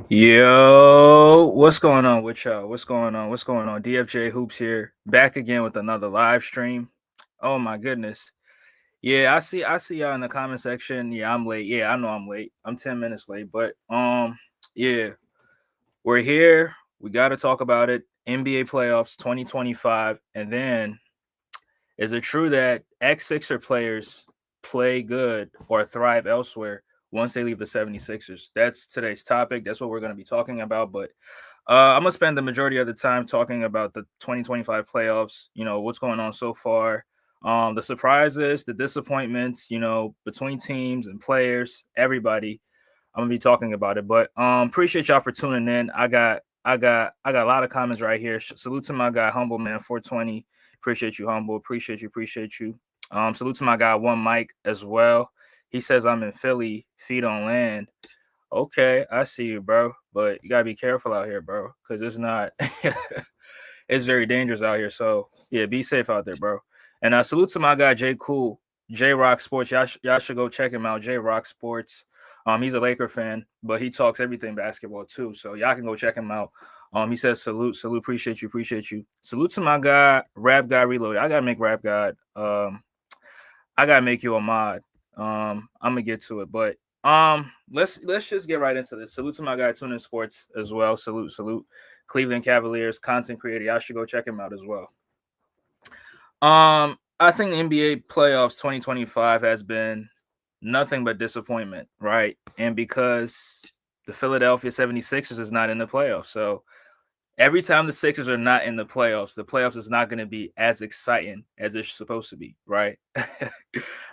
Yo, what's going on with y'all? What's going on? What's going on? DFJ Hoops here, back again with another live stream. Oh my goodness. Yeah, I see y'all in the comment section. Yeah, I'm late. Yeah, I know I'm late. I'm 10 minutes late, but yeah, we're here. We got to talk about it. NBA playoffs 2025, and then is it true that ex-Sixer players play good or thrive elsewhere once they leave the 76ers? That's today's topic. That's what we're going to be talking about, but I'm gonna spend the majority of the time talking about the 2025 playoffs. You know what's going on so far, the surprises, the disappointments. Between teams and players, everybody. I'm gonna be talking about it. But appreciate y'all for tuning in. I got a lot of comments right here. Salute to my guy Humble Man 420. Appreciate you, Humble. Appreciate you. Salute to my guy One Mike as well. He says I'm in Philly, feet on land. Okay, I see you, bro. But you gotta be careful out here, bro, because it's not. It's very dangerous out here. So yeah, be safe out there, bro. And salute to my guy J Cool, J Rock Sports. Y'all should go check him out. J Rock Sports. He's a Laker fan, but he talks everything basketball too. So y'all can go check him out. He says salute, appreciate you. Salute to my guy, Rap Guy Reloaded. I gotta make Rap God. I gotta make you a mod. I'm gonna get to it, but let's just get right into this. Salute to my guy Tunin Sports as well. Salute. Cleveland Cavaliers content creator. Y'all should go check him out as well. I think the NBA playoffs 2025 has been nothing but disappointment, right? And because the Philadelphia 76ers is not in the playoffs. So every time the Sixers are not in the playoffs is not going to be as exciting as it's supposed to be, right?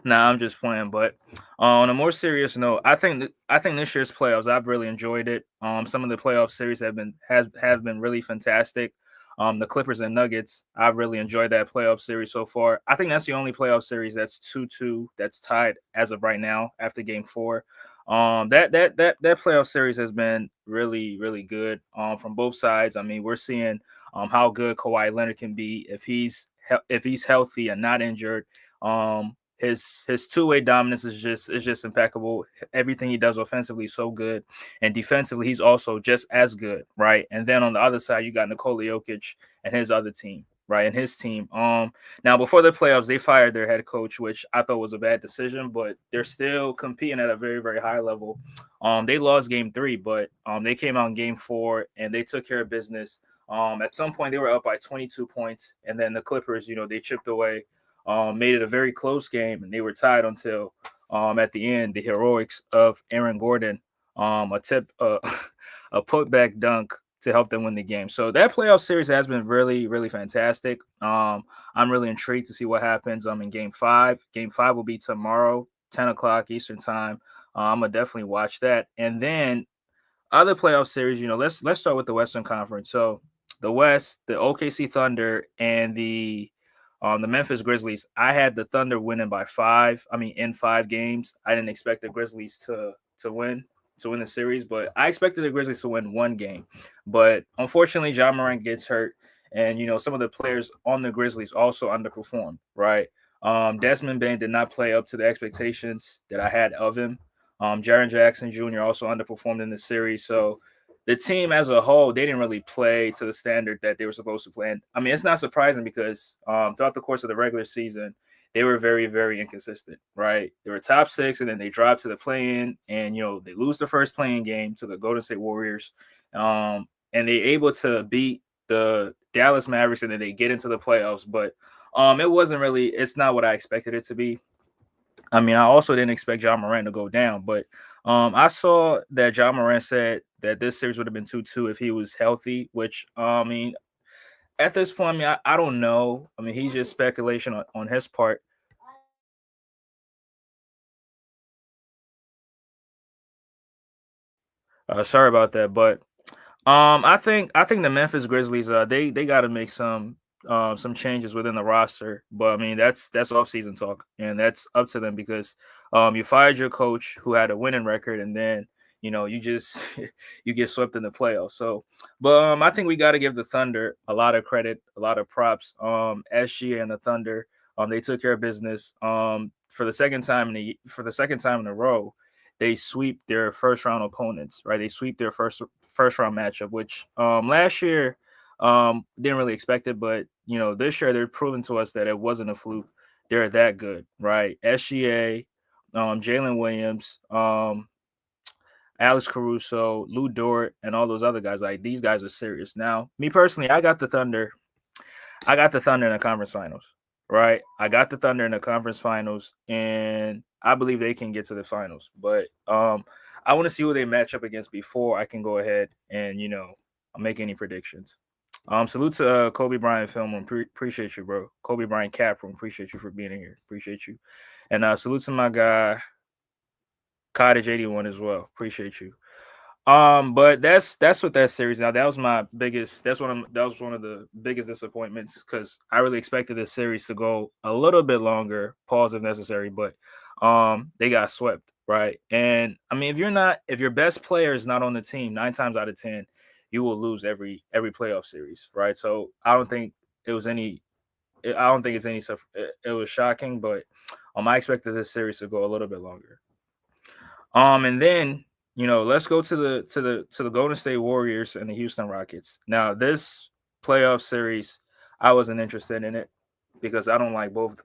Nah, I'm just playing. But on a more serious note, I think this year's playoffs I've really enjoyed it. Some of the playoff series have been really fantastic. The Clippers and Nuggets, I've really enjoyed that playoff series so far. I think that's the only playoff series that's 2-2 that's tied as of right now after Game 4. That playoff series has been really good from both sides. I mean, we're seeing how good Kawhi Leonard can be if he's healthy and not injured. His two-way dominance is just impeccable. Everything he does offensively is so good, and defensively he's also just as good, right? And then on the other side, you got Nikola Jokic and his other team, right? And his team. Now before the playoffs, they fired their head coach, which I thought was a bad decision, but they're still competing at a very high level. They lost Game 3, but they came out in Game 4 and they took care of business. At some point, they were up by 22 points, and then the Clippers, they chipped away, made it a very close game, and they were tied until at the end, the heroics of Aaron Gordon, a tip, a putback dunk to help them win the game. So that playoff series has been really fantastic. I'm really intrigued to see what happens. In Game 5. Game 5 will be tomorrow, 10 o'clock Eastern time. I'm gonna definitely watch that, and then other playoff series. Let's start with the Western Conference. So the West, the OKC Thunder and the Memphis Grizzlies. I had the Thunder winning by 5. I mean, in 5 games. I didn't expect the Grizzlies to win the series, but I expected the Grizzlies to win 1 game. But unfortunately, Ja Morant gets hurt, and some of the players on the Grizzlies also underperformed. Right. Desmond Bain did not play up to the expectations that I had of him. Jaren Jackson Jr. also underperformed in the series. So the team as a whole, they didn't really play to the standard that they were supposed to play. And I mean, it's not surprising because throughout the course of the regular season, they were very inconsistent, right? They were top 6, and then they dropped to the play-in, and they lose the first play-in game to the Golden State Warriors, and they able to beat the Dallas Mavericks, and then they get into the playoffs. But it wasn't really. It's not what I expected it to be. I mean, I also didn't expect John Morant to go down, but I saw that John Morant said that this series would have been 2-2 if he was healthy, which, I mean, at this point, I mean, I don't know. I mean, he's just speculation on his part. Sorry about that, but I think the Memphis Grizzlies they got to make some changes within the roster, but I mean that's off season talk, and that's up to them because you fired your coach who had a winning record, and then you just you get swept in the playoffs. So, but I think we got to give the Thunder a lot of credit, a lot of props. SGA and the Thunder, they took care of business. For the second time in a row, they sweep their first round opponents, right? They sweep their first round matchup, which last year didn't really expect it, but this year they're proving to us that it wasn't a fluke. They're that good, right? SGA, Jalen Williams, Alex Caruso, Lou Dort, and all those other guys. Like these guys are serious. Now, me personally, I got the Thunder. I got the Thunder in the conference finals, right? I got the Thunder in the conference finals, and I believe they can get to the finals. But I want to see who they match up against before I can go ahead and make any predictions. Salute to Kobe Bryant Film Room. Appreciate you, bro. Kobe Bryant Cap Room. Appreciate you for being here. Appreciate you. And salute to my guy Cottage 81 as well. Appreciate you. But that's what that series. Now that was my biggest. That was one of the biggest disappointments because I really expected this series to go a little bit longer. Pause if necessary, but they got swept, right? And I mean, if your best player is not on the team, 9 times out of 10, you will lose every playoff series, right? So I don't think it was any. I don't think it's any. It was shocking, but I expected this series to go a little bit longer. And then let's go to the Golden State Warriors and the Houston Rockets. Now, this playoff series, I wasn't interested in it because I don't like both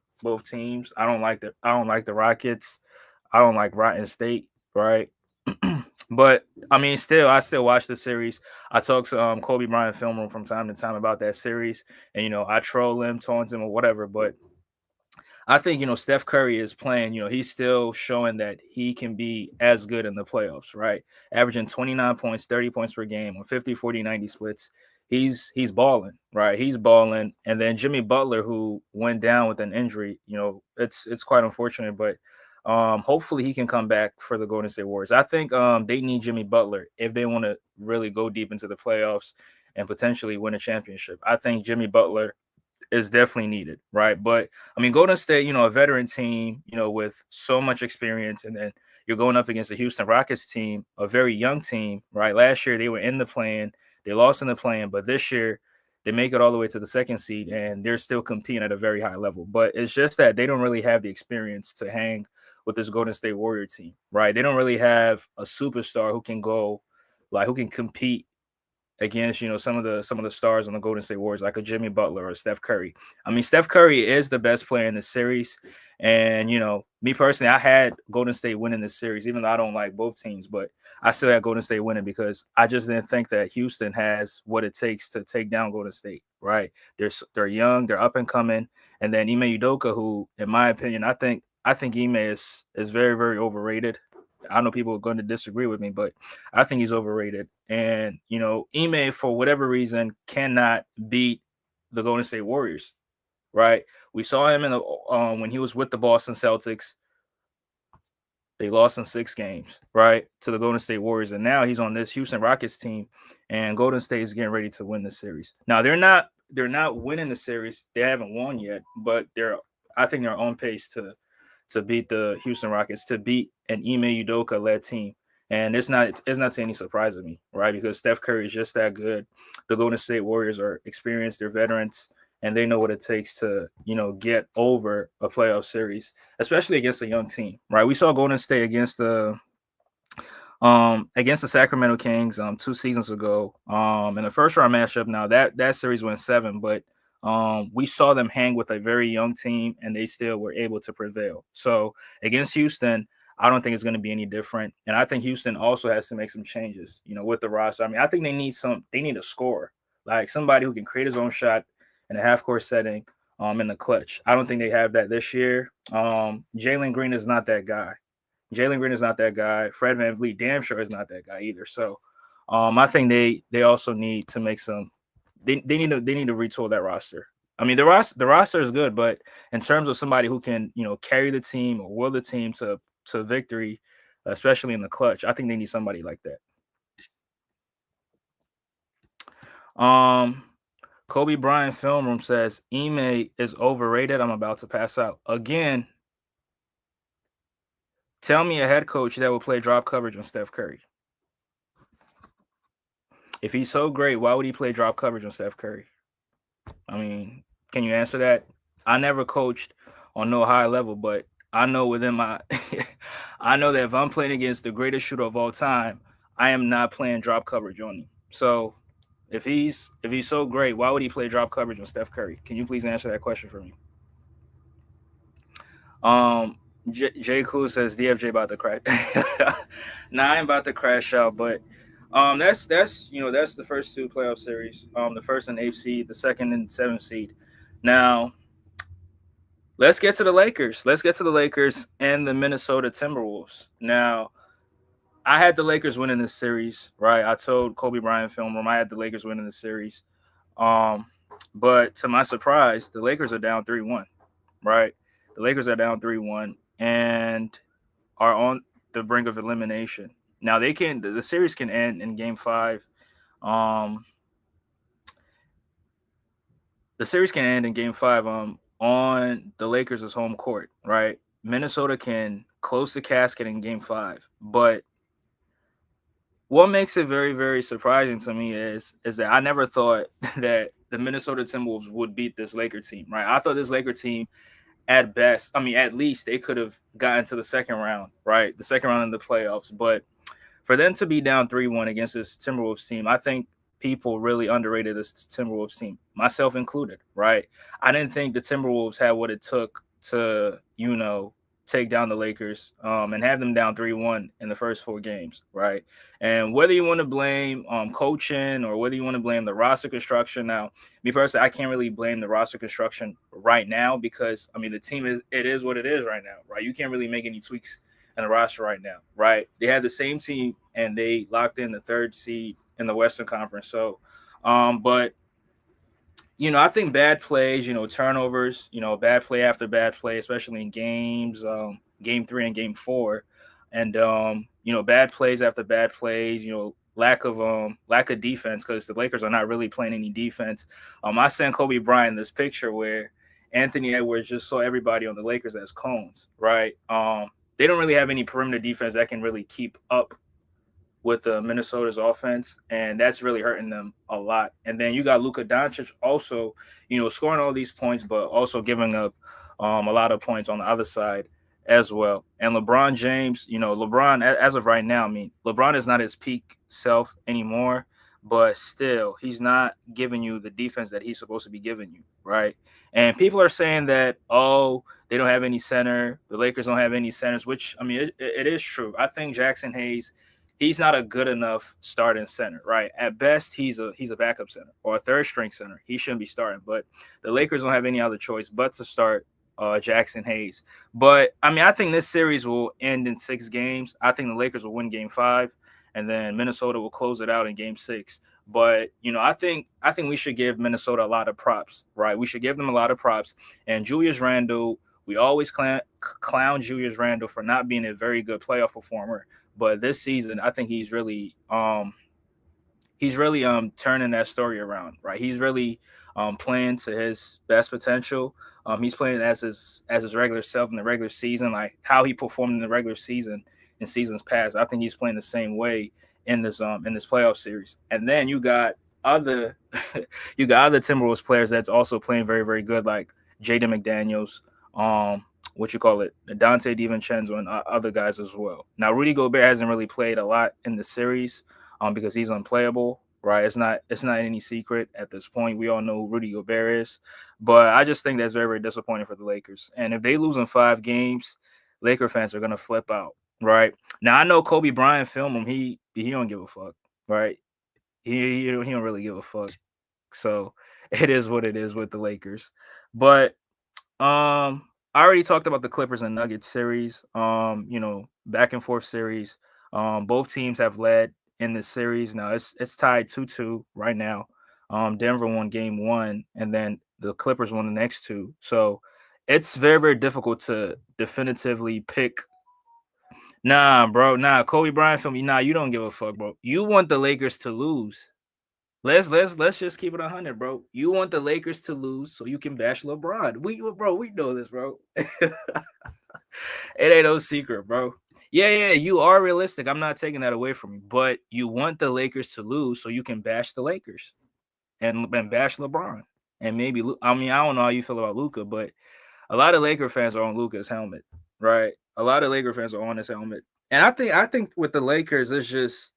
teams. I don't like the Rockets. I don't like Rotten State, right? But I mean, I still watch the series. I talk to Kobe Bryant Film Room from time to time about that series, and I troll him, taunt him, or whatever. But I think, Steph Curry is playing, he's still showing that he can be as good in the playoffs, right? Averaging 29 points, 30 points per game on 50, 40, 90 splits. He's balling, right? He's balling. And then Jimmy Butler, who went down with an injury, it's quite unfortunate, but hopefully he can come back for the Golden State Warriors. I think they need Jimmy Butler if they want to really go deep into the playoffs and potentially win a championship. I think Jimmy Butler is definitely needed, right? But I mean, Golden State, a veteran team, with so much experience, and then you're going up against the Houston Rockets team, a very young team, right? Last year they were in the plan, they lost in the plan, but this year they make it all the way to the second seed, and they're still competing at a very high level. But it's just that they don't really have the experience to hang with this Golden State Warrior team, right? They don't really have a superstar who can who can compete against some of the stars on the Golden State Warriors, like a Jimmy Butler or Steph Curry. I mean, Steph Curry is the best player in the series, and me personally, I had Golden State winning this series, even though I don't like both teams, but I still had Golden State winning because I just didn't think that Houston has what it takes to take down Golden State. Right? They're young, they're up and coming, and then Ime Udoka, who, in my opinion, I think Ime is very very overrated. I know people are going to disagree with me, but I think he's overrated. And Ime, for whatever reason, cannot beat the Golden State Warriors. Right? We saw him in the when he was with the Boston Celtics. They lost in 6 games, right, to the Golden State Warriors, and now he's on this Houston Rockets team, and Golden State is getting ready to win the series. Now they're not winning the series. They haven't won yet, but I think they're on pace to beat the Houston Rockets, to beat an Ime Udoka led team. And it's not to any surprise of me, right? Because Steph Curry is just that good. The Golden State Warriors are experienced, they're veterans, and they know what it takes to, get over a playoff series, especially against a young team, right? We saw Golden State against the Sacramento Kings 2 seasons ago in the first round matchup. Now that series went 7, but we saw them hang with a very young team, and they still were able to prevail. So against Houston, I don't think it's going to be any different. And I think Houston also has to make some changes, with the roster. I mean, I think they need a scorer, like somebody who can create his own shot in a half court setting, in the clutch. I don't think they have that this year. Jalen Green is not that guy. Jalen Green is not that guy. Fred VanVleet damn sure is not that guy either. So I think they also need to make some they need to retool that roster. I mean, the roster is good, but in terms of somebody who can carry the team or will the team to victory, especially in the clutch, I think they need somebody like that. Kobe Bryant Film Room says Ime is overrated. I'm about to pass out again. Tell me a head coach that will play drop coverage on Steph Curry. If he's so great, why would he play drop coverage on Steph Curry? I mean, can you answer that? I never coached on no high level, but I know within my I know that if I'm playing against the greatest shooter of all time, I am not playing drop coverage on him. So if he's so great, why would he play drop coverage on Steph Curry? Can you please answer that question for me? Um, J. Cool says DFJ about to crash. Nah, I ain't about to crash out, but that's the first two playoff series. The first and eighth seed, the second and seventh seed. Now let's get to the Lakers. Let's get to the Lakers and the Minnesota Timberwolves. Now I had the Lakers winning this series, right? I told Kobe Bryant film room I had the Lakers winning the series. Um, but to my surprise, the Lakers are down 3-1, right? The Lakers are down 3-1 and are on the brink of elimination. Now the series can end in game 5. Um the series can end in game 5 on the Lakers' home court, right? Minnesota can close the casket in game 5, but what makes it very, very surprising to me is that I never thought that the Minnesota Timberwolves would beat this Laker team, right? I thought this Laker team, at best, I mean, at least they could have gotten to the second round, right? The second round in the playoffs. But for them to be down 3-1 against this Timberwolves team, I think people really underrated this Timberwolves team, myself included, right? I didn't think the Timberwolves had what it took to, take down the Lakers and have them down 3-1 in the first 4 games, right? And whether you want to blame coaching or whether you want to blame the roster construction, now, me personally, I can't really blame the roster construction right now because, I mean, the team is what it is right now, right? You can't really make any tweaks in the roster right now, right? They had the same team and they locked in the third seed in the Western Conference. So, but I think bad plays, turnovers, bad play after bad play, especially in games, game 3 and game 4, and bad plays after bad plays, lack of defense because the Lakers are not really playing any defense. I sent Kobe Bryant this picture where Anthony Edwards just saw everybody on the Lakers as cones, right? They don't really have any perimeter defense that can really keep up with Minnesota's offense, and that's really hurting them a lot. And then you got Luka Doncic also, scoring all these points, but also giving up a lot of points on the other side as well. And LeBron James, LeBron as of right now, I mean, LeBron is not his peak self anymore, but still, he's not giving you the defense that he's supposed to be giving you, right? And people are saying that, oh, they don't have any center. The Lakers don't have any centers, which I mean, it is true. I think Jackson Hayes, he's not a good enough starting center, right? At best, he's a backup center or a third string center. He shouldn't be starting, but the Lakers don't have any other choice but to start Jackson Hayes. But I mean, I think this series will end in 6 games. I think the Lakers will win Game 5, and then Minnesota will close it out in Game 6. But I think we should give Minnesota a lot of props, right? We should give them a lot of props. And Julius Randle, we always clown Julius Randle for not being a very good playoff performer, but this season, I think he's really turning that story around, right? He's really playing to his best potential. He's playing as his regular self in the regular season, like how he performed in the regular season in seasons past. I think he's playing the same way in this playoff series. And then other you got other Timberwolves players that's also playing very, very good, like Jaden McDaniels, what you call it, Dante DiVincenzo, and other guys as well. Now, Rudy Gobert hasn't really played a lot in the series because he's unplayable, right? It's not any secret at this point. We all know who Rudy Gobert is, but I just think that's very, very disappointing for the Lakers. And if they lose in 5 games, Laker fans are gonna flip out, right? Now I know Kobe Bryant film him. He don't give a fuck, right? He don't really give a fuck. So it is what it is with the Lakers. But I already talked about the Clippers and Nuggets series. Back and forth series. Both teams have led in this series. Now it's tied 2-2 right now. Denver won game 1, and then the Clippers won the next 2. So it's very, very difficult to definitively pick. Nah, bro. Nah, Kobe Bryant film. Nah, you don't give a fuck, bro. You want the Lakers to lose. Let's just keep it 100, bro. You want the Lakers to lose so you can bash LeBron. We know this, bro. It ain't no secret, bro. Yeah, you are realistic. I'm not taking that away from you, but you want the Lakers to lose so you can bash the Lakers and bash LeBron and I mean, I don't know how you feel about Luca, but a lot of Laker fans are on Luca's helmet, right? A lot of Laker fans are on this helmet. And I think with the Lakers, it's just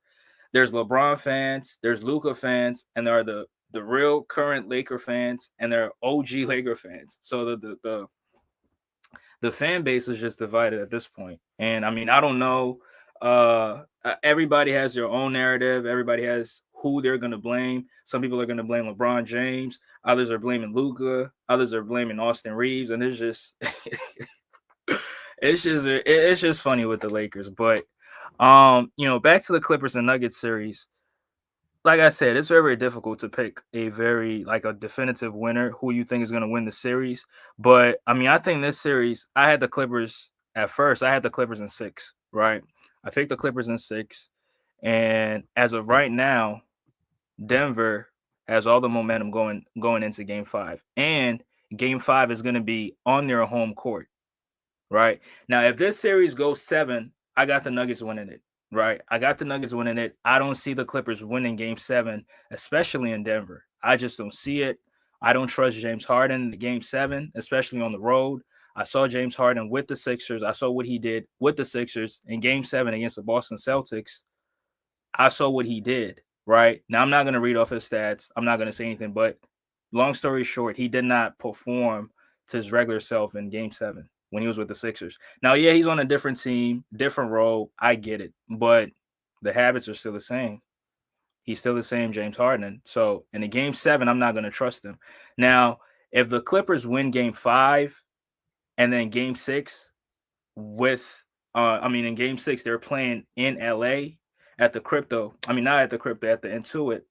there's LeBron fans, there's Luca fans, and there are the real current Laker fans, and there are OG Laker fans. So the fan base is just divided at this point. And I mean, I don't know. Everybody has their own narrative. Everybody has who they're going to blame. Some people are going to blame LeBron James. Others are blaming Luca. Others are blaming Austin Reeves. And it's just, it's just funny with the Lakers. But, back to the Clippers and Nuggets series. Like I said, it's very, very difficult to pick a definitive winner who you think is going to win the series. But I mean, I think this series, I had the Clippers at first. I had the Clippers in 6, right? I picked the Clippers in 6, and as of right now, Denver has all the momentum going into Game 5, and Game 5 is going to be on their home court. Right now, if this series goes 7, I got the Nuggets winning it. Right, I got the Nuggets winning it. I don't see the Clippers winning Game 7, especially in Denver. I just don't see it. I don't trust James Harden in the Game 7, especially on the road. I saw James Harden with the Sixers. I saw what he did with the Sixers in Game 7 against the Boston Celtics. I saw what he did. Right now, I'm not going to read off his stats. I'm not going to say anything. But long story short, he did not perform to his regular self in Game 7 when he was with the Sixers. Now, yeah, he's on a different team, different role. I get it, but the habits are still the same. He's still the same James Harden. So in the Game 7, I'm not going to trust him. Now, if the Clippers win Game 5 and then Game 6 in Game 6 they're playing in LA at the Crypto. I mean, not at the Crypto, at the Intuit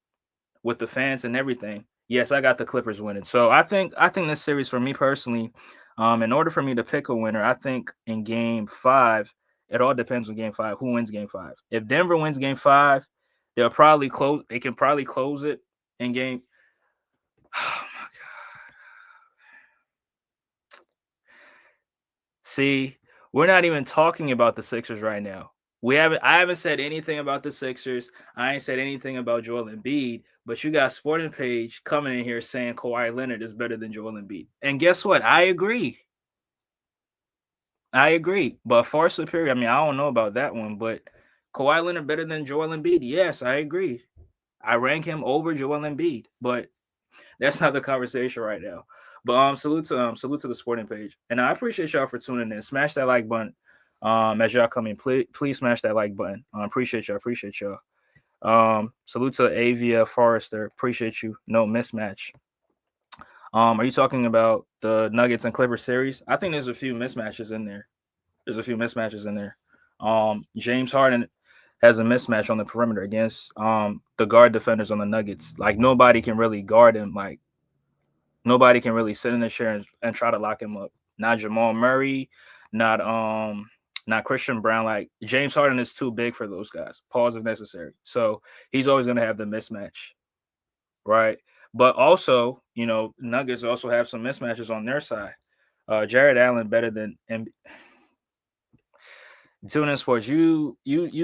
with the fans and everything. Yes, I got the Clippers winning. So I think this series for me personally, in order for me to pick a winner, I think in Game 5, it all depends on Game 5. Who wins Game 5? If Denver wins Game 5, they'll probably close. They can probably close it in Game. Oh my god! See, we're not even talking about the Sixers right now. I haven't said anything about the Sixers. I ain't said anything about Joel Embiid, but you got Sporting Page coming in here saying Kawhi Leonard is better than Joel Embiid. And guess what? I agree. But far superior. I mean, I don't know about that one, but Kawhi Leonard better than Joel Embiid. Yes, I agree. I rank him over Joel Embiid, but that's not the conversation right now. But salute to the Sporting Page, and I appreciate y'all for tuning in. Smash that like button. As y'all come in, please smash that like button. Appreciate y'all. Salute to Avia Forrester. Appreciate you. No mismatch. Are you talking about the Nuggets and Clippers series? I think there's a few mismatches in there. James Harden has a mismatch on the perimeter against the guard defenders on the Nuggets. Like nobody can really guard him. Like nobody can really sit in the chair and try to lock him up. Not Jamal Murray, not Christian Brown. Like James Harden is too big for those guys. Pause if necessary. So he's always going to have the mismatch, right? But also, Nuggets also have some mismatches on their side. Jared Allen better than Tune in Sports. You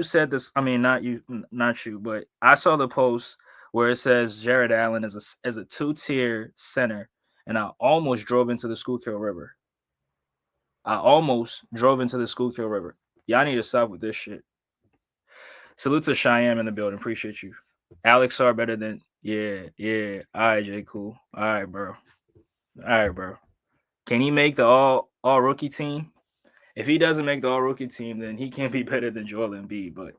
said this. I mean, not you, but I saw the post where it says Jared Allen is a 2-tier center, and I almost drove into the Schuylkill River. Y'all need to stop with this shit. Salute to Cheyenne in the building. Appreciate you. Alex are better than yeah. All right, J. Cool. All right, bro. Can he make the all rookie team? If he doesn't make the all rookie team, then he can't be better than Joel Embiid. But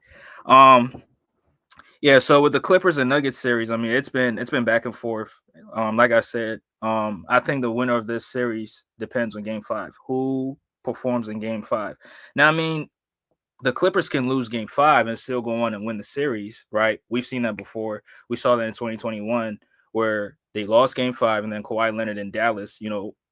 yeah, so with the Clippers and Nuggets series, I mean it's been back and forth. Like I said, I think the winner of this series depends on Game 5. Who performs in Game 5? Now, I mean, the Clippers can lose Game 5 and still go on and win the series, right? We've seen that before. We saw that in 2021 where they lost Game 5, and then Kawhi Leonard in Dallas,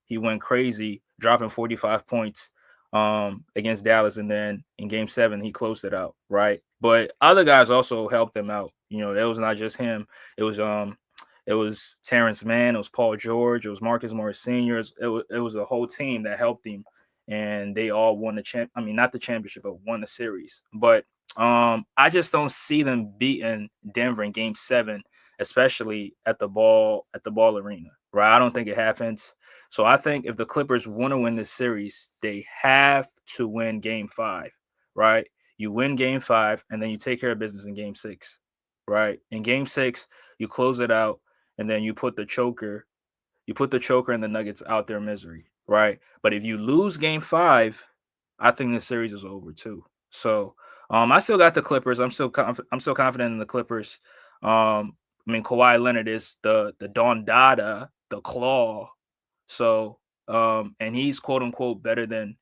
he went crazy, dropping 45 points against Dallas, and then in Game 7 he closed it out, right? But other guys also helped them out. That was not just him. It was Terrence Mann, it was Paul George, it was Marcus Morris Sr. It was a whole team that helped him, and they all won not the championship, but won the series. But I just don't see them beating Denver in Game 7, especially at the ball arena, right? I don't think it happens. So I think if the Clippers want to win this series, they have to win game five, right? You win game five, and then you take care of business in game six, right? In game six, you close it out, and then you put the choker and the Nuggets out their misery, right? But if you lose game five, I think the series is over too. So I still got the Clippers. I'm still confident in the Clippers. I mean, Kawhi Leonard is the Don Dada, the Claw. So and he's quote unquote better than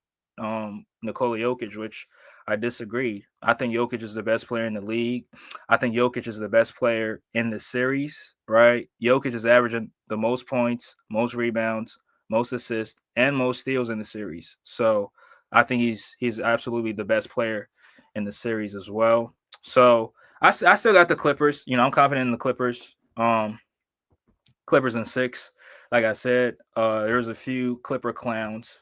Nikola Jokic, which I disagree. I think Jokic is the best player in the league. I think Jokic is the best player in the series, right? Jokic is averaging the most points, most rebounds, most assists, and most steals in the series. So I think he's absolutely the best player in the series as well. So I still got the Clippers. I'm confident in the Clippers. Clippers in six. Like I said, there's a few Clipper clowns.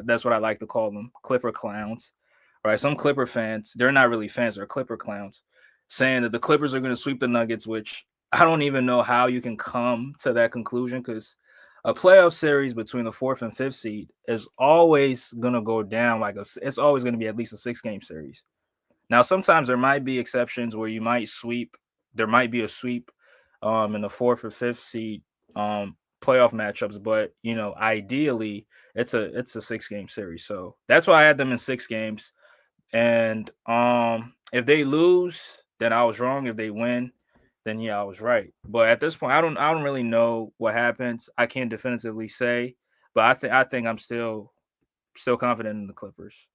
That's what I like to call them, Clipper clowns. Right? Some Clipper fans, they're not really fans, they're Clipper clowns, saying that the Clippers are going to sweep the Nuggets, which I don't even know how you can come to that conclusion because a playoff series between the fourth and fifth seed is always going to go down it's always going to be at least a 6 game series. Now, sometimes there might be exceptions where you might sweep. There might be a sweep in the fourth or fifth seed playoff matchups, but ideally it's a 6 game series. So that's why I had them in 6 games. And if they lose, then I was wrong. If they win, then yeah, I was right. But at this point, I don't really know what happens. I can't definitively say, but I think I'm still confident in the Clippers.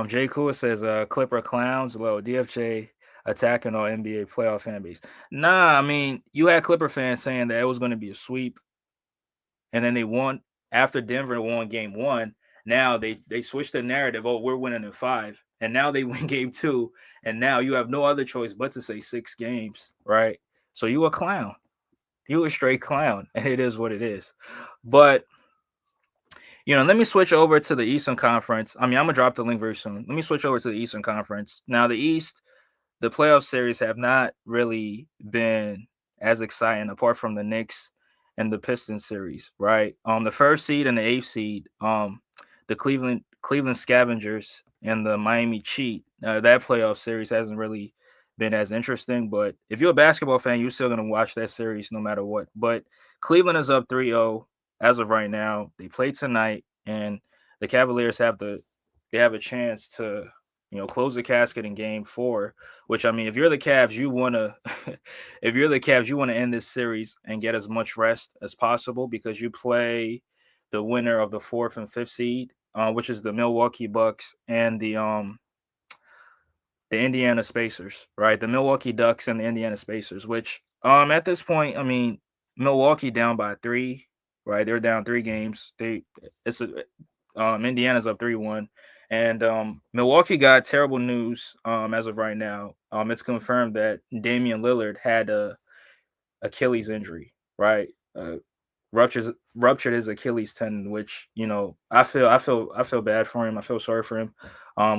Jay Cool says, Clipper clowns. Well, DFJ attacking all NBA playoff fan base. Nah, I mean, you had Clipper fans saying that it was going to be a sweep, and then they won after Denver won game one. Now they switched the narrative. Oh, we're winning in five, and now they win game two, and now you have no other choice but to say 6 games, right? So you a clown. You a straight clown, and it is what it is. But let me switch over to the Eastern Conference. I mean, I'm gonna drop the link very soon. Let me switch over to the Eastern Conference. Now, the East, the playoff series have not really been as exciting apart from the Knicks and the Pistons series, right? The first seed and the eighth seed, the Cleveland Scavengers and the Miami Cheat. That playoff series hasn't really been as interesting, but if you're a basketball fan, you're still gonna watch that series no matter what. But Cleveland is up 3-0 as of right now. They play tonight, and the Cavaliers have a chance to close the casket in game four. Which, I mean, if you're the Cavs, you wanna if you're the Cavs, you want to end this series and get as much rest as possible because you play the winner of the fourth and fifth seed, which is the Milwaukee Bucks and the Indiana Spacers, right? The Milwaukee Ducks and the Indiana Spacers, which at this point, I mean, Milwaukee down by 3, right? They're down 3 games. Indiana's up 3-1. And Milwaukee got terrible news as of right now. It's confirmed that Damian Lillard had a Achilles injury, right? Ruptured his Achilles tendon, which I feel bad for him. I feel sorry for him.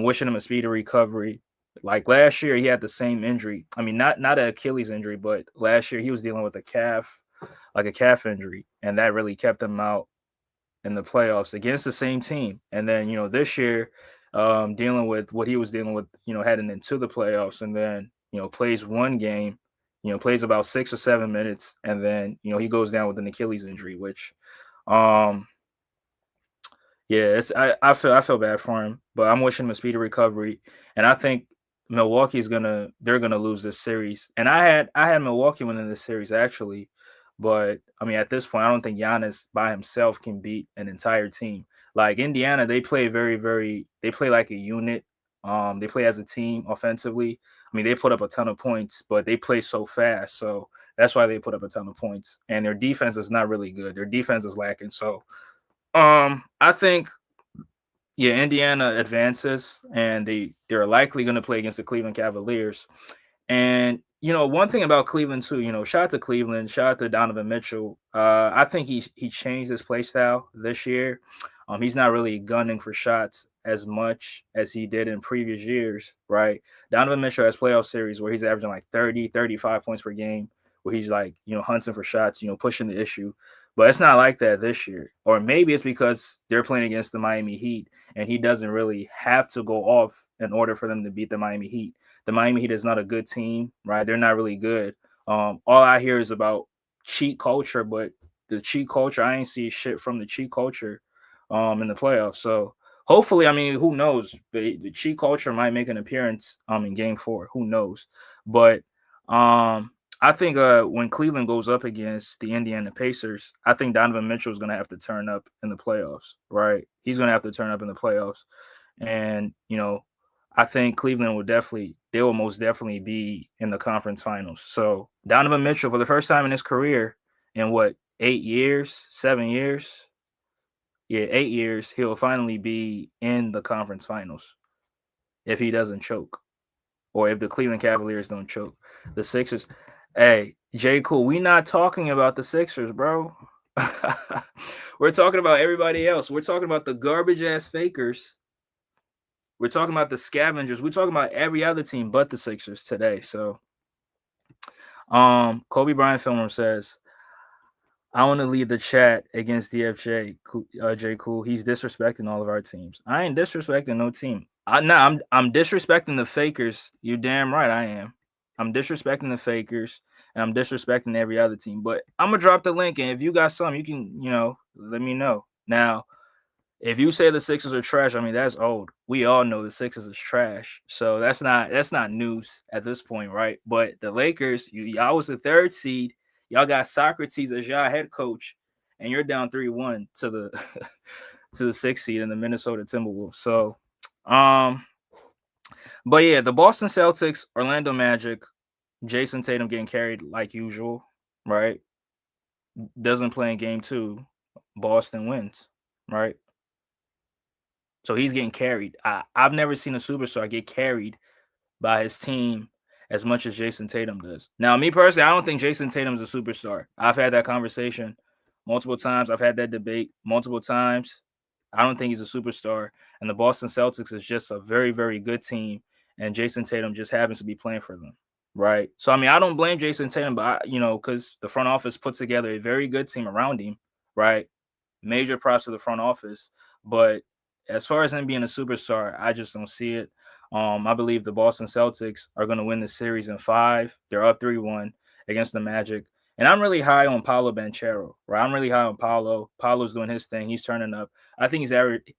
Wishing him a speedy recovery. Like last year, he had the same injury. I mean, not an Achilles injury, but last year he was dealing with a calf injury, and that really kept him out in the playoffs against the same team. And then this year, dealing with what he was dealing with, heading into the playoffs, and then plays one game, plays about 6 or 7 minutes, and then he goes down with an Achilles injury, which um yeah, I feel bad for him, but I'm wishing him a speedy recovery. And I think they're gonna lose this series. And I had Milwaukee winning this series actually, but I mean at this point I don't think Giannis by himself can beat an entire team. Like Indiana, they play they play like a unit. They play as a team offensively. I mean, they put up a ton of points, but they play so fast. So that's why they put up a ton of points. And their defense is not really good. Their defense is lacking. So I think yeah, Indiana advances, and they're likely going to play against the Cleveland Cavaliers. And one thing about Cleveland too, shout out to Cleveland, shout out to Donovan Mitchell. I think he changed his play style this year. He's not really gunning for shots as much as he did in previous years, right? Donovan Mitchell has playoff series where he's averaging like 30, 35 points per game where he's like, hunting for shots, pushing the issue. But it's not like that this year. Or maybe it's because they're playing against the Miami Heat and he doesn't really have to go off in order for them to beat the Miami Heat. The Miami Heat is not a good team, right? They're not really good. All I hear is about cheat culture, but the cheat culture, I ain't see shit from the cheat culture in the playoffs. So hopefully, I mean, who knows? The cheat culture might make an appearance in game 4. Who knows? But I think when Cleveland goes up against the Indiana Pacers, I think Donovan Mitchell is going to have to turn up in the playoffs, right? He's going to have to turn up in the playoffs. And, I think Cleveland they will most definitely be in the conference finals. So Donovan Mitchell, for the first time in his career, in what, 8 years, 7 years? Yeah, 8 years, he'll finally be in the conference finals if he doesn't choke or if the Cleveland Cavaliers don't choke. The Sixers, hey, J. Cool, we not talking about the Sixers, bro. We're talking about everybody else. We're talking about the garbage ass fakers. We're talking about the scavengers. We're talking about every other team but the Sixers today. So, Kobe Bryant Filmer says, I want to lead the chat against DFJ. J. Cool. He's disrespecting all of our teams. I ain't disrespecting no team. I'm disrespecting the fakers. You damn right I am. I'm disrespecting the fakers and I'm disrespecting every other team. But I'm gonna drop the link, and if you got some, you can let me know. Now, if you say the Sixers are trash, I mean that's old. We all know the Sixers is trash, so that's not news at this point, right? But the Lakers, y'all was the 3rd seed. Y'all got Socrates as y'all head coach, and you're down 3-1 to the to the 6th seed in the Minnesota Timberwolves. So, but yeah, the Boston Celtics, Orlando Magic, Jason Tatum getting carried like usual, right? Doesn't play in game 2. Boston wins, right? So he's getting carried. I've never seen a superstar get carried by his team as much as Jason Tatum does. Now, me personally, I don't think Jason Tatum's a superstar. I've had that conversation multiple times. I've had that debate multiple times. I don't think he's a superstar. And the Boston Celtics is just a very, very good team. And Jason Tatum just happens to be playing for them. Right. So, I mean, I don't blame Jason Tatum, but, because the front office put together a very good team around him. Right. Major props to the front office. But as far as him being a superstar, I just don't see it. I believe the Boston Celtics are going to win the series in 5. They're up 3-1 against the Magic. And I'm really high on Paolo Banchero, right? I'm really high on Paolo. Paolo's doing his thing. He's turning up. I think he's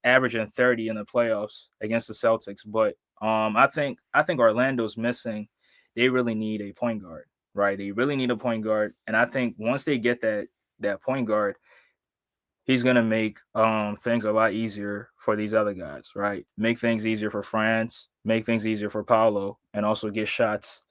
averaging 30 in the playoffs against the Celtics. But I think Orlando's missing. They really need a point guard, right? They really need a point guard. And I think once they get that point guard, he's gonna make things a lot easier for these other guys, right? Make things easier for France, make things easier for Paulo, and also get shots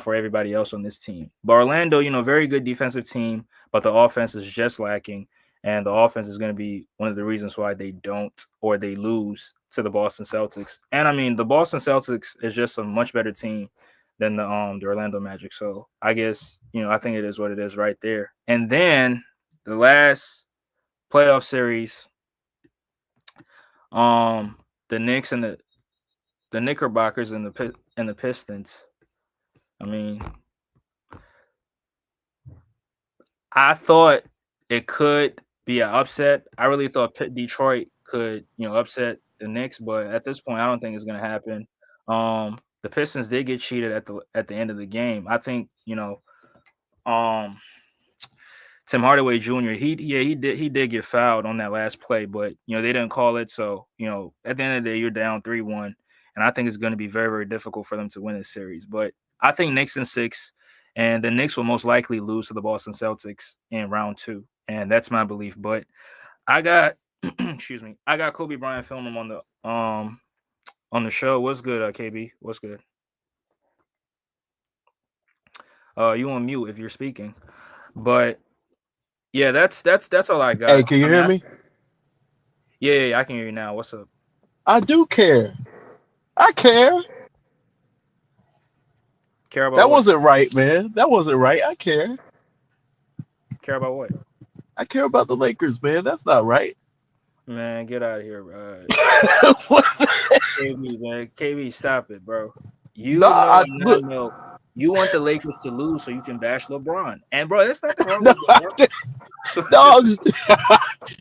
for everybody else on this team. But Orlando, very good defensive team, but the offense is just lacking, and the offense is going to be one of the reasons why they don't or they lose to the Boston Celtics. And I mean, the Boston Celtics is just a much better team than the Orlando Magic. So I guess I think it is what it is right there. And then the last playoff series, the Knicks and the Knickerbockers and the Pistons. I mean, I thought it could be an upset. I really thought Detroit could, upset the Knicks, but at this point, I don't think it's going to happen. The Pistons did get cheated at the end of the game. I think, Tim Hardaway Jr. He did get fouled on that last play, but they didn't call it. So at the end of the day, you're down 3-1, and I think it's going to be very, very difficult for them to win this series. But I think Knicks in 6, and the Knicks will most likely lose to the Boston Celtics in round 2, and that's my belief. But I got excuse me, I got Kobe Bryant filming on the show. What's good, KB? What's good? You on mute if you're speaking, but. Yeah, that's all I got. Hey, can you I mean, hear me? yeah, I can hear you now. What's up? I do care. I care. Care about That what? wasn't right, man. That wasn't right. I care. Care about what? I care about the Lakers, man. That's not right. Man, get out of here, bro. What? KB, man. KB, stop it, bro. Nah, You know and I look. know. You want the Lakers to lose so you can bash LeBron. And bro, there's nothing wrong No, with LeBron. no, I was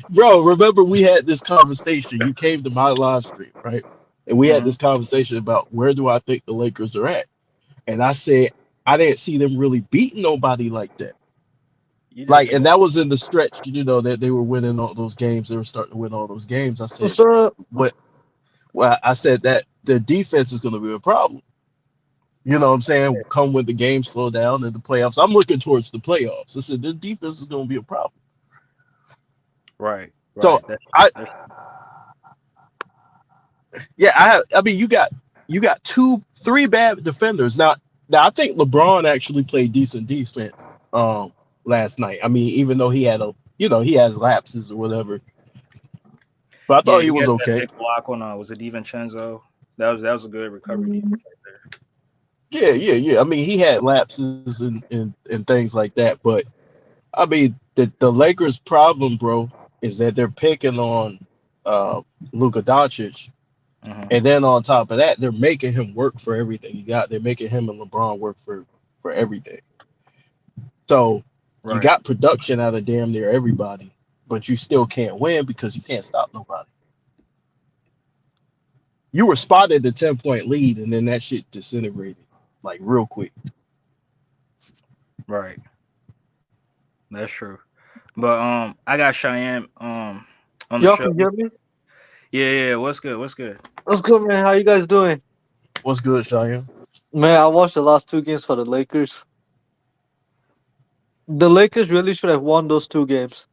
bro. Remember we had this conversation. You came to my live stream, right? And we had Mhm. this conversation about where do I think the Lakers are at. And I said I didn't see them really beating nobody like that. You just Like, said, and that was in the stretch, that they were winning all those games. They were starting to win all those games. I said, So what? Well, I said that the defense is going to be a problem. You know what I'm saying? Come when the games slow down in the playoffs. I'm looking towards the playoffs. I said the defense is going to be a problem. right, So right. That's true. I, That's yeah, I mean, you got three bad defenders. Now I think LeBron actually played decent defense last night. I mean, even though he had he has lapses or whatever, but I yeah, thought he he was had that okay. big block on was it DiVincenzo? That was a good recovery defense right there. Yeah, yeah, yeah. I mean, he had lapses and things like that, but I mean, the Lakers' problem, bro, is that they're picking on Luka Doncic, Hmm. and then on top of that, they're making him work for everything he got. They're making him and LeBron work for everything. So you Right, got production out of damn near everybody, but you still can't win because you can't stop nobody. You were spotted the 10-point lead, and then that shit disintegrated like real quick. right. That's true. But I got Cheyenne on the y'all show. can hear me? Yeah, yeah. What's good? What's good? What's good, man? How you guys doing? What's good, Cheyenne? Man, I watched the last two games for the Lakers. The Lakers really should have won those two games.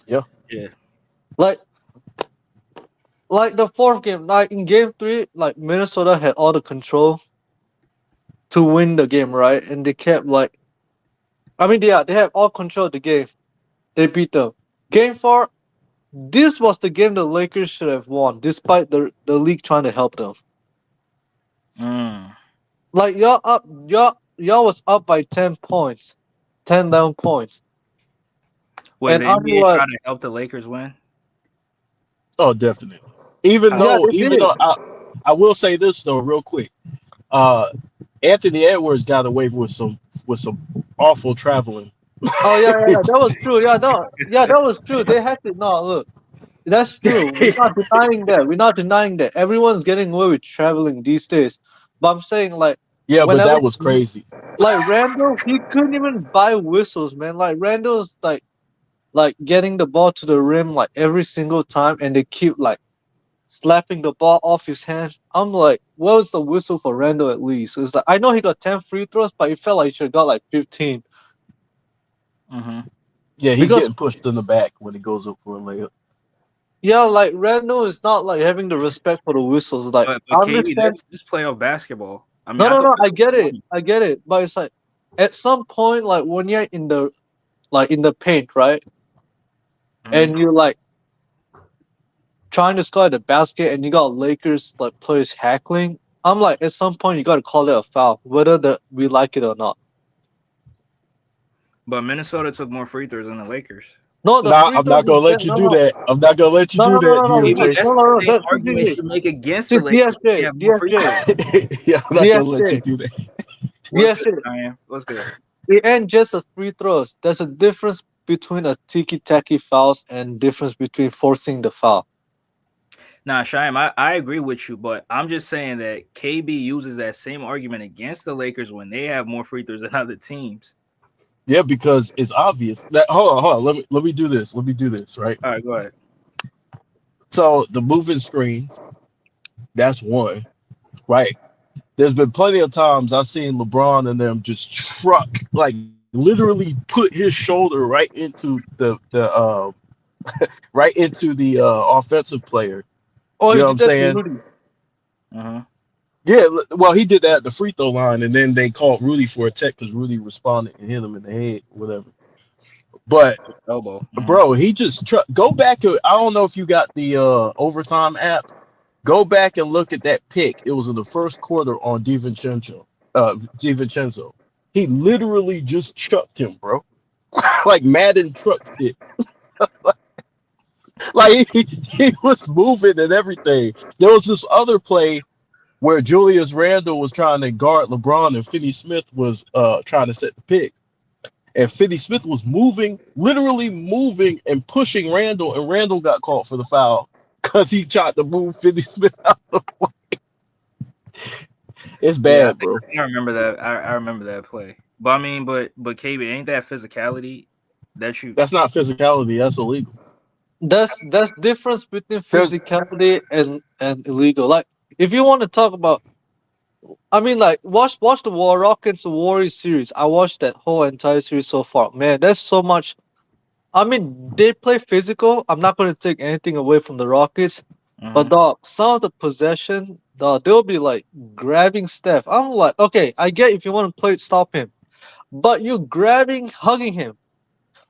Yeah. Yeah. Like, like the fourth game, like in game three, like Minnesota had all the control to win the game, right? And they kept I mean, they have all control of the game. They beat them. Game four, this was the game the Lakers should have won, despite the league trying to help them. Mm. Like y'all was up by 10 points, 10 down points, Wait, and the I'm NBA like, trying to help the Lakers win? Oh, definitely. Even How? yeah, though, they even did. though I will say this though, real quick. Uh, Anthony Edwards got away with some awful traveling. Oh yeah, that was true. Yeah, no, yeah, that was true. They had to no look. That's true. We're not denying that. We're not denying that. Everyone's getting away with traveling these days. But I'm saying Yeah, but whenever that was crazy. Randall, he couldn't even buy whistles, man. Like Randall's getting the ball to the rim like every single time, and they keep slapping the ball off his hand. I'm like, what was the whistle for Randall at least? It's like I know he got 10 free throws, but it felt like he should have got like 15. Mm-hmm. Yeah, he's Because getting pushed in the back when he goes up for a layup. yeah, like Randall is not like having the respect for the whistles. Like But I KB, understand. this playoff basketball. I mean, No, I no, thought no. this was funny. I get it. But it's like at some point, like when you're in the in the paint, right, Hmm. and you're like trying to score at the basket, and you got Lakers like players heckling. I'm like, at some point you got to call it a foul, whether we like it or not. But Minnesota took more free throws than the Lakers. No, the Nah, free I'm throws not is gonna there. let you No, do no, that. I'm not gonna let you no, no, do no, that, no, no. We Okay, but not. DOJ. No, that's no, the no. same That's argument you make against see, the Lakers when they DSJ, have more free throws. Yeah, I'm not gonna let you do that. What's good, DSJ. Ryan? What's good? It ain't just a free throws. There's a difference between a tiki-taki fouls and difference between forcing the foul. Nah, Shyam, I agree with you, but I'm just saying that KB uses that same argument against the Lakers when they have more free throws than other teams. Yeah, because it's obvious that hold on. Let me do this. Let me do this, right? All right, go ahead. So the moving screens, that's one, right? There's been plenty of times I've seen LeBron and them just truck, like literally put his shoulder right into the offensive player. Oh, You he know what did I'm that to saying? Rudy. Uh-huh. Yeah, well, he did that at the free throw line, and then they called Rudy for a tech because Rudy responded and hit him in the head, whatever. But Elbow. Uh-huh. bro, he just go back to. I don't know if you got the overtime app. Go back and look at that pick. It was in the first quarter on DiVincenzo. DiVincenzo. He literally just chucked him, bro. Like Madden trucked it. Like he was moving and everything. There was this other play. where Julius Randle was trying to guard LeBron and Finney Smith was trying to set the pick. And Finney Smith was moving, literally moving and pushing Randle, and Randle got caught for the foul because he tried to move Finney Smith out the way. It's Yeah, bad, bro. I remember that. I remember that play. But I mean, but KB, ain't that physicality that you? That's not physicality. That's illegal. That's difference between There's physicality and illegal. Like if you want to talk about, I mean, like watch the War Rockets Warriors series. I watched that whole entire series so far. Man, there's so much. I mean, they play physical. I'm not going to take anything away from the Rockets, but Mhm. dog, some of the possession, dog, they'll be like grabbing Steph. I'm like, okay, I get if you want to play it, stop him, but you grabbing, hugging him.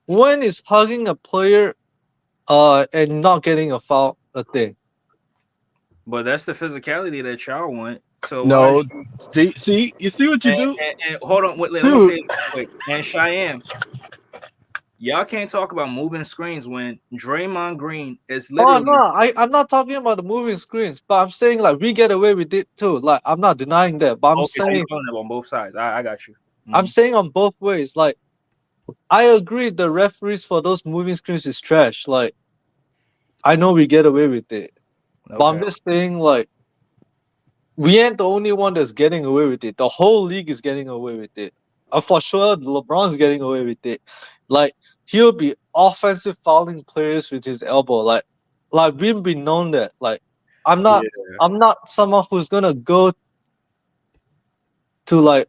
When is hugging a player, and not getting a foul a thing? But that's the physicality that y'all want. So why? no. See, you see what you do, And hold on, wait, let me say dude. it quick. And Cheyenne, y'all can't talk about moving screens when Draymond Green is Oh no, literally. I'm not talking about the moving screens, but I'm saying like we get away with it too. Like I'm not denying that, but Okay, so you're calling it on both sides. I got you. I'm Mhm. saying on both ways. Like I agree, the referees for those moving screens is trash. Like I know we get away with it, but I'm Okay. just saying like we ain't the only one that's getting away with it. The whole league is getting away with it. For sure, LeBron's getting away with it. Like he'll be offensive fouling players with his elbow. Like we've been known that. Like I'm not Yeah. I'm not someone who's gonna go to like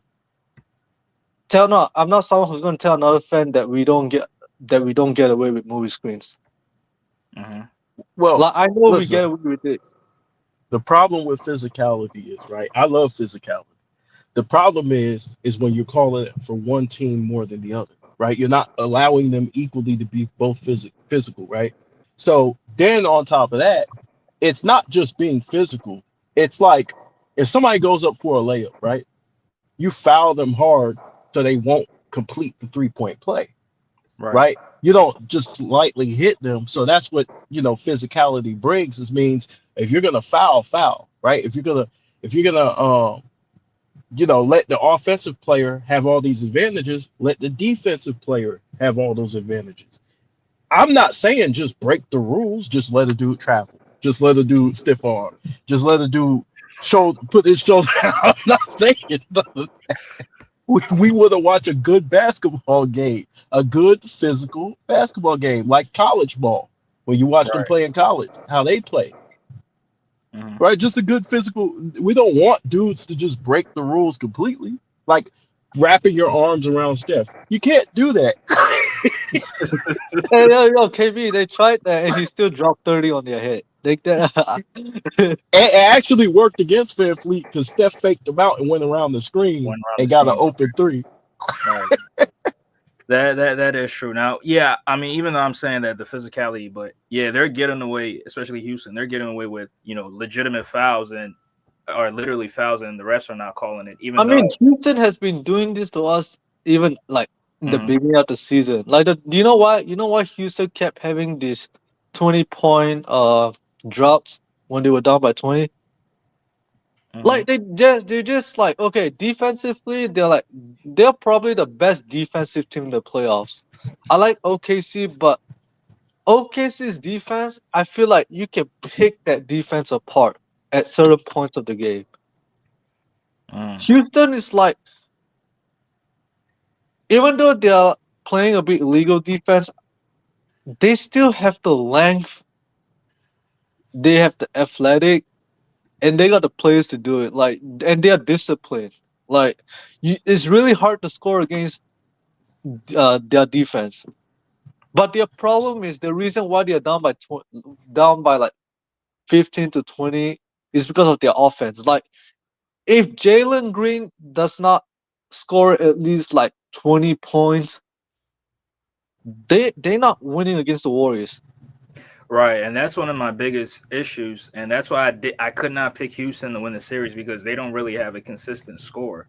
tell no. I'm not someone who's gonna tell another fan that we don't get away with movie screens. Hmm. Well, Like I know we listen. get away with it. The problem with physicality is right. I love physicality. The problem is when you're calling it for one team more than the other, right? You're not allowing them equally to be both physical, right? So then on top of that, it's not just being physical. It's like if somebody goes up for a layup, right? You foul them hard so they won't complete the 3-point play, Right. right? You don't just slightly hit them. So that's what physicality brings. Is means if you're gonna foul, right? If you're gonna let the offensive player have all these advantages, let the defensive player have all those advantages. I'm not saying just break the rules, just let a dude travel, just let a dude stiff arm, just let a dude put his shoulder out. I'm not saying we would have watched a good basketball game, a good physical basketball game, like college ball, when you watch them Right. play in college, how they play, Hmm. right? Just a good physical. We don't want dudes to just break the rules completely, like wrapping your arms around Steph. You can't do that. Hey, yo, KB, they tried that and he still dropped 30 on their head. Like that. It actually worked against Fair Fleet because Steph faked him out and went around the screen One around the and got an screen. open three. Right. That is true. Now, yeah, I mean, even though I'm saying that the physicality, but yeah, they're getting away, especially Houston. They're getting away with legitimate fouls and are literally fouls, and the refs are not calling it, I even though. mean, Houston has been doing this to us even like in the Mhm, beginning of the season. Like, do you know why? You know why Houston kept having these 20-point drops when they were down by 20? mhm. Like they just like okay, defensively they're probably the best defensive team in the playoffs. I like OKC, but OKC's defense, I feel like you can pick that defense apart at certain points of the game. Mm. Houston is like, even though they're playing a bit illegal defense, they still have the length, they have the athletic, and they got the players to do it. Like, and they are disciplined. Like, it's really hard to score against their defense. But their problem is the reason why they are down by like 15 to 20 is because of their offense. Like, if Jalen Green does not score at least like 20 points, they're not winning against the Warriors. Right, and that's one of my biggest issues, and that's why I could not pick Houston to win the series because they don't really have a consistent score.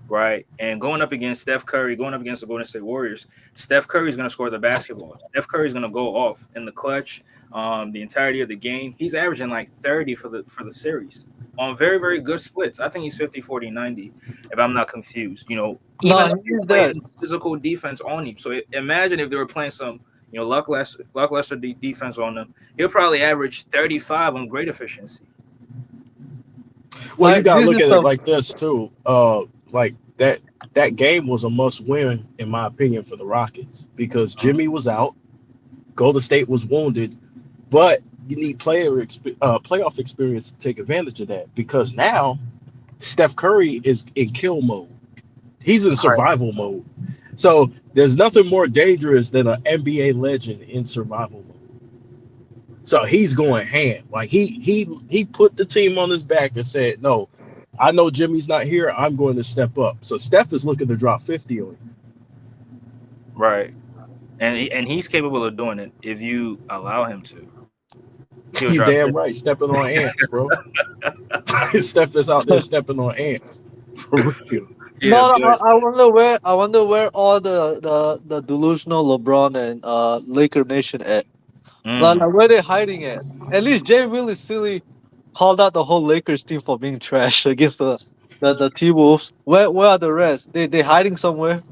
Right, and going up against Steph Curry, going up against the Golden State Warriors, Steph Curry is going to score the basketball. Steph Curry is going to go off in the clutch, the entirety of the game. He's averaging like 30 for the series. on very, very good splits. I think he's 50, 40, 90, if I'm not confused. Even Nah, though he they is play that. this physical defense on him. So imagine if they were playing some, lackluster defense on them. He'll probably average 35 on great efficiency. Well, you Like gotta this look is at it the like this too. Like that game was a must win in my opinion for the Rockets because Jimmy was out, Golden State was wounded, but you need playoff experience to take advantage of that because now Steph Curry is in kill mode. He's in Right. survival mode. So there's nothing more dangerous than an NBA legend in survival mode. So he's going ham. Like he put the team on his back and said, "No, I know Jimmy's not here. I'm going to step up." So Steph is looking to drop 50 on Right. And he's capable of doing it if you allow him to. you. He'll You drop damn 50. right, stepping on ants, bro. Steph is out there stepping on ants for real. Yeah, no, but I wonder where all the delusional LeBron and Laker Nation at. mm, Where they hiding at? At least Jay Will is silly called out the whole Lakers team for being trash against the T Wolves. Where are the rest? They hiding somewhere.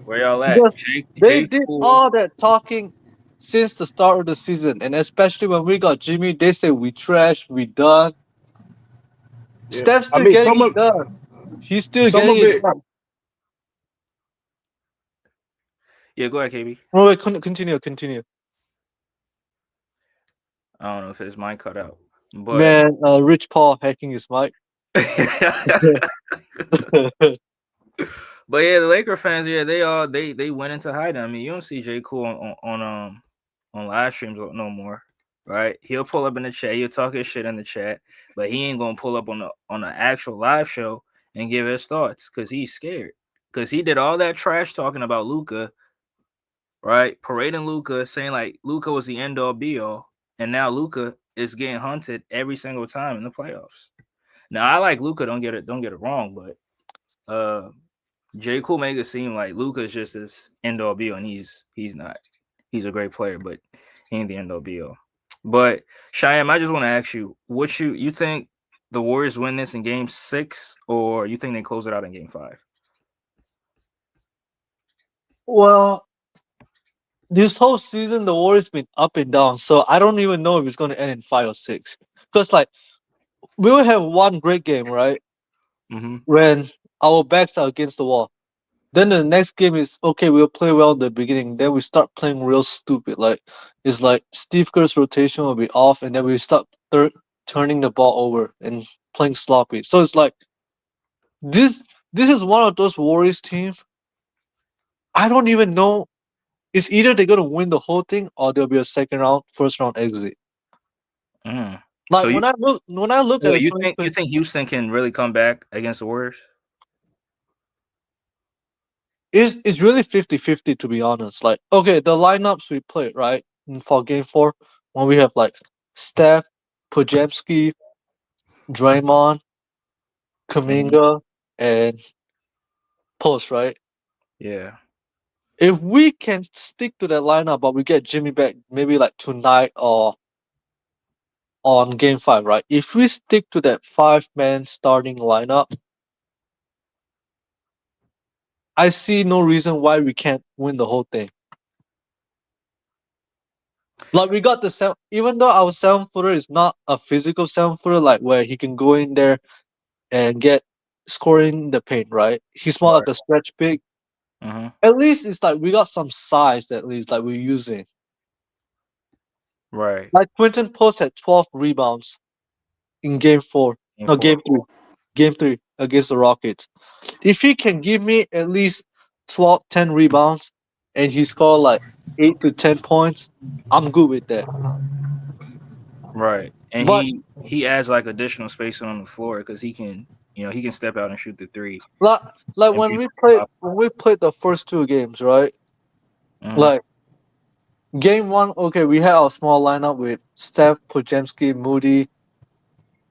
where y'all at? Because they J did Poole. all that talking since the start of the season, and especially when we got Jimmy, they say we trash, we done. Yeah, Steph's I still mean getting it done. He's still some getting of it it, done. Yeah, go ahead, KB. Oh, wait, continue. I don't know if his mic cut out, but Man, Rich Paul hacking his mic. but yeah, the Laker fans, yeah, they went into hiding. I mean, you don't see J Cool on live streams no more, right? He'll pull up in the chat, he'll talk his shit in the chat, but he ain't gonna pull up on the actual live show and give his thoughts because he's scared. Because he did all that trash talking about Luca, right? Parading Luca, saying like Luca was the end all be all, and now Luca is getting hunted every single time in the playoffs. Now I like Luca, don't get it wrong, but J. Cool make it seem like Luca is just this end all be all, and he's not. He's a great player, but he ain't the end all be all. But Cheyenne, I just want to ask you, what you think the Warriors win this in Game 6, or you think they close it out in Game 5? Well, this whole season the Warriors been up and down, so I don't even know if it's gonna end in 5 or 6. Because we'll have one great game, right? Mm-hmm. When our backs are against the wall. Then the next game is okay, we'll play well in the beginning, then we start playing real stupid. It's like Steve Kerr's rotation will be off and then we start turning the ball over and playing sloppy. So it's like this this is one of those Warriors teams. I don't even know. It's either they're gonna win the whole thing or there'll be a second round, first round exit. Mm. So Like when I look so at the you think 2020, Houston can really come back against the Warriors? it's really 50-50 to be honest. Like, okay, the lineups we played, right? For game four, when we have like Steph, Pujemski, Draymond, Mm-hmm. Kaminga, and Post, right? Yeah. If we can stick to that lineup, but we get Jimmy back maybe like tonight or on game five, right? If we stick to that 5-man starting lineup, I see no reason why we can't win the whole thing. Like we got the seven, even though our 7-footer is not a physical 7-footer, like where he can go in there and get scoring the paint, right? He's more like Right. a stretch big. Mm-hmm. At least it's like we got some size at least, like we're using. Right. Like Quinton Post had 12 rebounds in game four. Game No, 4. game three against the Rockets. If he can give me at least 12, 10 rebounds and he score like 8 to 10 points, I'm good with that. Right. And But he adds like additional spacing on the floor because he can step out and shoot the three like like and when be we played top. when we played the first two games, right? Mm-hmm. Like game one, okay, we had our small lineup with Steph, Pujemski, Moody,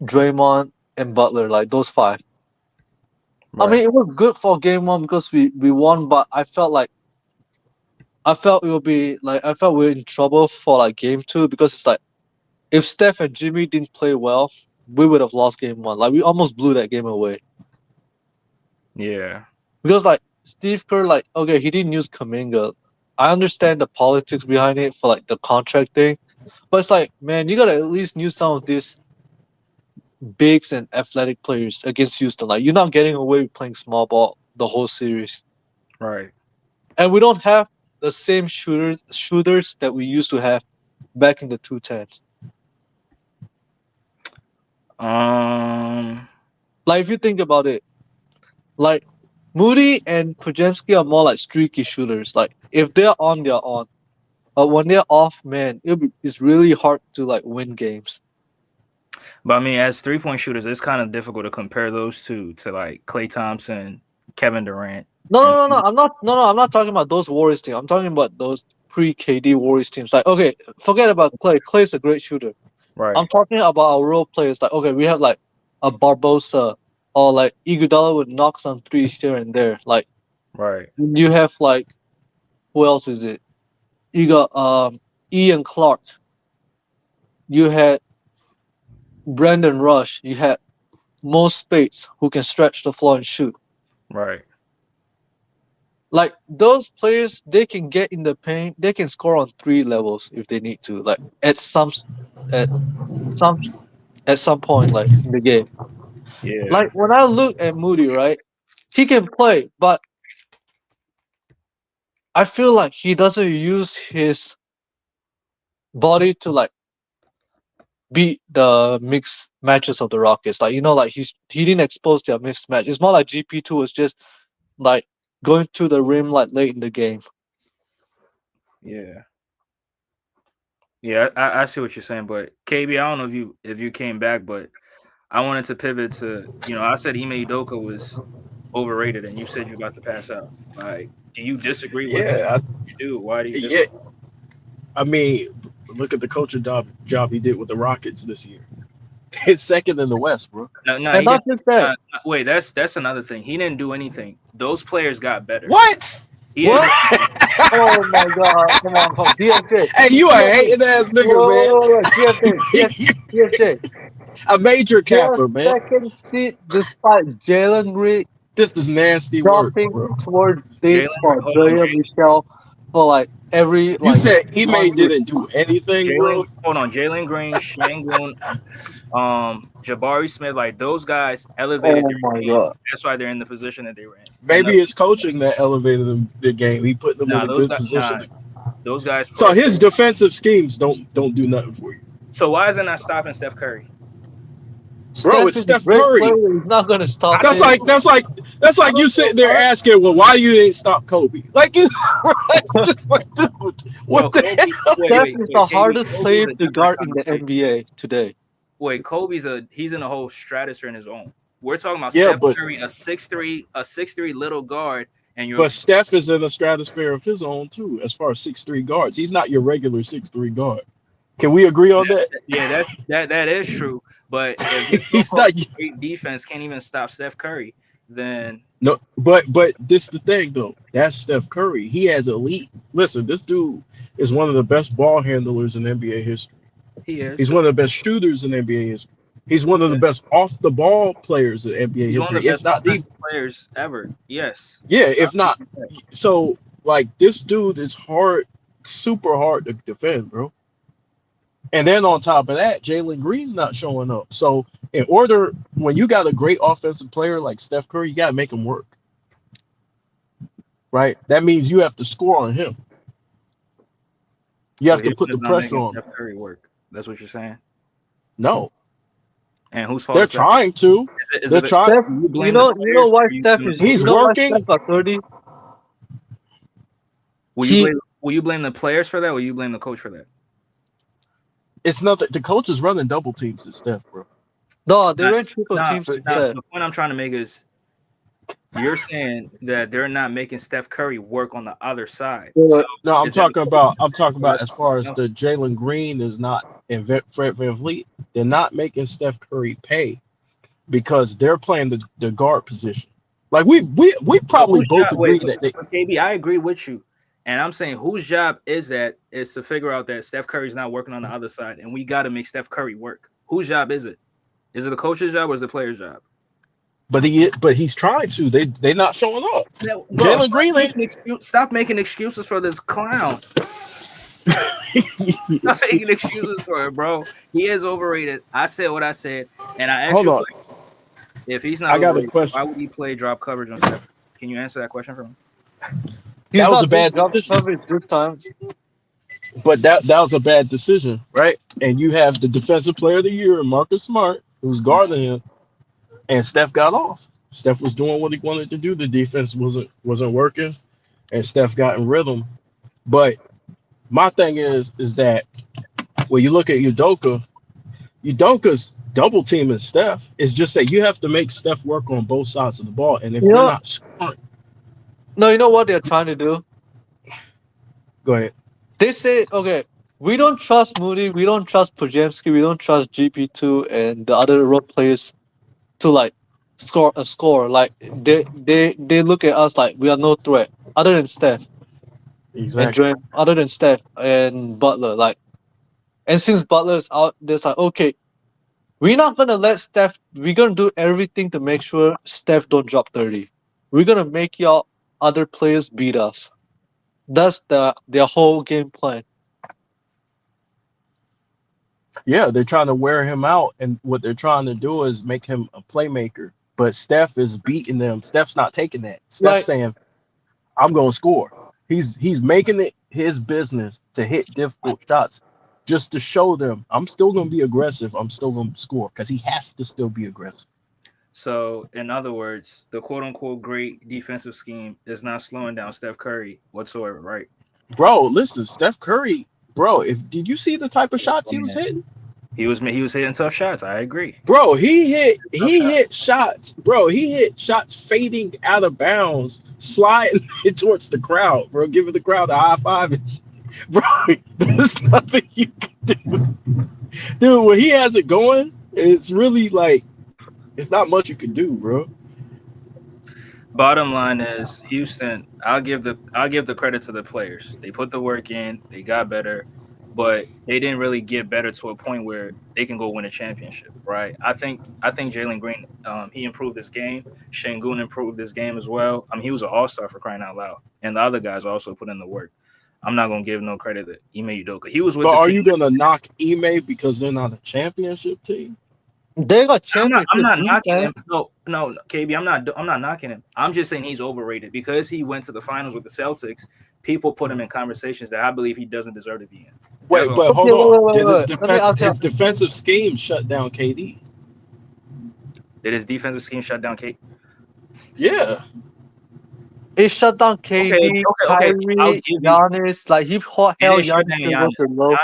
Draymond, and Butler, like those five. I mean, Right. it was good for game one because we won, but I felt it would be like I felt we are in trouble for like game two because it's like if Steph and Jimmy didn't play well, we would have lost game one. Like we almost blew that game away Yeah. because like Steve Kerr, like okay, he didn't use Kaminga. I understand the politics behind it for like the contract thing, but it's like, man, you gotta at least use some of these bigs and athletic players against Houston. Like you're not getting away with playing small ball the whole series, Right. and we don't have the same shooters that we used to have back in the 2010s. Um. Like if you think about it, like Moody and Kujemski are more like streaky shooters. Like if they're on, they're on. But when they're off, man, it's really hard to like win games. But I mean, as 3-point shooters, it's kind of difficult to compare those two to like Klay Thompson, Kevin Durant. No, And no, no, no. I'm not talking about those Warriors teams. I'm talking about those pre-KD Warriors teams. Like, okay, forget about Clay. Clay's a great shooter. right. I'm talking about our role players. Like, okay, we have like a Barbosa or like Iguodala would knock some threes here and there. Like, Right. you have like who else is it? You got Ian Clark. You had Brandon Rush. You had Mo Spates who can stretch the floor and shoot. Right. Like those players, they can get in the paint. They can score on three levels if they need to. Like at some at some point, like in the game. Yeah. Like when I look at Moody, right, he can play, but I feel like he doesn't use his body to like beat the mixed matches of the Rockets. Like like he didn't expose their mixed match. It's more like GP2 was just like going to the rim like late in the game. Yeah. Yeah. I see what you're saying, but KB, I don't know if you came back, but I wanted to pivot to I said Ime Udoka was overrated, and you said you about to pass out. Like, do you disagree with it? Yeah, You do. Why do you yeah. disagree? I mean, look at the coaching job he did with the Rockets this year. It's second in the West, bro. No, no, And he not didn't. just that. Wait, that's another thing. He didn't do anything. Those players got better. What? He didn't What? do anything. Oh my god, come on, come on. DFJ. Hey, you a DFJ. hating ass nigga, Whoa, DFJ. man. DFJ. A major They're capper, man. second seed despite Jalen Green This is nasty work, dropping bro. toward Jalen, dates for hold on, Billion Michelle for like every You like said Ime 100. didn't do anything, Jalen, bro. hold on, Jalen Green, Shangoon, Jabari Smith, like those guys elevated Oh their my game. god. That's why they're in the position that they were in. And Maybe it's coaching that elevated the game. He put them in a good position. Those guys So play. his defensive schemes don't do nothing for you, So why is it not stopping Steph Curry? bro. Steph It's is a Steph great Curry. player. He's not gonna stop That's him. like you sitting there asking, well, why you didn't stop Kobe? Like, it's just like, dude, Well, what the Kobe, hell? Steph is the hardest Kobe's player a to different guard in kind the of player. NBA today. Wait, he's in a whole stratosphere in his own. We're talking about Yeah, Steph but Curry, a 6'3" little guard, and you're but Steph is in a stratosphere of his own too, as far as 6'3" guards. He's not your regular 6'3" guard. Can we agree on that? that is true. But if your He's so-called not. great defense can't even stop Steph Curry, then No, but this the thing though. That's Steph Curry. He has elite. Listen, this dude is one of the best ball handlers in NBA history. he He's is. one of the best shooters in NBA history. He's one of the best off the ball players in NBA He's one of history. the If best not the offensive players ever. Yes. yeah, if not so like this dude is super hard to defend, bro. And then on top of that, Jalen Green's not showing up. So in order, when you got a great offensive player like Steph Curry, you gotta make him work. Right? That means you have to score on him. You So have to put Houston the is not pressure making on him. Steph Curry work. That's what you're saying. No. And whose fault They're is that? trying to. They're trying. Steph, Do you you blame the know players? why Or you Steph blame is the He's you coach? know why working. Steph got 30? He Will you blame the players for that, or you blame the coach for that? It's nothing. The coach is running double teams to Steph, bro. no, they Nah, ran triple nah, teams to nah, Steph. the point I'm trying to make is you're saying that they're not making Steph Curry work on the other side. So No, I'm is that talking about. I'm talking about as far as the Jalen Green is not in Fred VanVleet. They're not making Steph Curry pay because they're playing the guard position. Like we probably whose both job? agree that they. But KB, I agree with you, and I'm saying whose job is to figure out that Steph Curry's not working on the other side, and we got to make Steph Curry work. Whose job is it? Is it the coach's job or is it the player's job? But he's trying to. They not showing up. Bro, Jalen Green ain't. stop making excuses for this clown. Stop making excuses for it, bro. He is overrated. I said what I said, and I asked Hold you a on. question. If he's not I got a overrated, why question. would he play drop coverage on Steph? Can you answer that question for me? He's That was a not doing bad job decision. coverage this time. But that was a bad decision, right? And you have the defensive player of the year, Marcus Smart, who's guarding him, and Steph got off. Steph was doing what he wanted to do. The defense wasn't working, and Steph got in rhythm. But my thing is that when you look at Udoka's double teaming Steph. It's just that you have to make Steph work on both sides of the ball, and if You you're know, not scoring, no, you know what they're trying to do? go ahead. They say, okay, we don't trust Moody, we don't trust Pujemski, we don't trust GP2 and the other role players to like score a score. Like they look at us like we are no threat other than Steph and Exactly. Draymond, other than Steph and Butler. Like, and since Butler's out, there's like, okay, we're not gonna let Steph. We're gonna do everything to make sure Steph don't drop 30. We're gonna make y'all other players beat us. That's their whole game plan. Yeah, they're trying to wear him out, and what they're trying to do is make him a playmaker. But Steph is beating them. Steph's not taking that. Steph's Like, saying, "I'm going to score." He's making it his business to hit difficult shots, just to show them I'm still going to be aggressive. I'm still going to score because he has to still be aggressive. So, in other words, the quote unquote great defensive scheme is not slowing down Steph Curry whatsoever, right? Bro, listen, Steph Curry, bro. If did you see the type of shots he was Yeah. hitting? He was hitting tough shots. I agree. Bro, he Tough shots. hit shots. Bro, he hit shots fading out of bounds, sliding towards the crowd, bro, giving the crowd a high five. Bro, there's nothing you can do. Dude, when he has it going, it's really like it's not much you can do, bro. Bottom line is Houston. I'll give the credit to the players. They put the work in. They got better, but they didn't really get better to a point where they can go win a championship, right? I think Jalen Green, he improved this game. Şengün improved this game as well. I mean, he was an all-star for crying out loud, and the other guys also put in the work. I'm not gonna give no credit to Ime Udoka. He was with But the are team. you gonna knock Ime because they're not a championship team? they got I'm championship not knocking defense. him. No, KB. I'm not knocking him. I'm just saying he's overrated because he went to the finals with the Celtics. People put him in conversations that I believe he doesn't deserve to be in. That's Wait, all. but Okay, hold on. Did his Let me ask you. defensive scheme shut down KD? Did his defensive scheme shut down Kate? Yeah. It shut down Okay. KD, I'll Kyrie, give you. Giannis. Like he held It didn't shut Giannis down field goal Giannis. to low.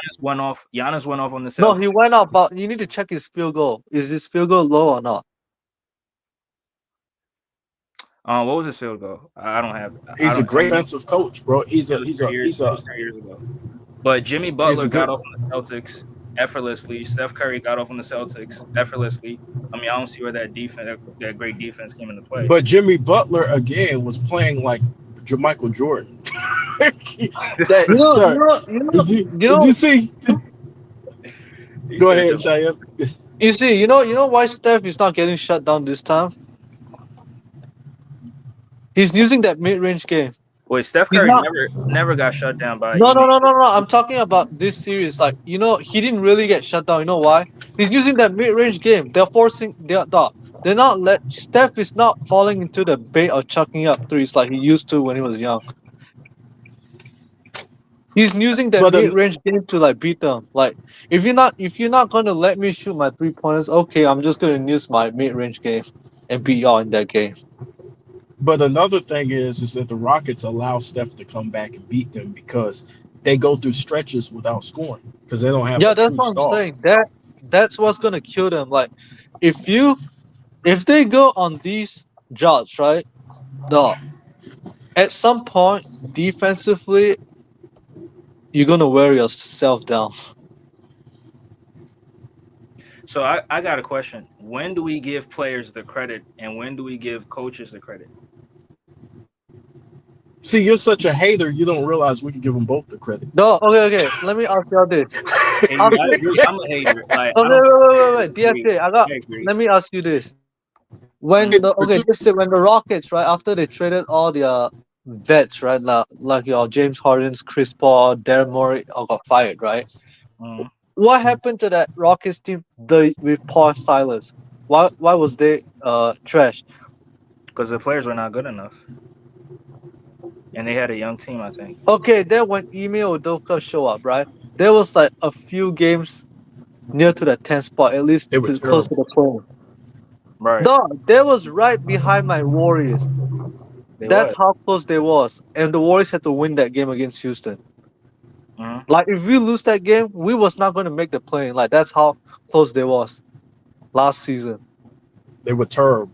Giannis went off on the No, Celtics. he went up, but you need to check his field goal. Is his field goal low or not? What was his field goal? I don't have. I He's a don't. great defensive coach, bro. He's It a was he's 3 a years. he's It a was 3 years ago. But Jimmy he's a Butler got good off on the Celtics effortlessly. Steph Curry got off on the Celtics effortlessly. I mean, I don't see where that great defense came into play. but Jimmy Butler again was playing like Michael Jordan. You that know, sorry. Did you see? He Go said, ahead, Shayab. you know why Steph is not getting shut down this time? He's using that mid-range game. "Wait, Steph He's Curry not. never got shut down by No, Ime." no, no, no, no. I'm talking about this series. Like, he didn't really get shut down. You know why? He's using that mid-range game. They're forcing. They're not let. Steph is not falling into the bait of chucking up threes like he used to when he was young. He's using that But mid-range game to like beat them. Like, if you're not gonna let me shoot my 3 pointers, okay, I'm just gonna use my mid-range game and beat y'all in that game. another thing is that the Rockets allow Steph to come back and beat them because they go through stretches without scoring because they don't have Yeah, a that's true what I'm star. saying. That's what's gonna kill them. Like, if they go on these droughts, right? No, at some point defensively, you're gonna wear yourself down. So I got a question. When do we give players the credit, and when do we give coaches the credit? See, you're such a hater, you don't realize we can give them both the credit. No, okay. Let me ask you this. KB, I agree. I'm a hater. Like Oh, I don't wait. agree. DFJ, I agree. let me ask you this. Mm, Just say when the Rockets, right, after they traded all their vets, right, like your James Harden's, Chris Paul, Daryl Morey all got fired, right? mm. What happened to that Rockets team with Paul Silas? Why was they trash? Because the players were not good enough, and they had a young team. I think. Okay, then when Ime Udoka show up, right, there was like a few games near to the 10th spot, at least They were to close to terrible. the play. Right. Dog, they was right behind my Warriors. They That's was. how close they was, and the Warriors had to win that game against Houston. Mm. Like if we lose that game, we was not going to make the play. Like that's how close they was last season. They were terrible.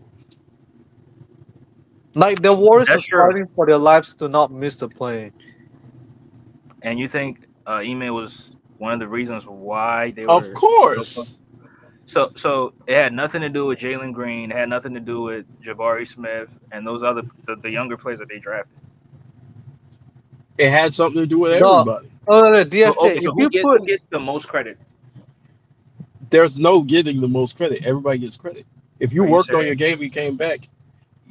Like the Warriors That's was true. fighting for their lives to not miss the play. And you think Ime was one of the reasons why they Of were so close? course, So it had nothing to do with Jalen Green. It had nothing to do with Jabari Smith and those other the younger players that they drafted. it had something to do with No, everybody. So DFJ. okay, If so you put who gets the most credit? There's no getting the most credit. Everybody gets credit. If you Are you worked on serious? your game, you came back,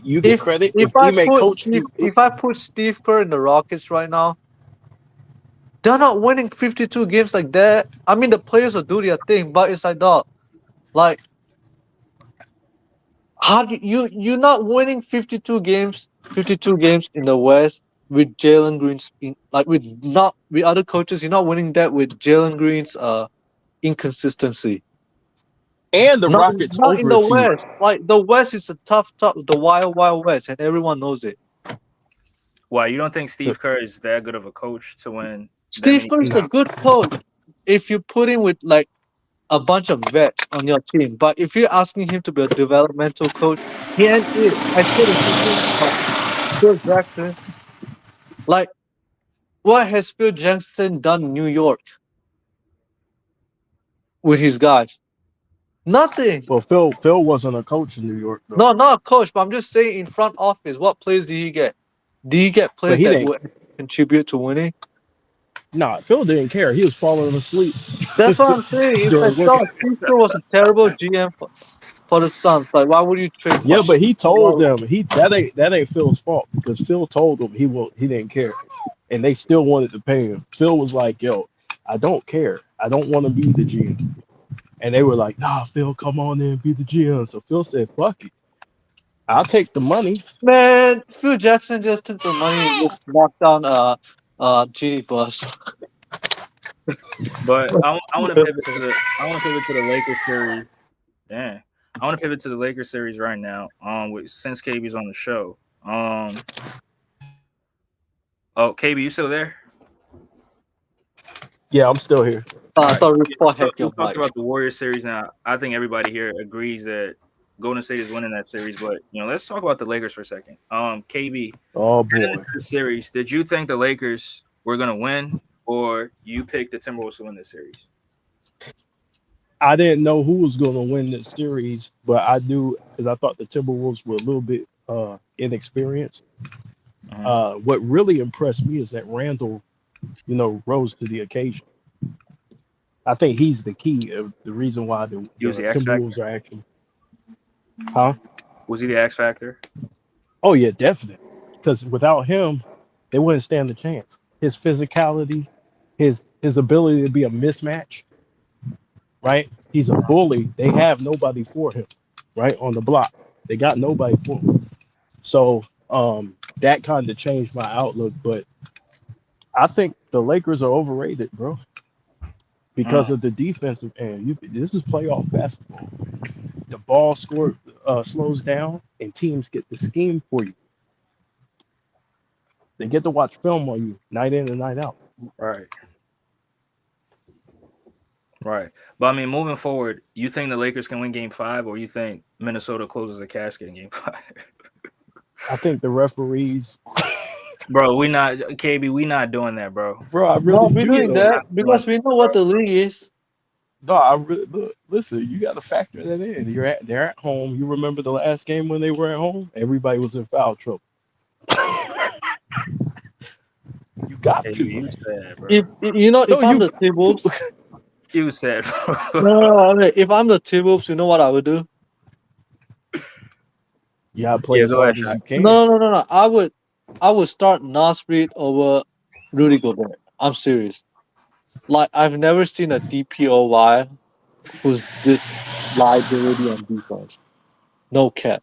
you get if credit. if If I Ime put coached Steve, you, if I put Steve Kerr in the Rockets right now, they're not winning 52 games like that. I mean, the players will do their thing, but it's like dog. Like how do you're not winning 52 games in the West with Jalen Green's like with not with other coaches, you're not winning that with Jalen Green's inconsistency. and the Not Rockets not in the overachieved. West. Like the West is a tough, the wild West, and everyone knows it. Why you don't think The- Steve Kerr is that good of a coach to win that Steve many Kerr is a Nah, good coach if you put him with like a bunch of vets on your team. But if you're asking him to be a developmental coach, he ain't it. I said the same thing about Phil Jackson. Like, what has Phil Jackson done in New York with his guys? Nothing. well, Phil wasn't a coach in New York though, No, not a coach, but I'm just saying in front office, what players did he get? Did he get but players he that didn't. would contribute to winning? Nah, Phil didn't care. He was falling asleep That's what I'm saying. It's like, during work. dog, Steve Kerr was a terrible GM for the Suns. Like, why would you trade for Yeah, but Steve he Kerr? told them that ain't Phil's fault because Phil told them he didn't care, and they still wanted to pay him. Phil was like, "Yo, I don't care. I don't want to be the GM," and they were like, "Nah, Phil, come on in, be the GM." So Phil said, "Fuck it, I'll take the money." Man, Phil Jackson just took the money and just knocked down Genie Bus. But I want to pivot to the Lakers series. Damn. I want to pivot to the Lakers series right now. Since KB's on the show. Oh, KB, you still there? Yeah, I'm still here. All I right. thought Rich Yeah, Paul hacked we your talked mic. about the Warriors series now. I think everybody here agrees that Golden State is winning that series. But let's talk about the Lakers for a second. KB, Oh heading boy, into the series, did you think the Lakers were gonna win, or you picked the Timberwolves to win this series? I didn't know who was going to win this series, but I knew because I thought the Timberwolves were a little bit inexperienced. Mhm. What really impressed me is that Randall, rose to the occasion. I think he's the key of the reason why the, He was the the X Timberwolves factor. are actually, huh? Was he the X factor? Oh yeah, definitely. Because without him, they wouldn't stand a chance. His physicality, his ability to be a mismatch, right? He's a bully. They have nobody for him, right? On the block. They got nobody for him. So that kind of changed my outlook. But I think the Lakers are overrated, bro, because Mm, of the defensive end. This is playoff basketball. The ball slows down and teams get the scheme for you. They get to watch film on you night in and night out. right, right. But I mean, moving forward, you think the Lakers can win Game 5, or you think Minnesota closes the casket in Game 5? I think the referees, Bro, we not KB. We not doing that, bro. bro, I No, really we're do doing It's though. that not doing because we know that, what bro. the league is. No, I really look, listen. You got to factor that in. They're at home. You remember the last game when they were at home? Everybody was in foul trouble. You got KB, to. you sad, bro. If No, I'm you the got to. Timberwolves, You said, No, okay. If I'm the Timberwolves, you know what I would do? You gotta play yeah, as go ahead, hard as Shaq. you can. No. I would start Nas Reed over Rudy Gobert. I'm serious. Like I've never seen a DPOY who's this liability on defense. No cap.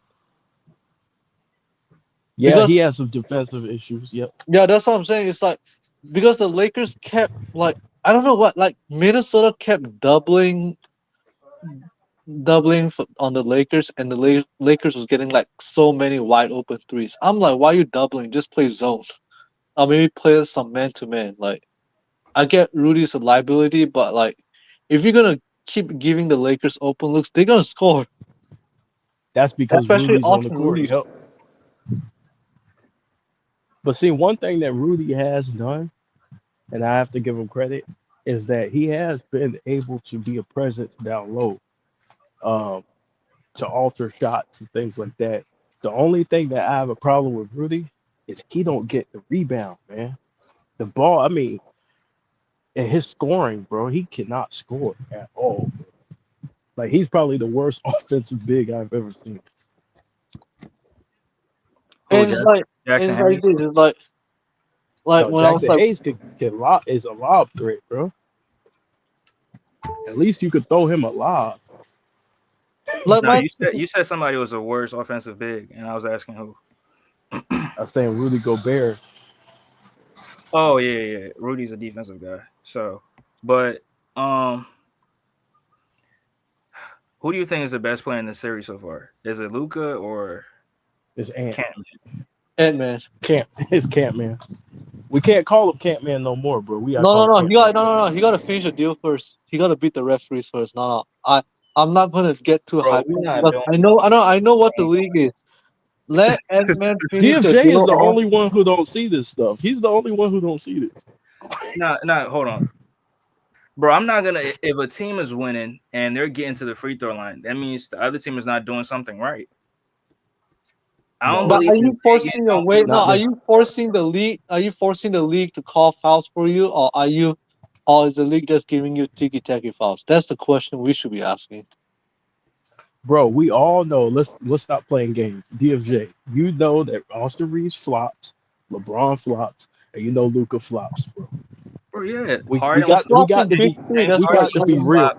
Yeah, he Because has some defensive issues. Yep. yeah, that's what I'm saying. It's like because the Lakers kept like I don't know what like Minnesota kept doubling on the Lakers, and the Lakers was getting like so many wide open threes. I'm like, why are you doubling? Just play zone. Or maybe play some man to man. Like I get Rudy's a liability, but like if you're gonna keep giving the Lakers open looks, they're gonna score. That's because Especially Rudy's on the Austin court. Rudy. Yep. But see, one thing that Rudy has done, and I have to give him credit, is that he has been able to be a presence down low, um, to alter shots and things like that. The only thing that I have a problem with Rudy is he don't get the rebound, man. The ball, I mean, and his scoring, bro, he cannot score at all. Like he's probably the worst offensive big I've ever seen. Who, And Jackson it's like Hayes? this. It's like No, when I was Jackson like Hayes can lob is a lob threat, bro. At least you could throw him a lob. No, my you said somebody was a worse offensive big, and I was asking who. I was saying Rudy Gobert. Oh yeah. Rudy's a defensive guy. So, but who do you think is the best player in the series so far? Is it Luca or It's Ant. Canton? Ant Man. Camp. It's Camp Man. We can't call him Camp Man no more, bro. We gotta No, call no, him no. Camp Man. No. He got to finish the deal first. He got to beat the referees first. No. I'm not gonna get too Bro, hyped we're not because doing I know what the league is. Let Ant Man finish the DFJ is deal the off. only one who don't see this stuff. He's the only one who don't see this. hold on. Bro, I'm not gonna if a team is winning and they're getting to the free throw line, that means the other team is not doing something right. I don't No, But believe are in you bigging, forcing your don't way? believe No, not are this. you forcing the league? Are you forcing the league to call fouls for you, or is the league just giving you tiki taki fouls? That's the question we should be asking. Bro, we all know. Let's stop playing games. DFJ, you know that Austin Reeves flops, LeBron flops, and you know Luca flops, bro. bro, yeah. We Harden was got we Flop in got to big be three. James That's we Harden what. got to used be to That's, real. flop.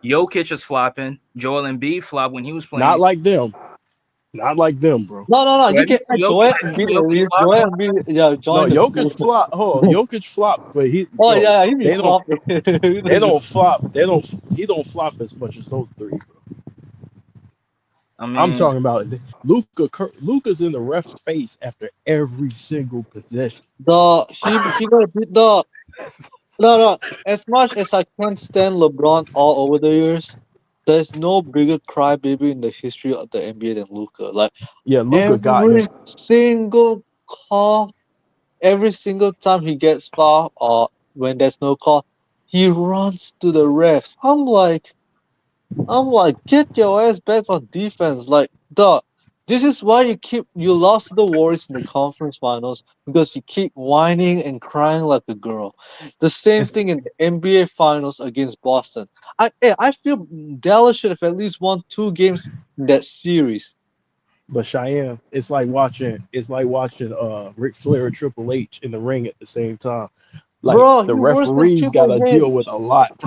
Jokic is flopping. Joel Embiid flopped when he was Not playing. like them. Not like them, bro. no. Bro, You can add Joel and beat Jokic Joel and beat No, join the. Jokic flop. Oh, Jokic flop, but he, Oh bro, yeah, he be they don't, flopping. they don't flop. They don't. He don't flop as much as those three, bro. I I'm mean, talking about Luca's in the ref's face after every single possession. He gonna beat the no. As much as I can't stand LeBron all over the years, there's no bigger crybaby in the history of the NBA than Luca. Like Yeah, Luca got every him. single call, every single time he gets fouled or when there's no call, he runs to the refs. I'm like, get your ass back on defense. Like, this is why you lost to the Warriors in the conference finals because you keep whining and crying like a girl. The same It's thing in the NBA finals against Boston. I feel Dallas should have at least won 2 games in that series. but Cheyenne, it's like watching Ric Flair and Triple H in the ring at the same time. Like Bro, the he worse than referees got to Triple deal with H. a lot.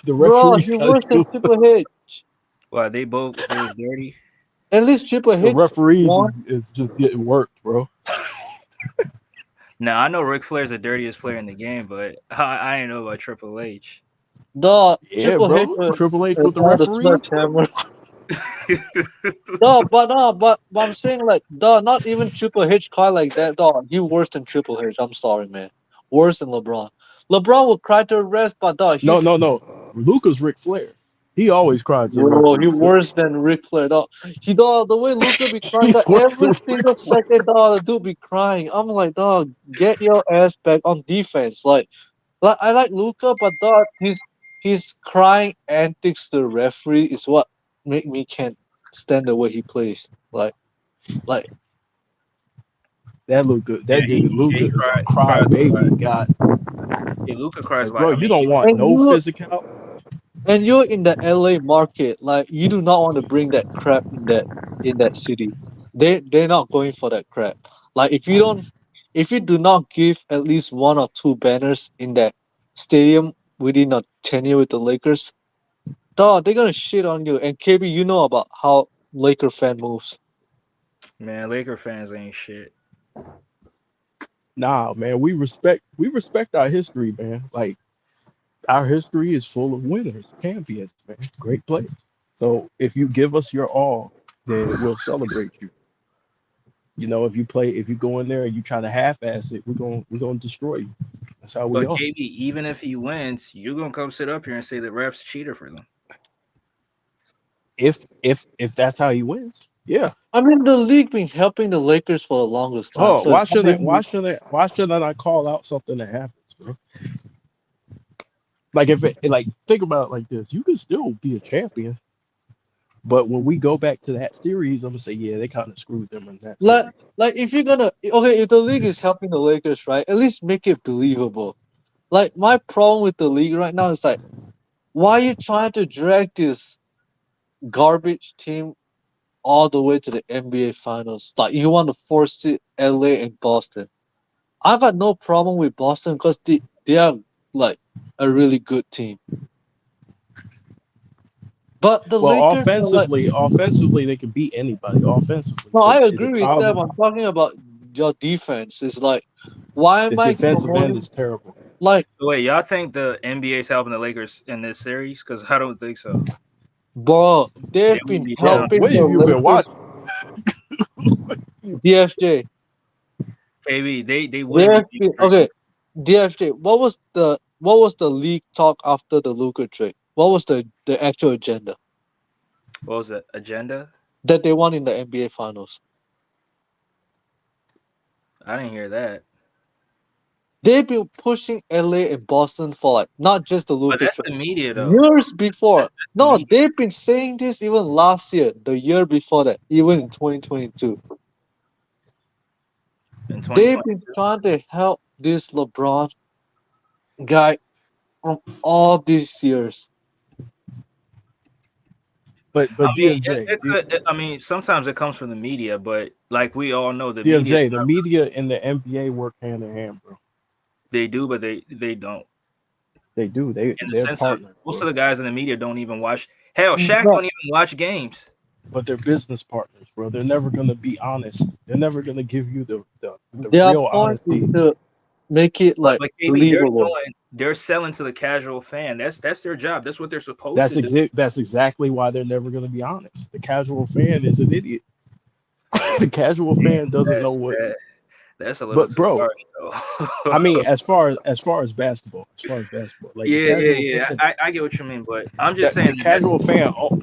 The Bro, referees he got to worse than deal. Triple H. well, they was dirty. At least Triple The H referees won. is just getting worked, bro. Now I know Ric Flair's the dirtiest player in the game, but I ain't know about Triple H. The Yeah, Triple H bro. Triple H with the had the referees, bro. sledgehammer. But I'm saying like, not even Triple H cry like that. He worse than Triple H. I'm sorry, man. Worse than LeBron. LeBron will cry to the rest, but No, he's no, no. Luca's Ric Flair. He always cried to the bro. He referees too. worse than Ric Flair. The way Luca be crying, He's worse every than Ric single Flair. second, the dude be crying. I'm like, get your ass back on defense. Like I like Luca, but his crying antics to the referee is what make me can't stand the way he plays. Like. Yeah, That nigga he Luca is a cries a lot. crybaby. God, Yeah, Luca cries like like bro, I you mean, don't want And no you physical. And you're in the LA market, like you do not want to bring that crap in that city. They're not going for that crap. Like if you do not give at least one or two banners in that stadium within a tenure with the Lakers, dog, they're gonna shit on you. And KB, you know about how Laker fan moves. Man, Laker fans ain't shit. Nah, man, we respect our history, man. Like our history is full of winners, champions, man, great players. So if you give us your all, then we'll celebrate you. You know, if you go in there and you try to half-ass it, we're gonna destroy you. That's how we But are. KB, even if he wins, you're gonna come sit up here and say the refs cheated for them. If that's how he wins, yeah. I mean, the league been helping the Lakers for the longest time, Oh, so it's why not shouldn't really. why shouldn't I call out something that happens, bro? Like if it like think about it like this, you can still be a champion, but when we go back to that series, I'm gonna say, yeah, they kind of screwed them in that like series. like if you're gonna okay, if the league is helping the Lakers, right? At least make it believable. Like my problem with the league right now is like, why are you trying to drag this garbage team all the way to the NBA Finals? Like you want to force it LA and Boston. I got no problem with Boston because they are like a really good team. But the Well, Lakers are like, offensively, they can beat anybody. Offensively, no, I the agree with them. problem, I'm talking about your defense. It's like, why the am I defensive end promoting is terrible. like, So wait, y'all think the NBA is helping the Lakers in this series? Because I don't think so. bro? They They've wouldn't been be Bro, down. helping what the have you been Lakers. watching? DFJ, KB, they wouldn't be DFJ. favored. Okay, DFJ. What was the league talk after the Luka trade? What was the actual agenda What was it? Agenda? that they won in the NBA Finals? I didn't hear that. They've been pushing LA and Boston for like not just the But Luka that's trade. the media though. Years before. That's the No, media they've been saying this even last year, the year before that, even in 2022. in They've been 2022. trying to help this LeBron guy from all these years. I But mean, DMJ, I mean, sometimes it comes from the media, but like we all know, the media DMJ, the media and the NBA work hand in hand, bro. they do, but they don't. They do. In the They're sense of partners, most of bro. the guys in the media don't even watch. Hell, Shaq No, don't even watch games. But they're business partners, bro. They're never gonna be honest. They're never gonna give you the their real point is honesty. to make it like But KB, believable. they're selling to the casual fan. That's their job. That's what they're supposed to do. That's exactly why they're never gonna be honest. The casual fan is an idiot. The casual fan doesn't know That's what. that's a little But too bro, harsh though. I mean, as far as basketball, like the Yeah, yeah, casual yeah. fan, I get what you mean, but I'm just that saying the that that's casual fan. Oh,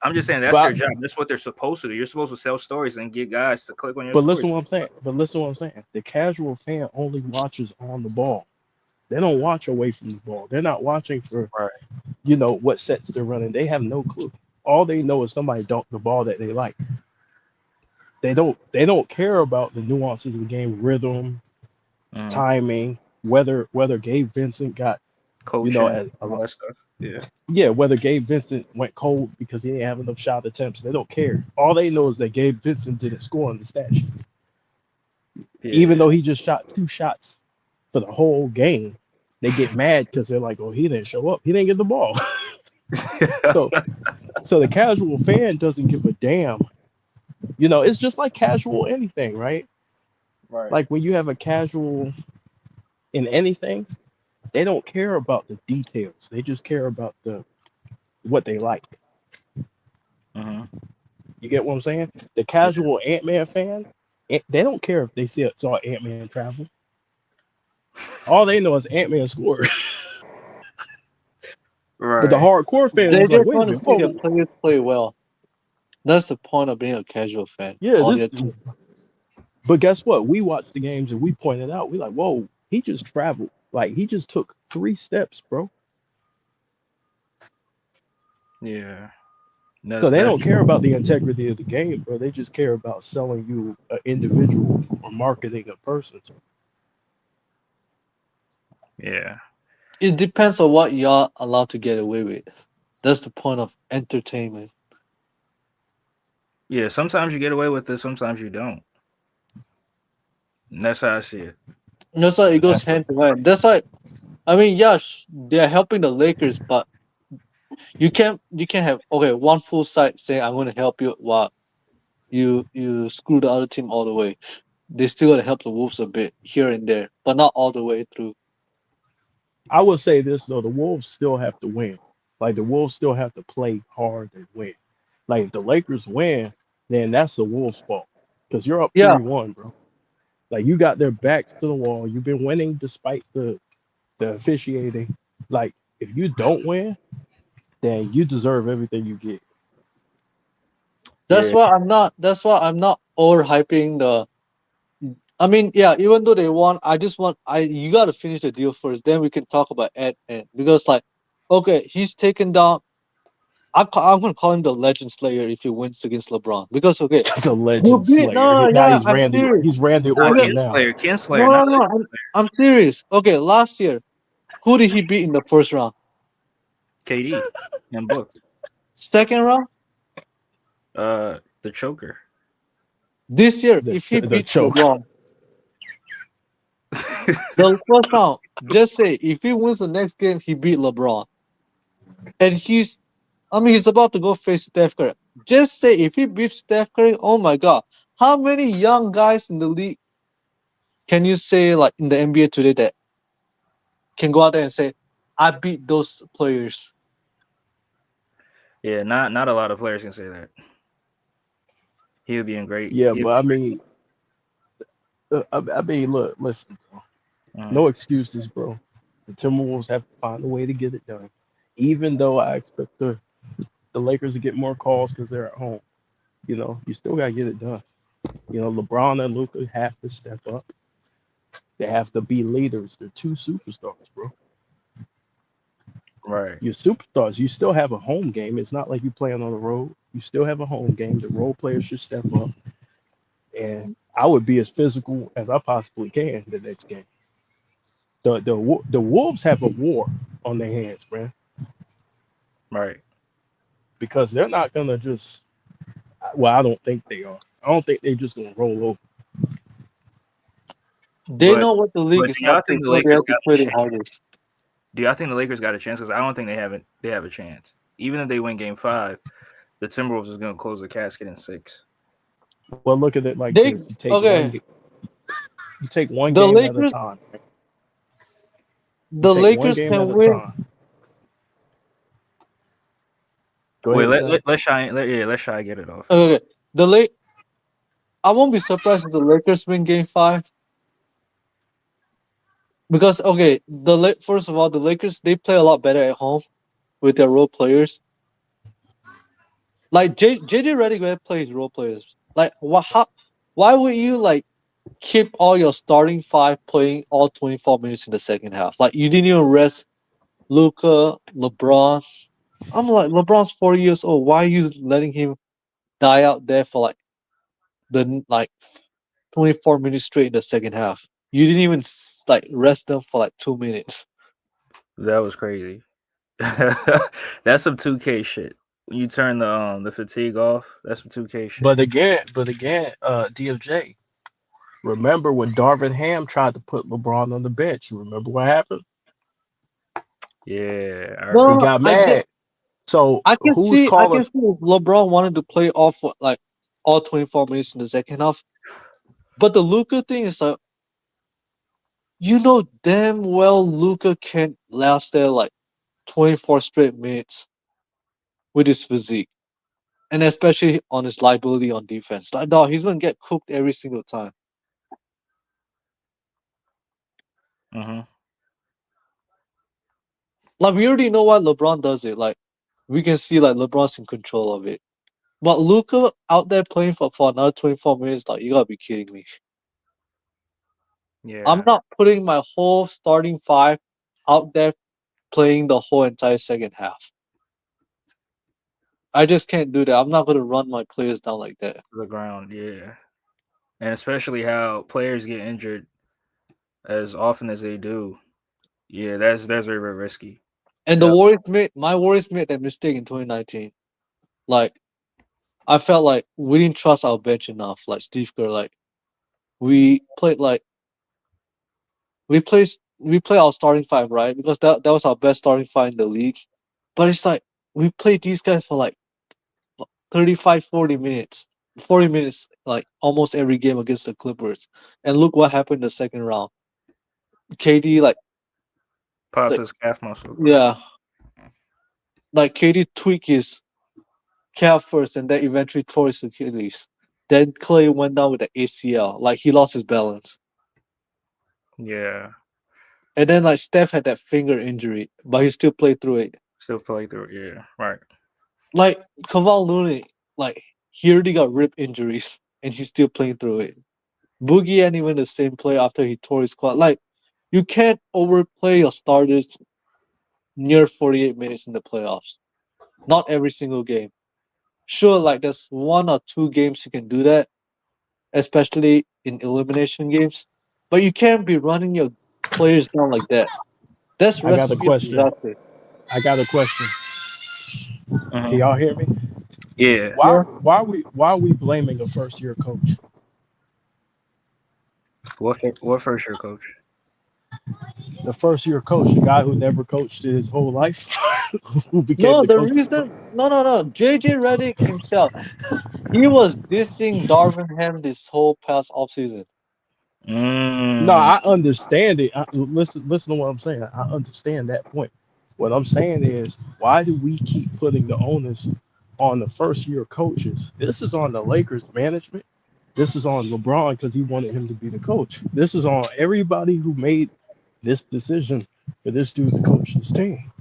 I'm just saying that's their but job. That's what they're supposed to do. You're supposed to sell stories and get guys to click on your but stories. listen what I'm saying. But listen what I'm saying. The casual fan only watches on the ball. They don't watch away from the ball. They're not watching for Right. what sets they're running. They have no clue. All they know is somebody dunked the ball that they like. They don't care about the nuances of the game, rhythm, Mm. timing, whether Gabe Vincent got Coaching, a all lot. that stuff. Yeah. Yeah, whether Gabe Vincent went cold because he didn't have enough shot attempts. They don't care. All they know is that Gabe Vincent didn't score on the stat sheet, even Yeah. though he just shot 2 shots for the whole game. They get mad because they're like, "Oh, he didn't show up. He didn't get the ball." so, so the casual fan doesn't give a damn. It's just like casual anything, right? Right. Like when you have a casual in anything, they don't care about the details. They just care about the what they like. Hmm. You get what I'm saying? The Yeah. casual Ant Man fan, they don't care if they saw Ant Man travel. All they know is Ant Man scored. But the Right. hardcore fans They is like, just wait a want to minute, see the whoa, players play well. That's the point of being a casual fan yeah, on this. your team. But guess what? We watched the games and we pointed out, we like, whoa, he just traveled. Like he just took 3 steps, bro. Yeah. So they That's don't care about the integrity of the game, bro. They just care about selling you an individual or marketing a person. yeah. It depends on what you're allowed to get away with. That's the point of entertainment. Yeah, sometimes you get away with it, sometimes you don't. And that's how I see it. That's why it goes That's hand in hand. That's why I mean, yeah, they're helping the Lakers, but you can't have okay one full side saying I'm going to help you while you screw the other team all the way. They still got to help the Wolves a bit here and there, but not all the way through. I would say this though, the Wolves still have to win. Like the Wolves still have to play hard and win. Like if the Lakers win, then that's the Wolves' fault because you're up Yeah, 3-1, bro. Like you got their backs to the wall. You've been winning despite the officiating. Like if you don't win, then you deserve everything you get. that's Yeah, why I'm not. That's why I'm not overhyping the. I mean, yeah, even though they won, I just want I you got to finish the deal first. Then we can talk about Ed and because like, okay, he's taken down. I'm gonna call him the Legend Slayer if he wins against LeBron because okay, The you Legend beat Slayer. no, Now yeah, I'm serious. He's Randy nah, Because, Orton now. Kinslayer, no, not no, no, Legend I'm serious. Okay, last year, who did he beat in the first round? KD and Book. Second round? The choker. This year, The if he the beats choke. LeBron, the first round, just say if he wins the next game, he beat LeBron. And I mean, he's about to go face Steph Curry. Just say if he beats Steph Curry, oh my God. How many young guys in the league can you say, like in the NBA today, that can go out there and say, I beat those players? Yeah, not a lot of players can say that. He would be in great. Yeah, but I mean, look, listen, bro. Mhm. No excuses, bro. The Timberwolves have to find a way to get it done. Even though I expect the Lakers to get more calls because they're at home, you still gotta get it done. LeBron and Luka have to step up. They have to be leaders. They're two superstars, bro. Right, You're superstars. You still have a home game. It's not like you playing on the road. You still have a home game. The role players should step up. And I would be as physical as I possibly can the next game. The Wolves have a war on their hands, man, right. because they're not gonna just. Well, I don't think they are. I don't think they're just gonna roll over. They But know what the league but is do up y'all to, think the so they Lakers have to got a play their chance? hardest. Do y'all think the Lakers got a chance? Because I don't think they have a chance. Even if they win Game 5, the Timberwolves is going to close the casket in 6. Well, look at it like They this: okay. you take one The game at a Lakers, time. Right? You the take one Lakers game at can a win. time. Go Wait, ahead, Shaq. let Shy get it off. Okay, the Lake. I won't be surprised if the Lakers win Game 5 because okay, first of all, the Lakers they play a lot better at home with their role players. Like JJ Redick plays role players. Like what? How? Why would you like keep all your starting five playing all 24 minutes in the second half? Like you didn't even rest Luca, LeBron. I'm like LeBron's 40 years old. Why are you letting him die out there for like 24 minutes straight in the second half? You didn't even like rest them for like 2 minutes. That was crazy. That's some 2K shit. When you turn the fatigue off, that's some 2K shit. But again, DFJ. Remember when Darvin Ham tried to put LeBron on the bench? You remember what happened? Yeah, I He No, remember. got I get. mad. So I can who's see. I can calling? see if LeBron wanted to play off for like all 24 minutes in the second half. But the Luca thing is like, you know damn well Luca can't last there like 24 straight minutes with his physique. And especially on his liability on defense. Like, dog, he's gonna get cooked every single time. Hmm. Like, we already know why LeBron does it. Like, we can see like LeBron's in control of it. But Luca out there playing for another 24 minutes, like, you gotta be kidding me. I'm Yeah, not putting my whole starting five out there playing the whole entire second half. I just can't do that. I'm not gonna run my players down like that. to the ground. Yeah, and especially how players get injured as often as they do. Yeah, that's very, very risky. And the Yeah, Warriors made that mistake in 2019. Like I felt like we didn't trust our bench enough. Like Steve Kerr, like we played like we play our starting five, right? Because that was our best starting five in the league. But it's like we played these guys for like 35, 40 minutes. 40 minutes like almost every game against the Clippers. And look what happened in the second round. KD pops like his calf muscle. yeah, like KD tweaked his calf first and then eventually tore his Achilles. Then Clay went down with the ACL. Like he lost his balance. Yeah, And then like Steph had that finger injury, but he still played through it. still play through. It. Yeah, right. Like Kevon Looney, like he already got rib injuries and he's still playing through it. Boogie ain't even the same player after he tore his quad. Like you can't overplay your starters near 48 minutes in the playoffs. Not every single game. Sure, like there's one or two games you can do that, especially in elimination games. But you can't be running your players down like that. That's I got a recipe for question. disaster. I got a question. Can Uh-huh. y'all hear me? Yeah. Yeah. Why are we blaming a first year coach? What first year coach? The first year coach, the guy who never coached his whole life, who became No, the the coach. reason no. JJ Redick himself. He was dissing Darvin Ham this whole past offseason. No, Mm. I understand it. Listen to what I'm saying. I understand that point. What I'm saying is, why do we keep putting the onus on the first year coaches? This is on the Lakers management. This is on LeBron because he wanted him to be the coach. This is on everybody who made this decision for this dude to coach this team.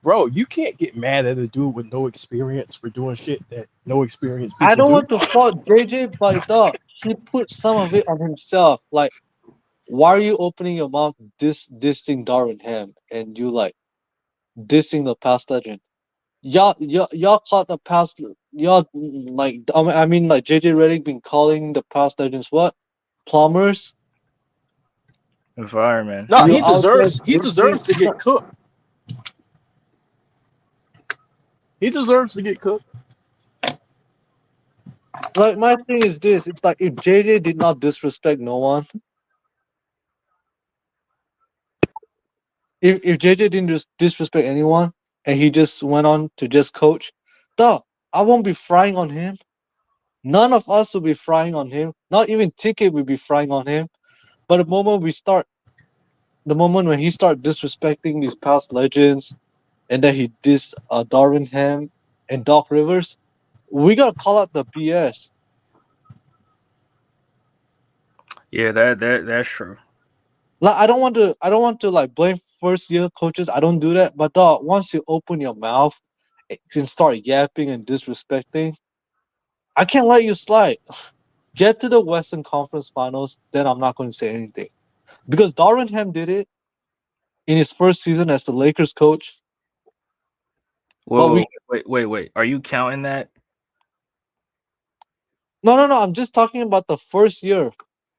Bro, you can't get mad at a dude with no experience for doing shit that no experienced I people don't do. want to fault JJ, but it's not. He put some of it on himself. Like, why are you opening your mouth dissing Darvin Ham and you like dissing the past legend? Y'all caught the past. Y'all like I mean like JJ Redick been calling the past legends what plumbers. Environment. No, You out there he dissing. deserves to get cooked. He deserves to get cooked. Like my thing is this: it's like if JJ did not disrespect no one, if JJ didn't disrespect anyone, and he just went on to just coach, dog, I won't be frying on him. None of us will be frying on him. Not even Ticket will be frying on him. But the moment when he start disrespecting these past legends, and then he diss Darvin Ham and Doc Rivers, we gotta call out the BS. Yeah, that's true. Like I don't want to like blame first year coaches. I don't do that. But dog, once you open your mouth and start yapping and disrespecting, I can't let you slide. Get to the Western Conference Finals, then I'm not going to say anything because Darvin Ham did it in his first season as the Lakers coach. But we Whoa, wait. Are you counting that? no. I'm just talking about the first year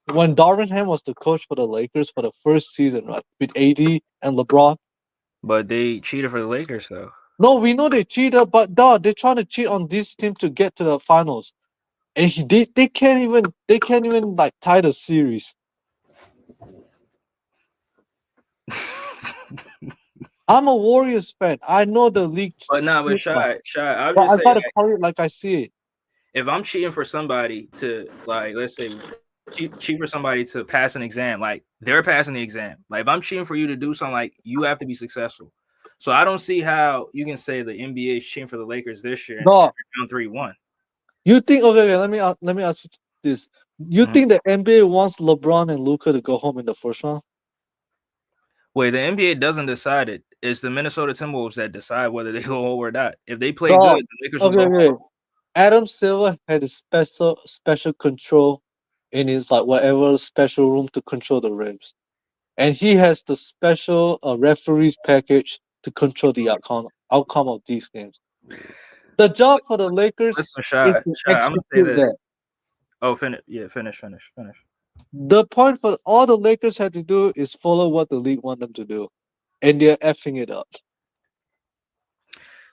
when Darvin Ham was the coach for the Lakers for the first season, right, with AD and LeBron. But they cheated for the Lakers though. No, we know they cheated, but dog, they're trying to cheat on this team to get to the finals, and they can't even like tie the series. I'm a Warriors fan. I know the league But nah, but split, shy. I'll but just I say gotta that call it like I see it. if I'm cheating for somebody to like, let's say, cheat for somebody to pass an exam, like they're passing the exam. Like if I'm cheating for you to do something, like you have to be successful. So I don't see how you can say the NBA is cheating for the Lakers this year and No, they're down 3-1. you think okay? Let me ask you this. You Mhm. think the NBA wants LeBron and Luca to go home in the first round? Wait, the NBA doesn't decide it. It's the Minnesota Timberwolves that decide whether they go home or not. If they play good, No. the Lakers will go Okay. home. Adam Silver had a special control in his like whatever special room to control the rims, and he has the special referees package to control the outcome of these games. The job for the Lakers Listen, is Shy, to I'm gonna say execute this. that. Oh, finish. Yeah, finish. The point for all the Lakers had to do is follow what the league want them to do, and they're effing it up.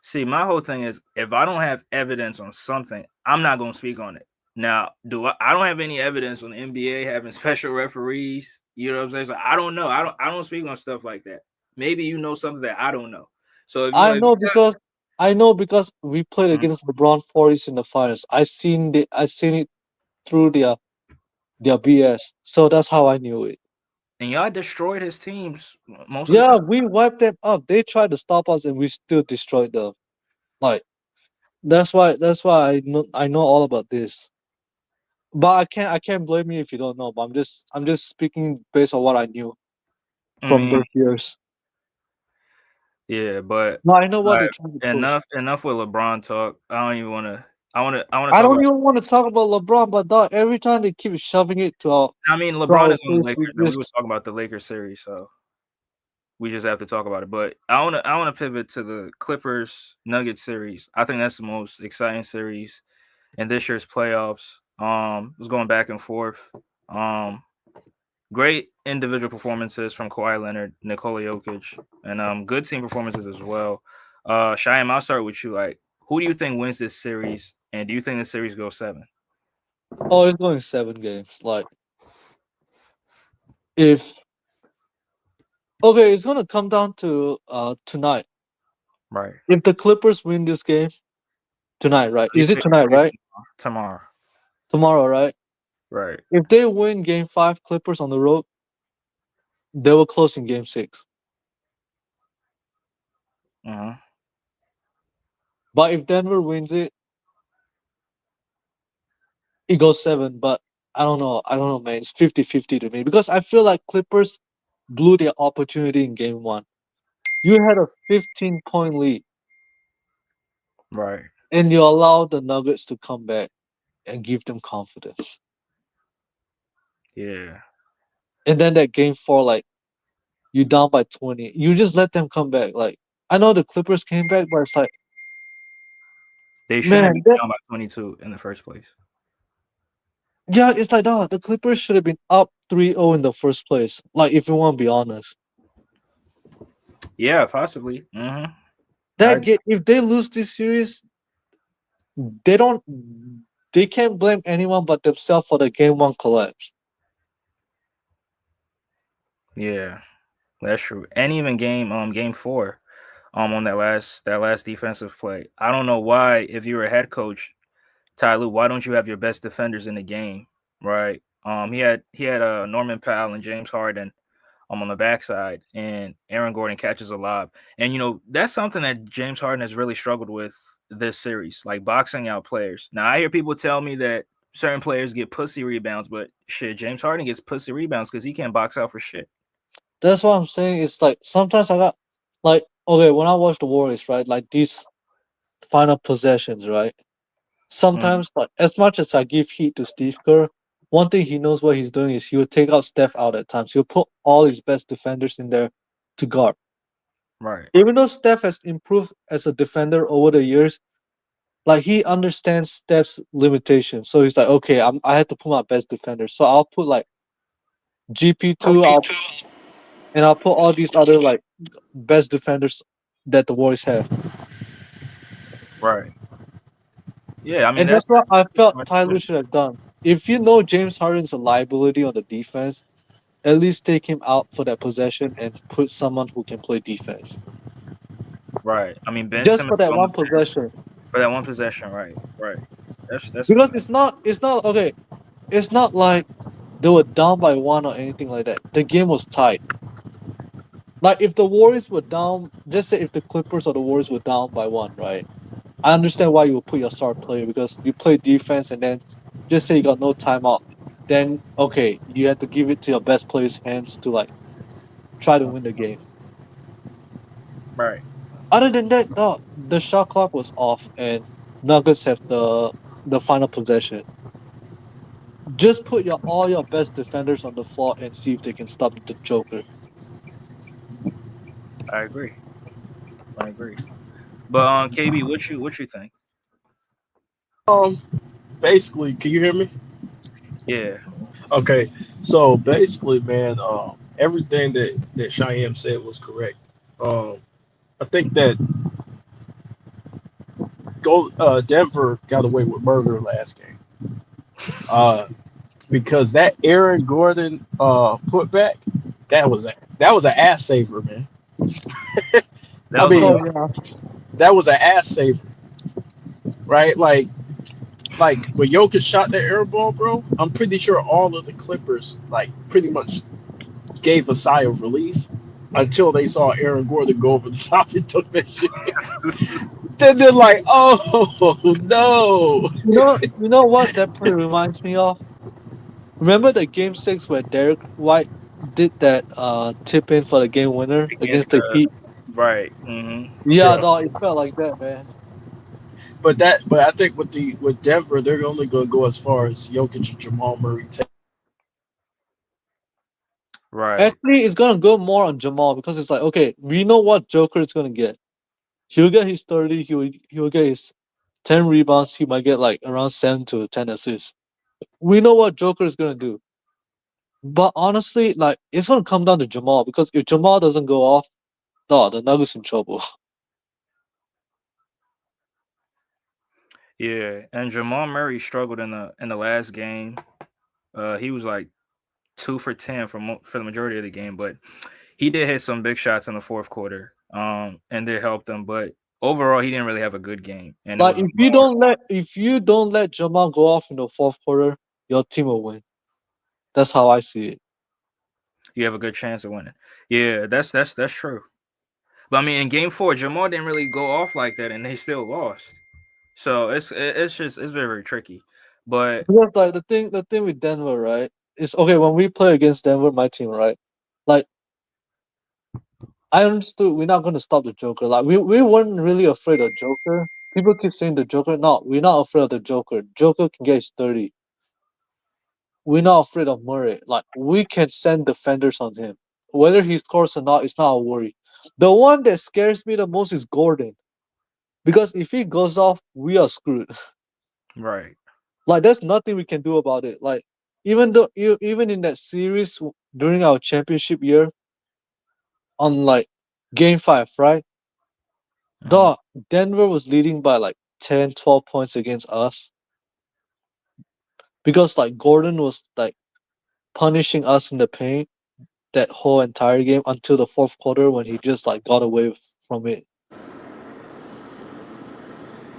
See, my whole thing is if I don't have evidence on something, I'm not gonna speak on it. Now, do I don't have any evidence on the NBA having special referees. You know what I'm saying? So I don't know. I don't speak on stuff like that. Maybe you know something that I don't know. So if you I if know you got, because we played against LeBron 40s in the finals. I seen it through their BS. So that's how I knew it. and y'all destroyed his teams most of the Yeah, time. we wiped them up. They tried to stop us and we still destroyed them. Like that's why I know all about this. But I can't blame you if you don't know. But I'm just speaking based on what I knew I from mean, those years. yeah, but No, I know what like they're trying to push. enough with LeBron talk. I don't even want to. I want to I talk don't about. even want to talk about LeBron, but dog, every time they keep shoving it I mean, to LeBron our is on the face, we Lakers, and we just was talking about the Lakers series, so we just have to talk about it. But I wanna pivot to the Clippers Nuggets series. I think that's the most exciting series in this year's playoffs. It was going back and forth. Um, Great individual performances from Kawhi Leonard, Nikola Jokic, and good team performances as well. Shyam, I'll start with you. Like, who do you think wins this series, and do you think the series goes seven? oh, it's going 7 games. Like if okay, it's gonna come down to tonight. Right. If the Clippers win this game tonight, right? They Is it play, tonight, they play right? tomorrow. Tomorrow, right? Right. If they win game 5 Clippers on the road, they will close in game 6. Uh-huh. But if Denver wins it, it goes 7. But I don't know. I don't know, man. It's 50-50 to me because I feel like Clippers blew their opportunity in game 1. You had a 15-point lead Right. and you allowed the Nuggets to come back and give them confidence. Yeah. And then that game 4, like you down by 20, you just let them come back. Like I know the Clippers came back, but it's like, They shouldn't have man, been that down by 22 in the first place. yeah, it's like that. The Clippers should have been up 3-0 in the first place. Like if you want to be honest, Yeah, possibly. Mm-hmm. I if they lose this series, they don't, they can't blame anyone but themselves for the game 1 collapse. Yeah, that's true. And even game four, on that last defensive play. I don't know why, if you were a head coach, Ty Lue, why don't you have your best defenders in the game? Right. He had Norman Powell and James Harden on the backside, and Aaron Gordon catches a lob. And that's something that James Harden has really struggled with this series, like boxing out players. Now I hear people tell me that certain players get pussy rebounds, but shit, James Harden gets pussy rebounds because he can't box out for shit. That's what I'm saying. It's like sometimes I got like okay when I watch the Warriors, right? Like these final possessions, right? Mhm. Sometimes, like as much as I give heat to Steve Kerr, one thing he knows what he's doing is he'll take out Steph out at times. He'll put all his best defenders in there to guard. Right. Even though Steph has improved as a defender over the years, like he understands Steph's limitations. So he's like, okay, I had to put my best defender. So I'll put like GP2, I'll put all these other like best defenders that the Warriors have. Right. Yeah, I mean And that's that's what I that's felt smart Ty Lue decision. should have done. If you know James Harden's a liability on the defense, at least take him out for that possession and put someone who can play defense. Right. I mean Ben Just Simmons for that was on the one bench possession. for that one possession. Right. Right. That's a Because fact. it's not okay. It's not like they were down by 1 or anything like that. The game was tight. Like if the Warriors were down, just say if the Clippers or the Warriors were down by 1, right? I understand why you would put your star player because you play defense and then just say you got no timeout. Then okay, you have to give it to your best player's hands to like try to win the game. Right. Other than that, the shot clock was off and Nuggets have the final possession. Just put all your best defenders on the floor and see if they can stop the Joker. I agree. I agree. But KB, what you think? Um, basically, can you hear me? Yeah. Okay, so basically, man, everything that Cheyenne said was correct. Um, I think that Denver got away with murder last game. Uh, because that Aaron Gordon putback, that was an ass saver, man. That I was a Oh mean, yeah. that was an ass saver, right? Like when Jokic shot that air ball, bro. I'm pretty sure all of the Clippers like pretty much gave a sigh of relief until they saw Aaron Gordon go over the top and took that shit. Then they're like, oh no. You know what that play reminds me of? Remember the game 6 where Derek White did that tip in for the game winner against against the the Heat? right. Hmm. Yeah, Yeah. dog, it felt like that, man. But I think with Denver, they're only gonna go as far as Jokic and Jamal Murray take. Right. Actually, it's gonna go more on Jamal because it's like, okay, we know what Joker is gonna get. He'll get his 30, he'll get his 10 rebounds, he might get like around 7 to 10 assists. We know what Joker is gonna do. But honestly, like it's gonna come down to Jamal because if Jamal doesn't go off, no, the Nuggets in trouble. Yeah, and Jamal Murray struggled in the last game. He was like 2 for 10 for the majority of the game, but he did hit some big shots in the fourth quarter. And they helped him, but overall he didn't really have a good game, and it Like was more if you don't let Jamal go off in the fourth quarter, your team will win. That's how I see it. you have a good chance of winning. Yeah, that's true. But I mean, in game four, Jamal didn't really go off like that, and they still lost. So it's just it's very very tricky. But Because like the thing with Denver, right, is okay when we play against Denver, my team, right? Like I understood we're not gonna stop the Joker. Like we weren't really afraid of Joker. People keep saying the Joker. No, we're not afraid of the Joker. Joker can get his 30. We're not afraid of Murray. Like we can send defenders on him. Whether he scores or not, it's not a worry. The one that scares me the most is Gordon. Because if he goes off, we are screwed. right. Like there's nothing we can do about it. Like even in that series during our championship year on like game 5, right? Hmm. Dog, Denver was leading by like 10, 12 points against us because like Gordon was like punishing us in the paint that whole entire game until the fourth quarter when he just like got away from it.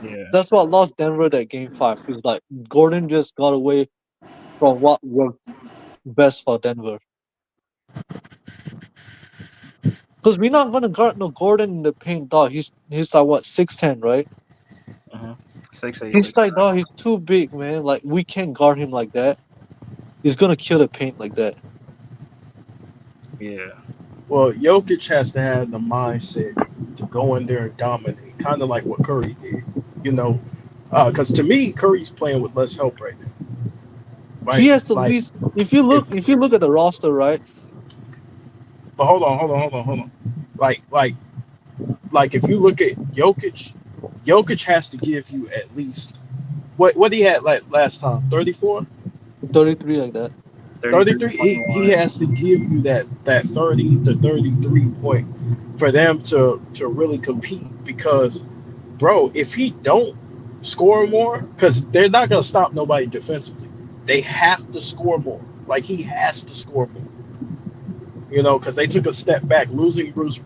Yeah. That's what lost Denver that game 5. Is like Gordon just got away from what worked best for Denver. Because we're not gonna guard no Gordon in the paint, dog. He's like what 6'10", right? Hmm. 6'8", He's 6. like dog. He's too big, man. Like we can't guard him like that. He's gonna kill the paint like that. Yeah. Well, Jokic has to have the mindset to go in there and dominate, kind of like what Curry did. You know, because to me, Curry's playing with less help right now, He right? has to Like least. if, If you look at the roster, right? but hold on. Like like like if you look at Jokic, Jokic has to give you at least what he had like last time 34, 33 like that. 33, 33. He 21. has to give you that 30 to 33 point for them to really compete because bro, if he don't score more, because they're not gonna stop nobody defensively, they have to score more. Like he has to score more, because they took a step back, losing Bruce.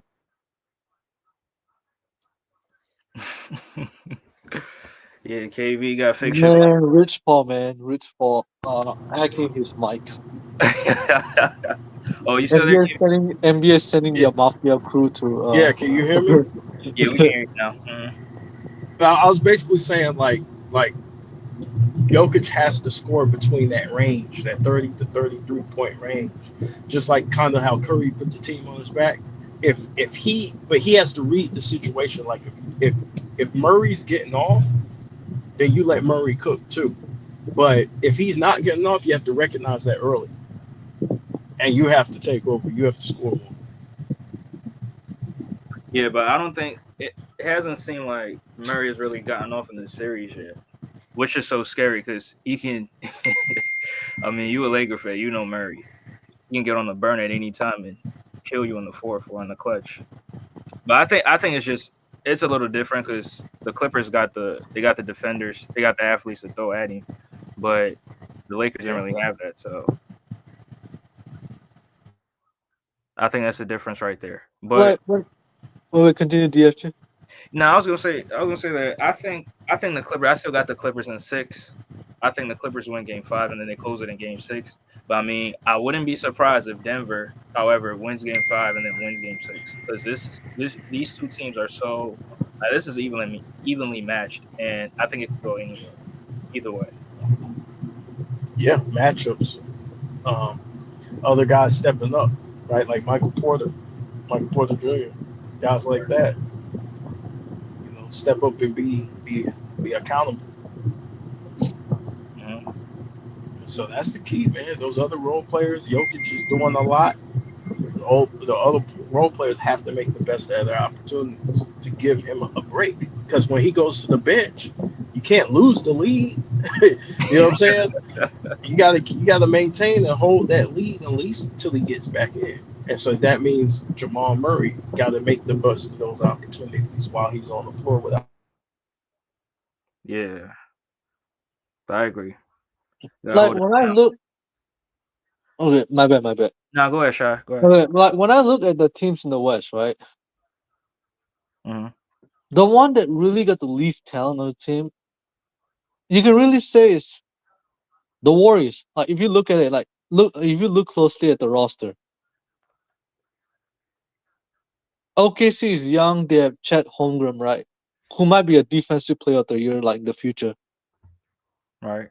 Yeah, KB got to fix your Man, Rich Paul, man, Rich Paul, hacking his mic. Oh, you still there, KB? NBA sending Yeah, their mafia crew to yeah. Can you hear me? Yeah, we can hear you now. Mhm. I was basically saying like Jokic has to score between that range, that 30 to 33 point range, just like kind of how Curry put the team on his back. But he has to read the situation. Like if Murray's getting off, then you let Murray cook too. But if he's not getting off, you have to recognize that early, and you have to take over. You have to score more. Yeah, but I don't think it hasn't seemed like Murray has really gotten off in this series yet. which is so scary because he can. I mean, you a Laker fan, you know Murray. He can get on the burn at any time and kill you in the fourth or in the clutch. But I think it's a little different because the Clippers got the defenders, they got the athletes to throw at him, but the Lakers didn't Yeah. really have that. So I think that's the difference right there. But Like when we continue DFG. no, I was gonna say that I think the Clippers. I still got the Clippers in six. I think the Clippers win Game 5 and then they close it in Game 6. But I mean, I wouldn't be surprised if Denver, however, wins Game 5 and then wins Game 6 because these two teams are so this is evenly matched, and I think it could go anywhere, either way. Yeah, matchups. Um, other guys stepping up, right? Like Michael Porter Jr., guys like that. Step up and be accountable. Hmm. So that's the key, man. Those other role players, Jokic is doing a lot. The other role players have to make the best out of their opportunities to give him a break. Because when he goes to the bench, you can't lose the lead. You know what I'm saying? You gotta maintain and hold that lead at least until he gets back in. And so that means Jamal Murray got to make the best of those opportunities while he's on the floor without. Yeah, I agree. Gotta Like hold it when I down. look, okay, my bad. Now go ahead, Shy. Go ahead. Okay, like when I look at the teams in the West, right, Hmm. the one that really got the least talent on the team, you can really say is the Warriors. Like if you look at it, like look if you look closely at the roster, OKC is young. They have Chet Holmgren, right, who might be a defensive player of the year, like in the future. Right.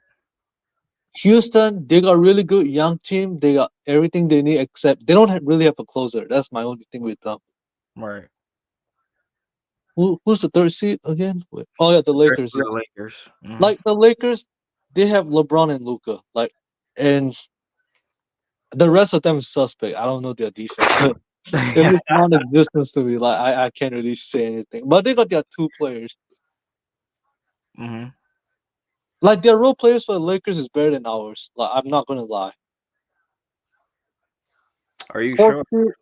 Houston, they got a really good young team. They got everything they need except they don't really have a closer. That's my only thing with them. Right. Who's the third seed again? Wait. Oh yeah, the First Lakers. for Yeah, the Lakers. Hmm. like the Lakers, they have LeBron and Luca. Like, and the rest of them is suspect. I don't know their defense. It Yeah. looks non-existent to me. Like I can't really say anything. But they got their two players. Hmm. Like their role players for the Lakers is better than ours. Like I'm not gonna lie. Are you Fourth sure?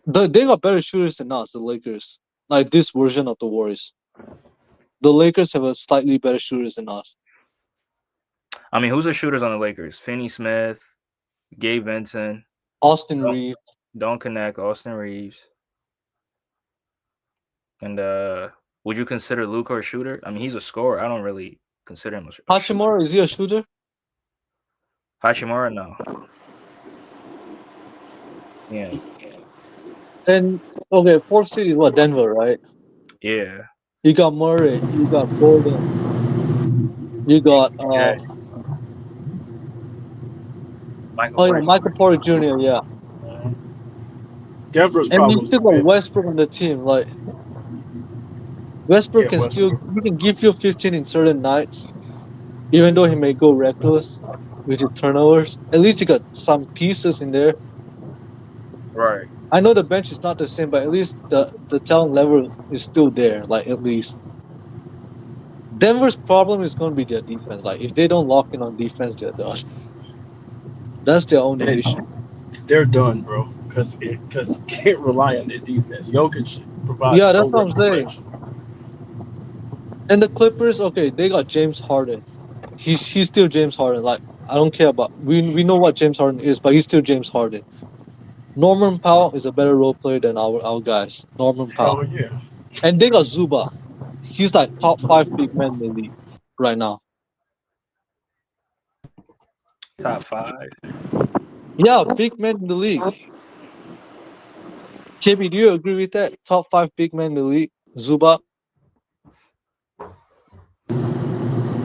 seed, they got better shooters than us. The Lakers, like this version of the Warriors. The Lakers have a slightly better shooters than us. I mean, who's the shooters on the Lakers? Finney Smith, Gabe Vincent, Austin don't, Reeves. don't connect, Austin Reeves, and would you consider Luca a shooter? I mean, he's a scorer. I don't really consider him a shooter. Hachimura, is he a shooter? Hachimura, no. Yeah, And okay, fourth seed is what, Denver, right? yeah. You got Murray, you got Gordon, you got MPJ, Michael oh yeah, Porter Michael Porter Jr. Yeah, Jr. Denver's and you problems still have got been, Westbrook on the team. Like Westbrook yeah, can still Westbrook. he can give you 15 in certain nights, even though he may go reckless with his turnovers. At least you got some pieces in there. Right. I know the bench is not the same, but at least the talent level is still there. Like at least Denver's problem is going to be their defense. Like if they don't lock in on defense, they're done. That's their only And issue. they're done, bro. Because you can't rely on their defense. Jokic provides Yeah, no that's what rim I'm saying. protection. And the Clippers, okay, they got James Harden. He's still James Harden. Like I don't care about we know what James Harden is, but he's still James Harden. Norman Powell is a better role player than our guys. Norman Powell. Hell yeah. And they got Zuba. He's like top five big man in the league right now. Top five. Yeah, big man in the league. KB, do you agree with that? Top five big man in the league. Zuba.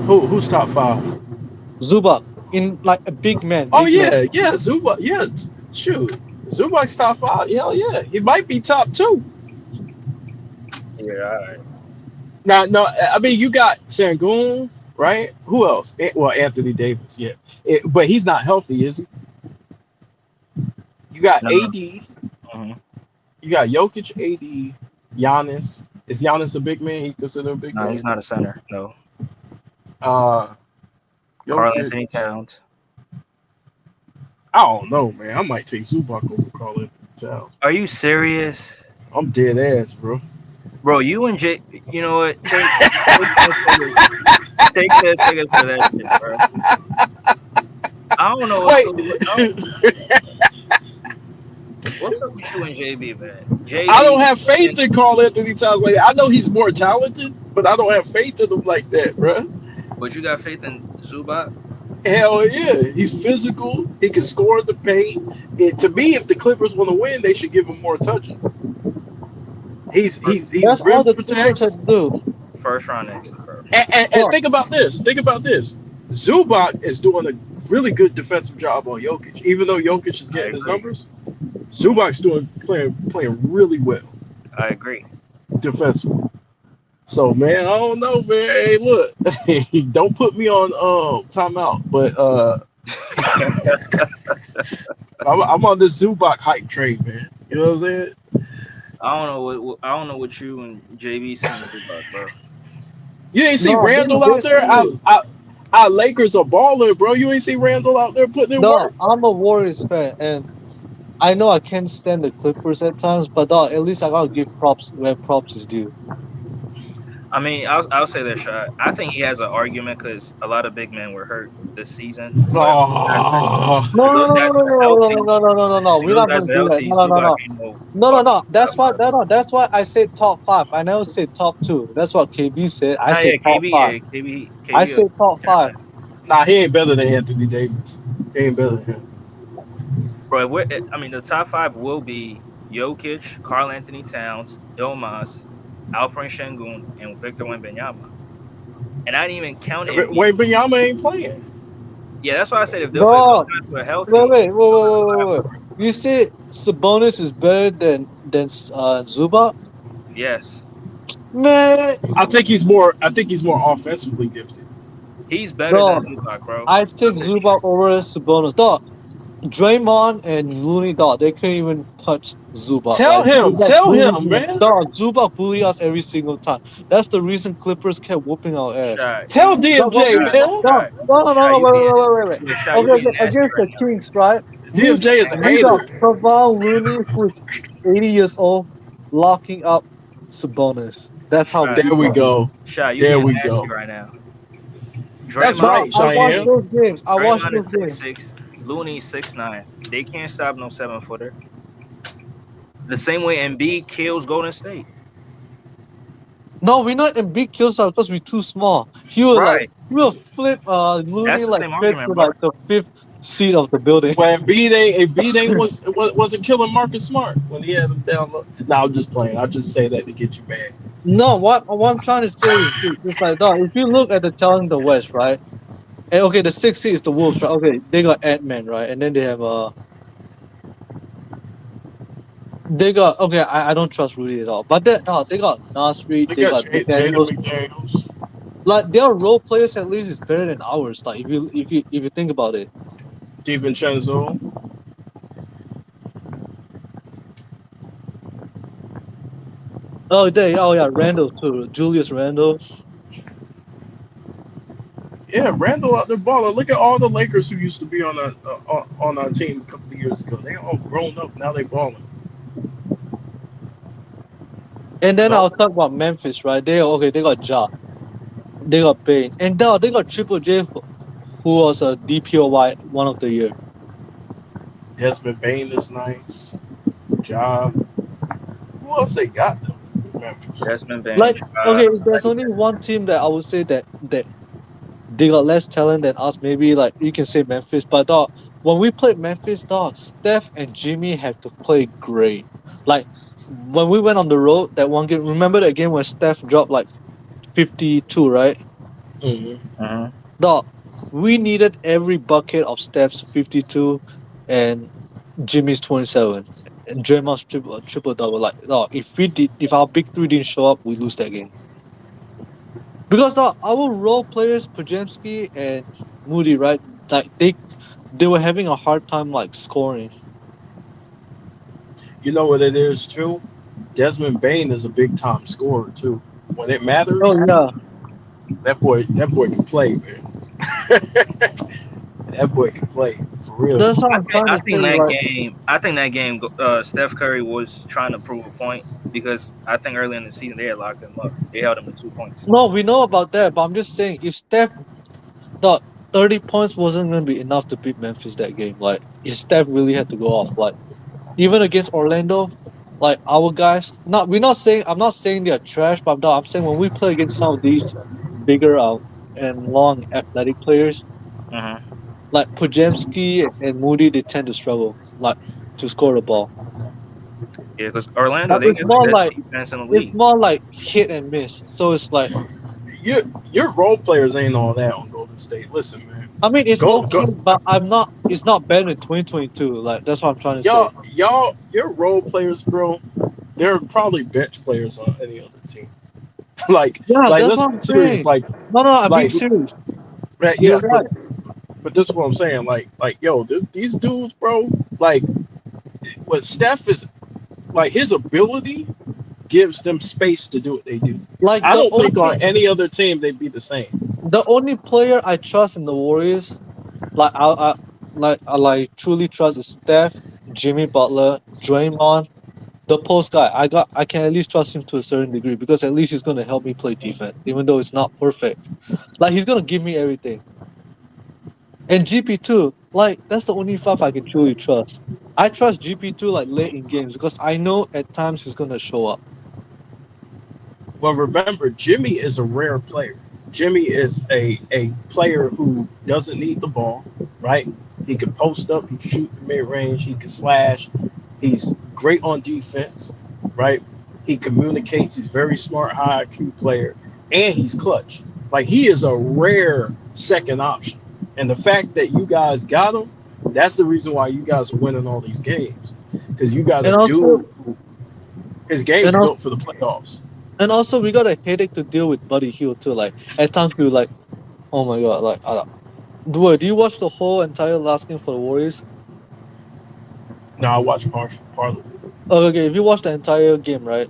Who's top five? Zuba in like a big man, Oh big man. yeah, Zubac. Yeah, shoot, Zubac's top five. Hell yeah, he might be top two. Yeah. All right. Now, no, I mean you got Sangoon, right? Who else? Well, Anthony Davis. Yeah, but he's not healthy, is he? You got No. AD. Hmm. You got Jokic, AD, Giannis. Is Giannis a big man? He considered a big No, he's man. not a center. No. Uh, Carl Jokic. Anthony Towns. I don't know, man. I might take Zubac over Carl Anthony Towns. Are you serious? I'm dead ass, bro. Bro, you and J, you know what? Take 10 seconds. Take 10 seconds for that shit, bro. I don't know what's Wait, up with what's up with you and JB, man. I don't JB, have faith in Carl Anthony Towns. Like I know he's more talented, but I don't have faith in him like that, bro. but you got faith in Zubac? Hell yeah, he's physical. He can score at the paint. To me, if the Clippers want to win, they should give him more touches. He That's all rim the Clippers protects. had to do. First round exit, bro. And Dog, think about this. Think about this. Zubac is doing a really good defensive job on Jokic. Even though Jokic is I getting his agree. numbers, Zubac's doing playing really well I agree. defensively. So man, I don't know, man. Hey, look, don't put me on timeout, but I'm on this Zubac hype train, man. You know what I'm saying? I don't know what you and JB see in Zubac, bro. You ain't see no, Randall out there. Our Lakers are balling, bro. You ain't see Randall out there putting in no, work. I'm a Warriors fan, and I know I can't stand the Clippers at times, but dog, at least I gotta give props where props is due. I mean, I'll say that shot. I think he has an argument because a lot of big men were hurt this season. But Oh, No, if no, those no, guys no, no, are no, healthy, no, no, no, no, no, no. if We're those not guys gonna are do that. healthy, No, no, no, Zubac no, ain't no no, no, fucking no. That's top why. five. No, that's why I said top five. I never said top two. That's what KB said. I Nah, said yeah, top KB, five. yeah, KB, I KB. said top five. nah, he ain't better than Anthony Davis. He ain't better than him. Bro, I mean, the top five will be Jokic, Carl Anthony Towns, Domas, Alperen Şengün, and Victor Wembanyama. And I didn't even count Embiid. Wait, Benyama ain't playing. Yeah, that's why I said if those No, guys were wait, healthy, wait, wait, those wait, are the wait, five wait, I wait. would. You said Sabonis is better than Zubac? Yes, Man, I think he's more offensively gifted. he's better than no. Zubac, bro. I Stop take this shit. Zubac over Sabonis. Dog, Draymond and Looney, dog, they couldn't even touch Zubac. Like Zubac Tell bullied him, him. man. Dog, Zubac bullied us every single time. That's the reason Clippers kept whooping our ass. Shot, Tell Dog, when DMJ, we, shot, man. dog, shot, no, no, no, shot. no, You wait, being, wait, wait, wait, wait. yo, shot. You Okay, being okay, nasty against right the now. Kings, right? You We being DMJ is a nasty we got hater. right now. Kevon Looney, who's 80 years old, locking up Sabonis. That's how Shot, There beat we up. go. shot. You There being we nasty go. right now. That's Draymond Dog, right, is I six watched Cheyenne. eight. those games. I watched Draymond those is six games. six. Looney 6'9". They can't stop no 7-footer. The same way Embiid kills Golden State. No, we're not in big kill shot because we're too small. Right. He will flip Looney That's the like same straight to argument, bro. like the fifth seat of the building. Well, Embiid wasn't killing Marcus Smart when he had him down low. No, I'm just playing. I just say that to get you mad. No, what I'm trying to say is this. It's like dog, if you look at the talent in the West, right? And okay, the sixth seed is the Wolves, right? Okay, they got Ant Man, right? And then they have they got okay, I don't trust Rudy at all. But they got Nasri, They they got got Jaden McDaniels. McDaniels. Like their role players at least is better than ours. Like if you think about it. DiVincenzo. Oh yeah, Randall too. Julius Randall. Yeah, Randall out there balling. Look at all the Lakers who used to be on our team a couple of years ago. They all grown up now. They balling. And then Don't I'll talk about Memphis, right? They got Ja, they got Bane, and now they got Triple J, who was a DPOY one of the year. Desmond Bain is nice. Job. Who else they got though? Memphis. Desmond Bain, Like okay, Josh, if there's only one team that I would say that they got less talent than us, maybe like you can say Memphis. But dog, when we played Memphis, dog, Steph and Jimmy have to play great. Like when we went on the road that one game, remember that game when Steph dropped like 52, right? Hmm. uh-huh. Dog, we needed every bucket of Steph's 52 and Jimmy's 27. And Draymond's triple double. Like, dog, if our big three didn't show up, we lose that game. Because dog, our role players, Pajemski and Moody, right? Like they were having a hard time like scoring. You know what it is too? Desmond Bain is a big time scorer too. When it matters, Oh yeah. That boy can play, man. That boy can play for real. That's what I I'm think trying I to say. think that Like, game. I think that game. Steph Curry was trying to prove a point because I think early in the season they had locked him up. They held him to 2 points. no, we know about that, but I'm just saying if Steph thought 30 points wasn't gonna be enough to beat Memphis that game, like if Steph really had to go off, like even against Orlando, like our guys, not we're not saying I'm not saying they're trash, but I'm saying when we play against some of these bigger and long athletic players Hmm. like Pujemski and Moody, they tend to struggle like to score the ball. Yeah, because Orlando But they got the best defense in the it's league. more like hit and miss. So it's like Your role players ain't all that on Golden State. Listen, man. I mean it's okay, Go. but I'm not. It's not better than 2022. Like that's what I'm trying to say. Y'all, your role players, bro. They're probably bench players on any other team. like, Yeah, like that's let's what be I'm serious. saying. No, I'm being Like, serious. right, You're yeah, right. but this is what I'm saying. Yo, these dudes, bro. Like, what Steph is like, his ability gives them space to do what they do. Like I don't think on any other team they'd be the same. the only player I trust in the Warriors, like I truly trust is Steph, Jimmy Butler, Draymond, the post guy. I can at least trust him to a certain degree because at least he's gonna help me play defense, even though it's not perfect. Like he's gonna give me everything. And GP2, like that's the only five I can truly trust. I trust GP2 like late in games because I know at times he's gonna show up. Well, remember, Jimmy is a rare player. Jimmy is a player who doesn't need the ball, right? He can post up, he can shoot the mid range, he can slash. He's great on defense, right? He communicates. He's very smart, high IQ player, and he's clutch. Like he is a rare second option. And the fact that you guys got him, that's the reason why you guys are winning all these games. Because you got a And also, dude who his game's and also, built for the playoffs. and also, we got a headache to deal with Buddy Hield too. Like at times we were like, oh my god, like, do you watch the whole entire last game for the Warriors? No, I watch partial part of it. Oh, okay, if you watch the entire game, right?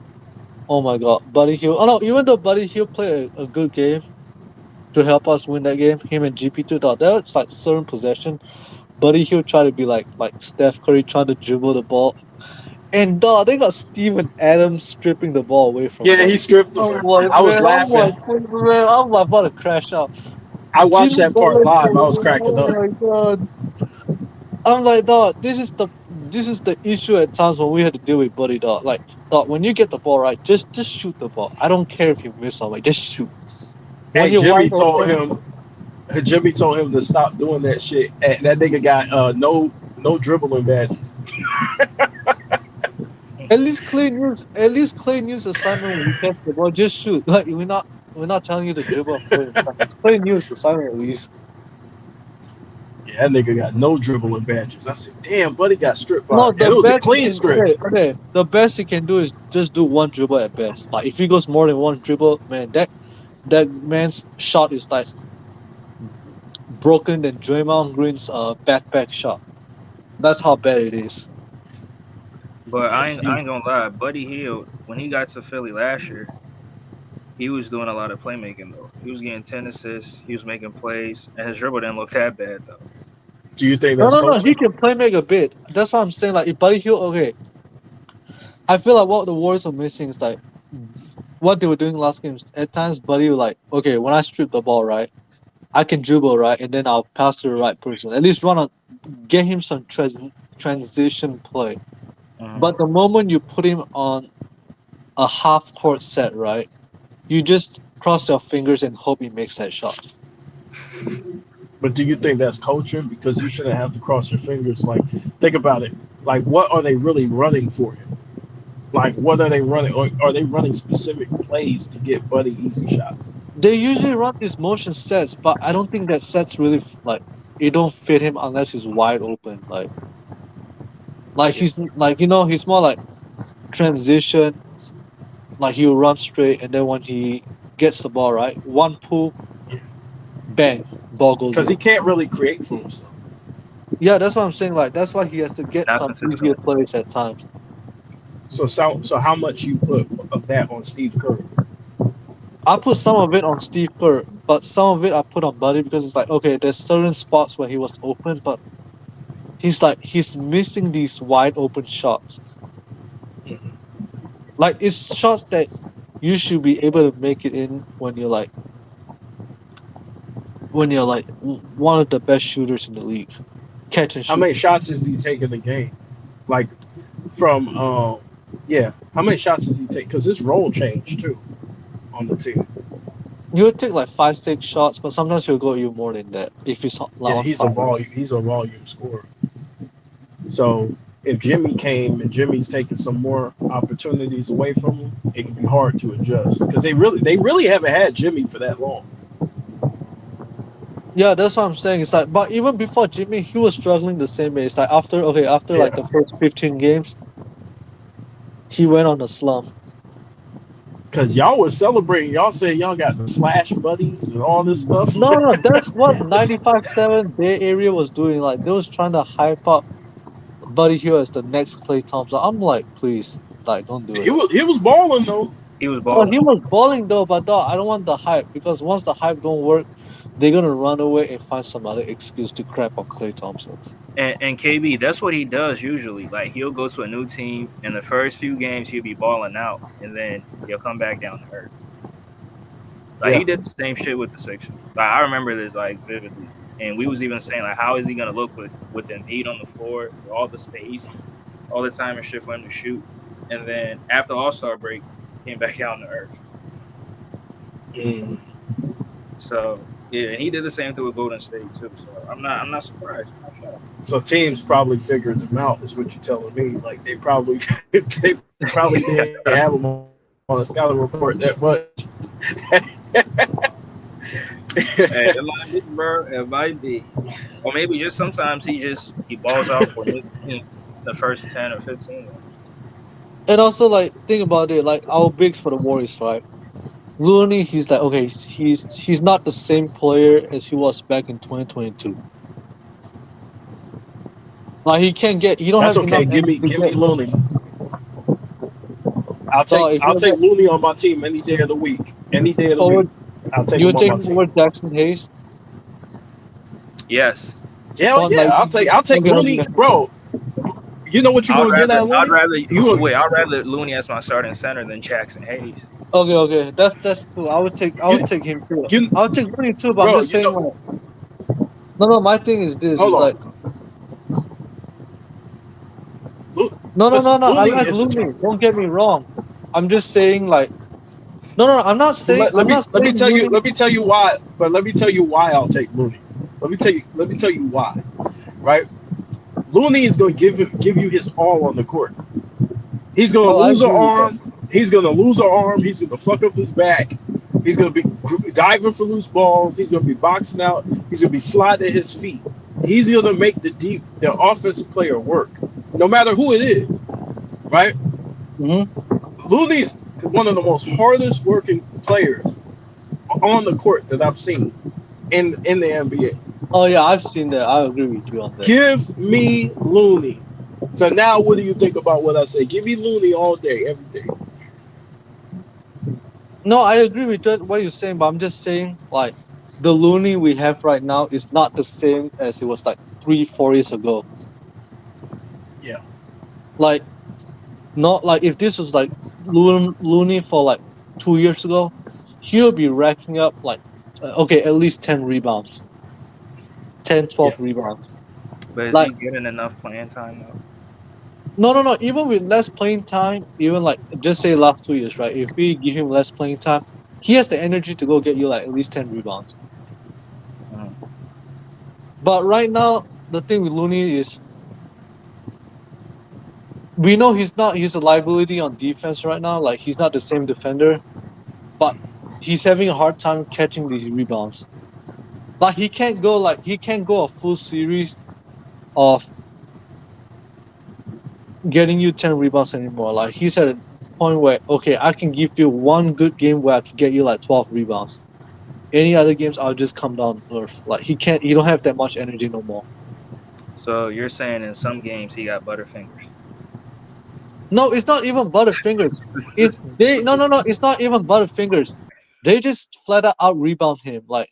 Oh my god, Buddy Hield. Oh no, even though Buddy Hield played a good game to help us win that game, him and GP2 thought that's like certain possession. Buddy Hield tried to be like Steph Curry trying to dribble the ball. And dog, they got Steven Adams stripping the ball away from Yeah, he Buddy. stripped him. I'm like, I was man, laughing. I'm like about to crash out. I watched Jimmy that part Butler live. I was too. cracking Oh up. my god. I'm like, dog, this is the issue at times when we had to deal with Buddy, dog. Like, dog, when you get the ball right, just shoot the ball. I don't care if you miss on like just shoot. When Hey, you're wide open, Jimmy told him to stop doing that shit. And that nigga got no dribbling badges. at least clean use assignment when you catch the ball, just shoot. Like we're not telling you to dribble a million times. Clean use assignment at least. Yeah, that nigga got no dribbling badges. I said, damn, buddy got stripped by, No, and the it was a best you clean can strip. okay. The best you can do is just do one dribble at best. Like if he goes more than one dribble, man, that man's shot is like broken than Draymond Green's backpack shot. That's how bad it is. But Yeah, I Steve. ain't gonna lie, Buddy Hield when he got to Philly last year, he was doing a lot of playmaking though. He was getting 10 assists, he was making plays, and his dribble didn't look that bad though. Do you think No, that's no, no. He coaching? can play make a bit. That's what I'm saying. Like if Buddy Hield, okay. I feel like what the Warriors are missing is like what they were doing last games. At times, Buddy was like, okay, when I strip the ball right, I can dribble right, and then I'll pass to the right person. At least get him some transition play. Hmm. But the moment you put him on a half court set, right, you just cross your fingers and hope he makes that shot. But do you think that's coaching? Because you shouldn't have to cross your fingers. Like, think about it. Like, what are they really running for him? Like, what are they running? Or are they running specific plays to get Buddy easy shots? They usually run these motion sets, but I don't think that sets really like it don't fit him unless he's wide open. Like Yeah. he's like he's more like transition. Like he'll run straight, and then when he gets the ball right, one pull, bang, ball goes Because in. he can't really create for himself. Yeah, that's what I'm saying. Like that's why he has to get Not some easier consistently. plays at times. So how much you put of that on Steve Curry? I put some of it on Steve Kerr, but some of it I put on Buddy because it's like, okay, there's certain spots where he was open, but he's missing these wide open shots. Mhm. Like it's shots that you should be able to make it in when you're like one of the best shooters in the league, catch and How shoot. many shots is he taking a game? Like from yeah, how many shots does he take? Because his role changed too on the team. He'll take like 5, 6 shots, but sometimes he'll go you more than that if he's like Yeah, on fire. he's a volume scorer. So if Jimmy came and Jimmy's taking some more opportunities away from him, it can be hard to adjust because they really haven't had Jimmy for that long. Yeah, that's what I'm saying. It's like, but even before Jimmy, he was struggling the same way. It's like after like Yeah, the first 15 games, he went on a slump. because y'all was celebrating. Y'all said y'all got the slash buddies and all this stuff. No, no, that's what 95.7 Bay Area was doing. Like they was trying to hype up Buddy Hill as the next Clay Thompson. I'm like, please, like, don't do it. He was balling though. He was Oh, he balling. was balling though, but dog, I don't want the hype because once the hype don't work, they're gonna run away and find some other excuse to crap on Clay Thompson. And KB, that's what he does usually. Like he'll go to a new team in the first few games, he'll be balling out, and then he'll come back down to earth. Like Yeah. he did the same shit with the Sixers. Like I remember this like vividly, and we was even saying like, how is he gonna look with Embiid on the floor, with all the space, all the time and shit for him to shoot, and then after All-Star break, came back down to earth. Mm. So yeah, and he did the same thing with Golden State too. So I'm not surprised. I'm not shocked. So teams probably figured them out, is what you're telling me. Like they probably didn't have them on a scouting report that much. Hey, it might be, bro. It might be, or maybe just sometimes he balls out for new teams the first 10 or 15 games. And also, like, think about it, like our bigs for the Warriors, right? Looney, he's like, okay, he's not the same player as he was back in 2022. Like he don't That's have enough okay. Give energy me to give me get. Looney. I'll So take if I'll you take get Looney on my team any day of the week. Any day of the over, week, I'll take you him on take my him over team. Jackson Hayes. Yes, Hell On yeah, like, I'll take okay, Looney, okay. bro. You know what you're I'd gonna get rather at I'd Looney? rather You wait. I'd rather Looney as my starting center than Jackson Hayes. Okay, okay, that's cool. I you would take him too. you I would take Looney too, but I'm bro. just You saying know. like, no, no. My thing is this: Hold is like, on. no, no, Listen, no, no. I Looney like is the Looney. top. Don't get me wrong. I'm just saying like, no, no. But let, let I'm me not let me saying tell you Looney. let me tell you why. But let me tell you why I'll take Looney. Let me tell you why. Right? Looney is going to give you his all on the court. He's going Oh, to I lose an agree with that. arm. He's going to lose an arm. He's going to fuck up his back. He's going to be diving for loose balls. He's going to be boxing out. He's going to be sliding at his feet. He's going to make the offensive player work, no matter who it is. Right? Hmm. Looney's one of the most hardest working players on the court that I've seen in the NBA. Oh yeah, I've seen that. I agree with you on that. Give me Looney. So now, what do you think about what I say? Give me Looney all day, every day. No, I agree with what you're saying, but I'm just saying like the Looney we have right now is not the same as it was like 3, 4 years ago. Yeah, Like not like if this was like Looney for like 2 years ago, he'll be racking up like okay, at least 10 rebounds, 10, yeah, 12 rebounds. But is Like he getting enough playing time though? no, no, no. Even with less playing time, even like just say last 2 years, right? If we give him less playing time, he has the energy to go get you like at least 10 rebounds. Mm. But right now, the thing with Looney is we know he's a liability on defense right now. Like he's not the same defender, but he's having a hard time catching these rebounds. Like he can't go a full series of getting you 10 rebounds anymore. Like he's at a point where okay, I can give you one good game where I can get you like 12 rebounds. Any other games, I'll just come down to earth. Like he can't, he don't have that much energy no more. So you're saying in some games he got butterfingers? No, it's not even Butterfingers. It's they. No, no, no. It's not even Butterfingers. They just flat out rebound him, like,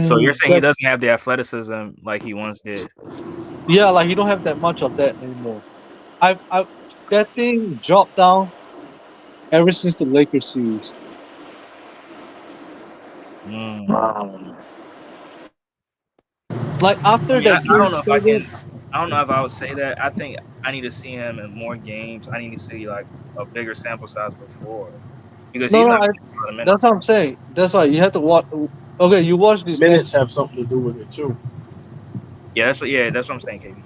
So you're and saying he that, doesn't have the athleticism like he once did? yeah, like he don't have that much of that anymore. I that thing dropped down ever since the Lakers series. Mm. Like I after mean, that I game don't know if I started, can. I don't know if I would say that. I think I need to see him in more games. I need to see like a bigger sample size before because no, he's no, not I, getting a lot of that's what minutes. I'm saying. That's why you have to watch. Okay, you watch this Minutes next. have something to do with it too. Yeah, that's what I'm saying, KB.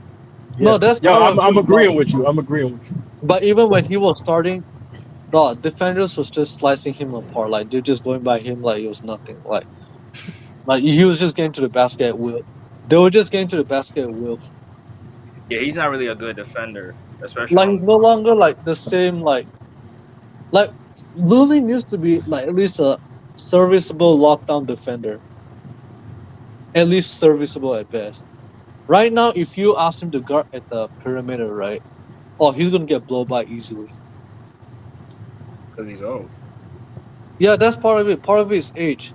No, Yeah, that's yeah, part of I'm it. agreeing with you. I'm agreeing with you. But even when he was starting, the defenders was just slicing him apart. Like they're just going by him like it was nothing. Like he was just getting to the basket at will. They were just getting to the basket at will. Yeah, he's not really a good defender, especially Like on he's the no longer like the same. Like Lulin used to be like at least a serviceable lockdown defender. At least serviceable at best. Right now, if you ask him to guard at the perimeter, right? Oh, he's gonna get blown by easily. because he's old. Yeah, that's part of it. Part of it is age.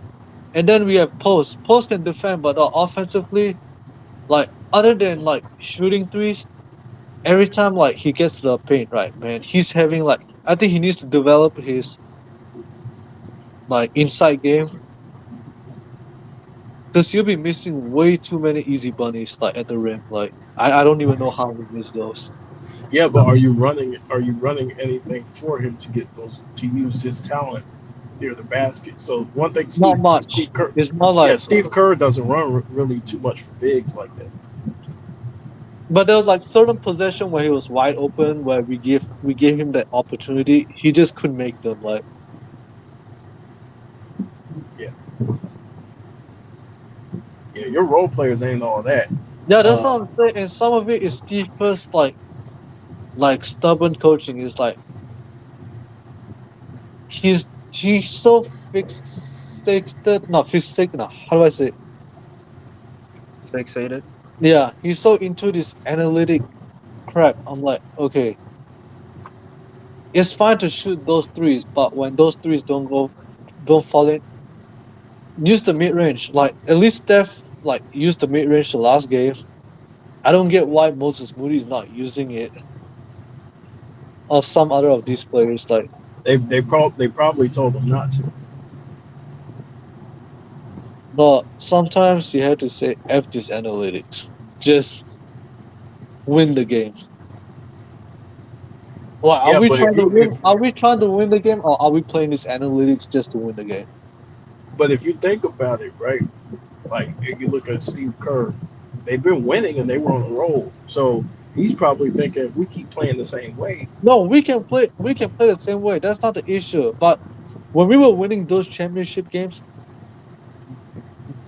And then we have Post. Post can defend, but offensively, like other than like shooting threes, every time like he gets to the paint, right, man, he's having like I think he needs to develop his like inside game because he'll be missing way too many easy bunnies like at the rim. Like I don't even know how he missed those. Yeah, but are you running? Are you running anything for him to get those to use his talent near the basket? So one thing, Not much. Steve Kerr, It's more yeah, like, Steve Kerr doesn't run really too much for bigs like that. but there was like certain possession where he was wide open where we gave him that opportunity. He just couldn't make them. Like Yeah, yeah, your role players ain't all that. yeah, that's Uh, what I'm saying. And some of it is Steve Kerr's like stubborn coaching. Is like he's so fixated, not fixated. No, how do I say it? Fixated. Yeah, he's so into this analytic crap. I'm like, okay, it's fine to shoot those threes, but when those threes don't fall in, use the mid range. Like at least Steph like used the mid range the last game. I don't get why Moses Moody is not using it, or some other of these players. Like, they probably told him not to. no, sometimes you have to say F this analytics. Just win the game. Well, are Yeah, we but trying if to you win? if Are we trying to win the game, or are we playing this analytics just to win the game? but if you think about it, right? Like if you look at Steve Kerr, they've been winning and they were on a roll. So he's probably thinking if we keep playing the same way. No, we can play. We can play the same way. That's not the issue. But when we were winning those championship games,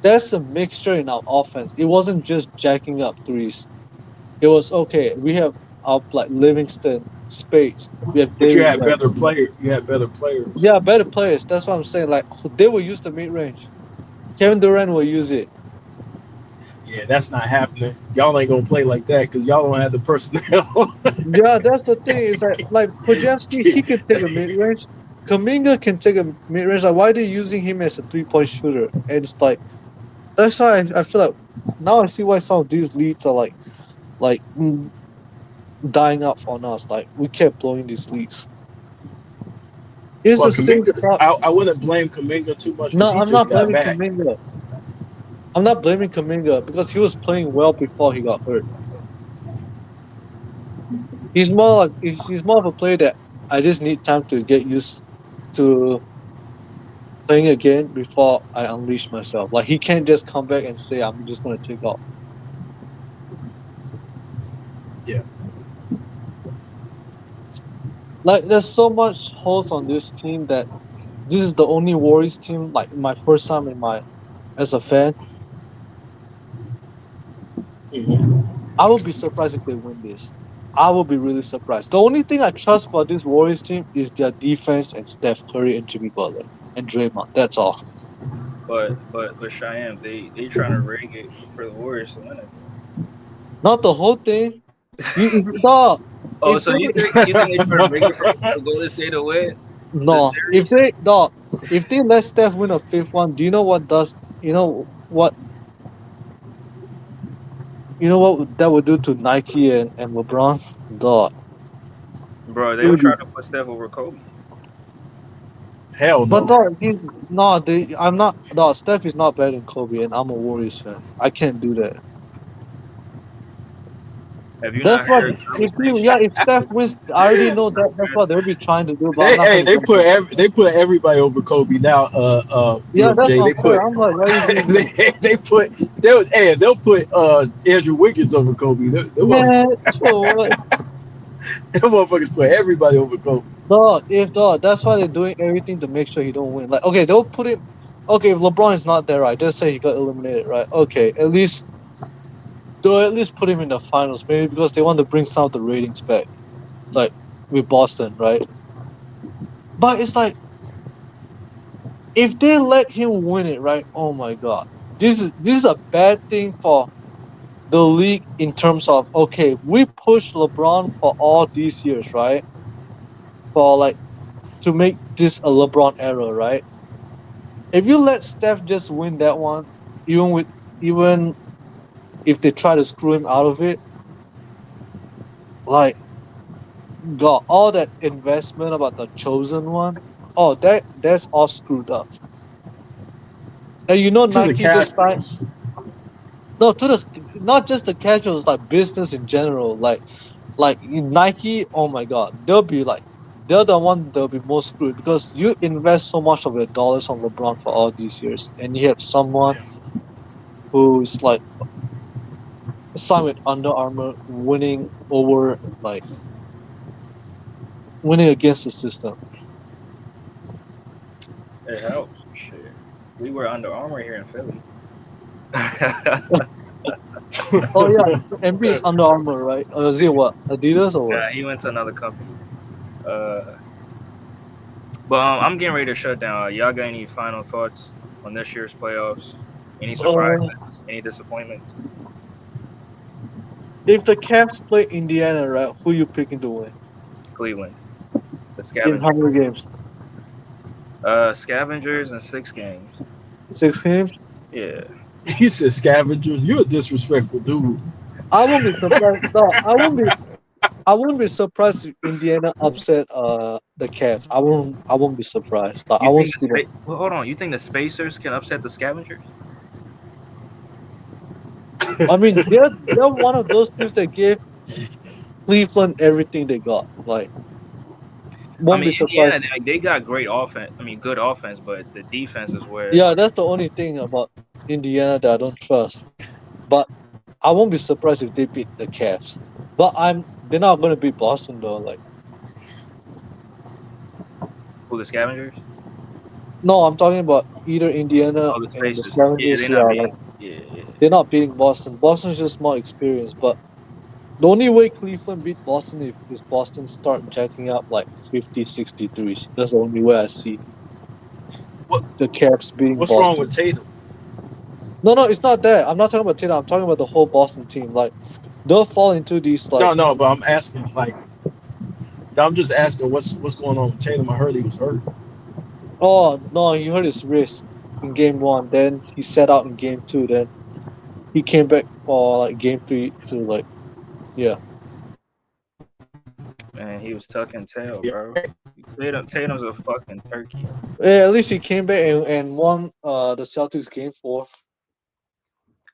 there's a mixture in our offense. It wasn't just jacking up threes. It was okay. We have our like Livingston, Spades. We have But you David had West. better player. You had better players. Yeah, better players. That's what I'm saying. Like they will use the mid range. Kevin Durant will use it. Yeah, that's not happening. Y'all ain't gonna play like that because y'all don't have the personnel. Yeah, that's the thing. Is that like Podziemski, he can take a mid range. Kaminga can take a mid range. Like why are they using him as a 3 point shooter? And it's like that's why I feel like now I see why some of these leads are like dying up on us. Like we kept blowing these leads. It's Well, the same Kaminga, stuff. I wouldn't blame Kaminga too much because No, he I'm just not got blaming back. Kaminga. I'm not blaming Kaminga because he was playing well before he got hurt. He's more of a player that I just need time to get used to playing again before I unleash myself. Like he can't just come back and say I'm just gonna take off. Yeah. Like there's so much holes on this team that this is the only Warriors team. Like my first time in my as a fan, Hmm. I would be surprised if they win this. I will be really surprised. The only thing I trust about this Warriors team is their defense and Steph Curry and Jimmy Butler and Draymond. That's all. But Cheyenne, they trying to rig it for the Warriors to win it though. Not the whole thing. No, Oh, if so they you think they trying to rig it for Golden State to win the no, if series? they no, if they let Steph win a fifth one, do you know what does? You know what that would do to Nike and LeBron? Dog. Bro, It they were would be, trying to put Steph over Kobe. Hell but no. dog, he's no. I'm not. Dog, Steph is not better than Kobe, and I'm a Warriors fan. I can't do that. Have you That's not what heard if you if Steph wins, I already know that that's what they'll be trying to do. But I'm They not hey gonna they jump in. put everybody over Kobe now. Yeah, that's DMJ unfair. I'm like, why are you doing that? they put they'll put Andrew Wiggins over Kobe. Man, what? Them motherfuckers put everybody over Kobe. Dog, that's why they're doing everything to make sure he don't win. Like, okay, they'll put him. Okay, if LeBron is not there, right? They'll say he got eliminated, right? Okay, at least they'll at least put him in the finals, maybe because they want to bring some of the ratings back, like with Boston, right? But it's like if they let him win it, right? Oh my god, this is a bad thing for the league in terms of okay, we pushed LeBron for all these years, right? For like to make this a LeBron era, right? If you let Steph just win that one, even with even if they try to screw him out of it, like got all that investment about the chosen one, oh that's all screwed up. And To the Nike just signed Castles. no to the not just the casuals, like business in general, like Nike. Oh my god, they'll be like they're the one they'll be most screwed because you invest so much of your dollars on LeBron for all these years, and you have someone who's like signed with Under Armour, winning against the system. It helps. Shit. We were Under Armour here in Philly. Oh yeah, MB is Under Armour, right? Or is it what Adidas or what? Nah, he went to another company. Uh, but I'm getting ready to shut down. Y'all got any final thoughts on this year's playoffs? Any Uh, surprises? Any disappointments? if the Cavs play Indiana, right, who you picking to win Cleveland, the in Scavengers. 100 games? Scavengers in 6 games. 6 games? Yeah. He said scavengers. You're a disrespectful dude. I won't be surprised. No, I won't be. I won't be surprised if Indiana upset the Cavs. I won't be surprised. Like, I You won't think see them. Well, hold on. You think the Spacers can upset the Scavengers? I mean, they're one of those teams that gave Cleveland everything they got. Like, I won't mean, be surprised. Indiana, they got great offense. I mean, good offense, but the defense is where Yeah, that's the only thing about Indiana that I don't trust. But I won't be surprised if they beat the Cavs. But they're not gonna beat Boston though. Like, who the Scavengers. no, I'm talking about either Indiana Oh, the and the Spacers. Yeah, Scavengers. they're Yeah, not like beating. Yeah, yeah. they're not beating Boston. Boston's just more experienced. But the only way Cleveland beat Boston is Boston start jacking up like 50, 63s. That's the only way I see What the Cavs beating what's wrong Boston. with Tatum? No, it's not that. I'm not talking about Tatum. I'm talking about the whole Boston team. Like they'll fall into these like, No, but I'm asking like I'm just asking what's going on with Tatum. I heard he was hurt. oh no, he hurt his wrist in game one. Then he sat out in game two. Then he came back for like game three to like yeah. Man, he was tucking tail, bro. Tatum's a fucking turkey. Yeah, at least he came back and won the Celtics game four.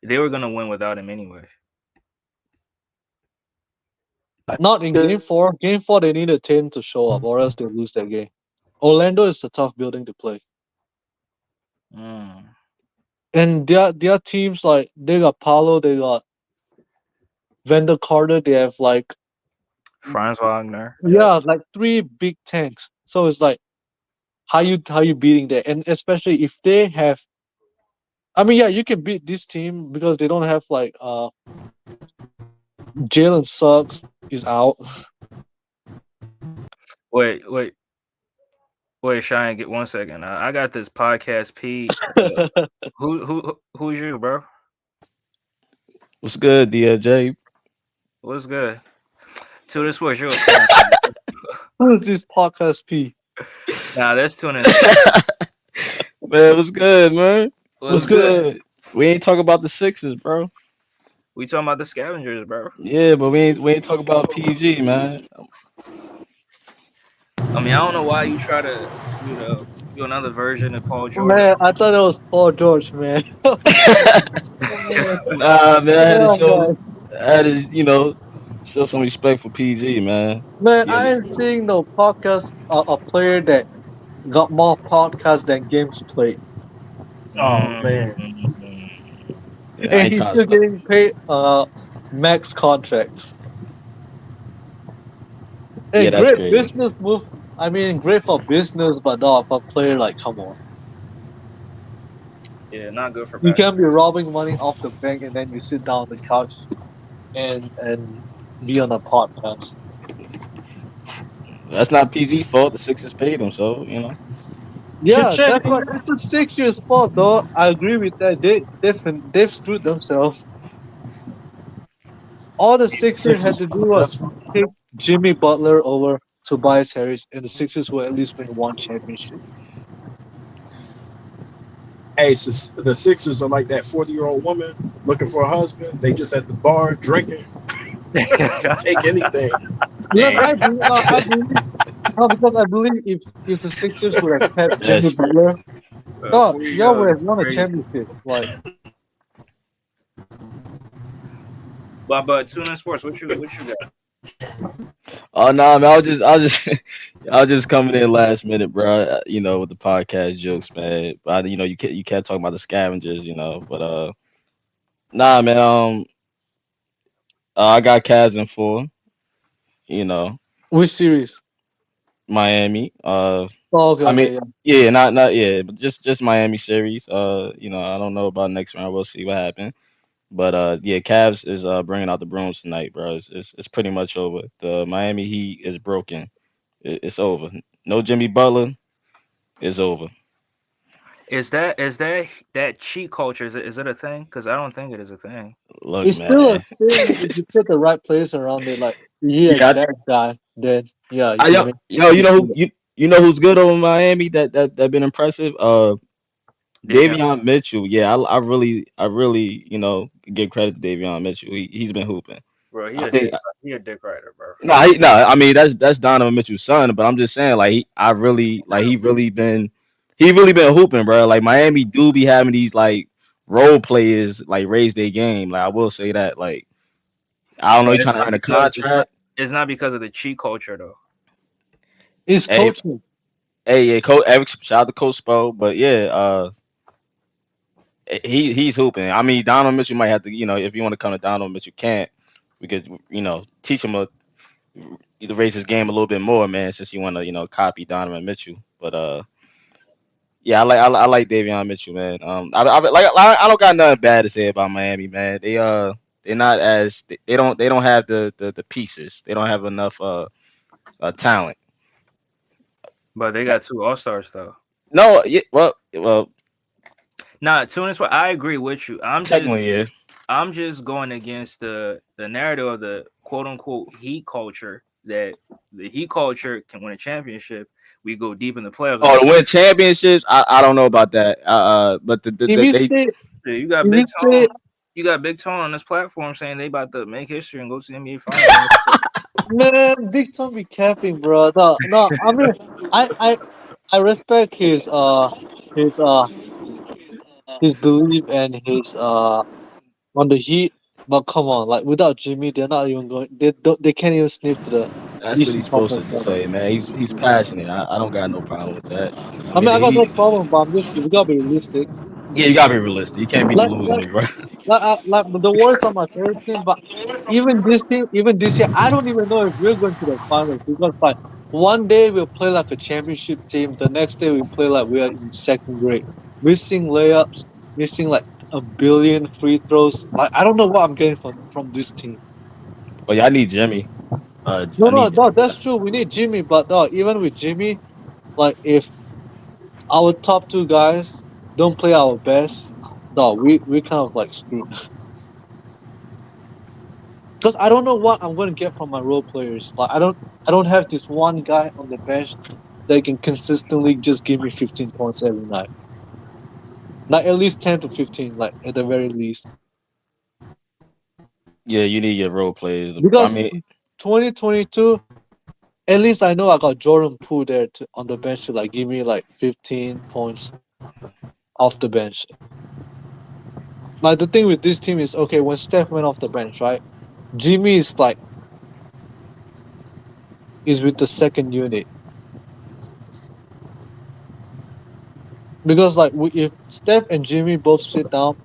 They were gonna win without him anyway. Not in game four. Game four they needed Tatum to show up or else they lose that game. Orlando is a tough building to play. Mm. And their teams like they got Paolo, they got Vendor Carter, they have like Franz Wagner. Yep. yeah, like three big tanks. So it's like how you beating that? And especially if they have I mean yeah, you can beat this team because they don't have like Jalen Suggs is out. Wait, wait, wait, Shine, get 1 second. I got this podcast, Pete. Who's you, bro? What's good, DJ? What's good? To this was your appearance. Who is this podcast P? Now let's tune in. Man, what's good, man? What's What's What's good? good? good? We ain't talking about the Sixers, bro. We talking about the scavengers, bro. Yeah, but we ain't talking about PG, man. I mean, I don't know why you try to, do another version of Paul George. Man, I thought it was Paul George, man. Nah, man, Oh, man. I had to, show some respect for PG, man. Man, Yeah, I ain't seeing no podcast a player that got more podcasts than games played, Oh man. Mm, yeah, I and ain't he's trying to still stop. getting paid max contracts. Yeah, And that's great crazy. business move. I mean, great for business, but no, for player, like, come on, yeah, not good for you basketball. can't be robbing money off the bank and then you sit down on the couch and be on a podcast. That's not PG fault. The Sixers paid him, so Yeah, Check. that's what it's a 6 year sport, though. I agree with that. They've screwed themselves. All the Sixers had Sixers to do was definitely. pick Jimmy Butler over Tobias Harris, and the Sixers will at least win one championship. Hey, so the Sixers are like that 40-year-old woman looking for a husband. They just at the bar drinking, just take anything. Because Damn. I believe, no, because I believe if the Sixers would have kept Jimmy that's Butler, no, 40 y'all would have is won a crazy. championship. Like, But Tuna Sports, what you got? oh no, man. I was just coming in last minute, bro. With the podcast jokes, man. But you can't talk about the scavengers, But nah, man. I got Cavs in four. You know, which series? Miami. Oh, okay, I mean, okay, yeah. yeah, not yeah, but just Miami series. I don't know about next round. We'll see what happens. But yeah, Cavs is bringing out the brooms tonight, bro. It's pretty much over. The Miami Heat is broken. It's over. No Jimmy Butler. It's over. Is that cheat culture? Is it a thing? Because I don't think it is a thing. Look, It's still a man. thing if you put the right players around it. Like, yeah, Yeah, that guy. Then yeah, I, you yo, make yo, you screwed up. you know who's good over Miami that been impressive? Davion, Davion Mitchell. Yeah, I really give credit to Davion Mitchell. He's been hooping. bro, he I a think dick. He a dick rider, bro. I mean that's Donovan Mitchell's son, but I'm just saying like I really like he really been hooping, bro. Like Miami do be having these like role players like raise their game. Like I will say that. Like I don't know, But he trying to earn a contract. it's not because of the cheat culture though. It's Hey, coaching. hey, yeah, Coach. Shout out to Coach Spo, but yeah, he's hooping. I mean, Donovan Mitchell might have to, if you want to come to Donovan Mitchell camp, we could, teach him to raise his game a little bit more, man. Since you want to, copy Donovan Mitchell, but yeah, I like Davion Mitchell, man. I don't got nothing bad to say about Miami, man. They're not as they don't have the pieces. They don't have enough talent. But they got two all stars though. No, yeah, well, Nah, Tunis, I agree with you. technically, yeah. I'm just going against the narrative of the quote unquote heat culture that the heat culture can win a championship. We go deep in the playoffs and Oh, they to win championships, I don't know about that. But If you they say yeah, you got if big you tone. say You got big tone on this platform saying they about to make history and go to the NBA finals next year. man, Big Tom be capping, bro. No, no. I mean, I I I respect his his belief and his on the Heat, but come on, like without Jimmy, they're not even going. They can't even sniff to the That's what Eastern he's supposed Conference to Final. say, man. He's passionate. I don't got no problem with that. I I mean, mean, I got no he problem, but I'm just we gotta be realistic. yeah, you gotta be realistic. You can't be Like like delusional, bro. like the Warriors are my favorite team, but even this year, I don't even know if we're going to the finals because like one day we'll play like a championship team, the next day we play like we are in second grade, missing layups, missing like a billion free throws. Like I don't know what I'm getting from this team. But yeah, I need Jimmy. No, I no, need no, that's true. We need Jimmy, but even with Jimmy, like if our top two guys don't play our best, no, we kind of like screwed. Because I don't know what I'm going to get from my role players. Like I don't have this one guy on the bench that can consistently just give me 15 points every night. Like at least 10 to 15, like at the very least. Yeah, you need your role players. I Because mean, 2022, at least I know I got Jordan Poole there on the bench to like give me like 15 points off the bench. Like the thing with this team is okay, when Steph went off the bench, right? Jimmy is with the second unit. Because like if Steph and Jimmy both sit down,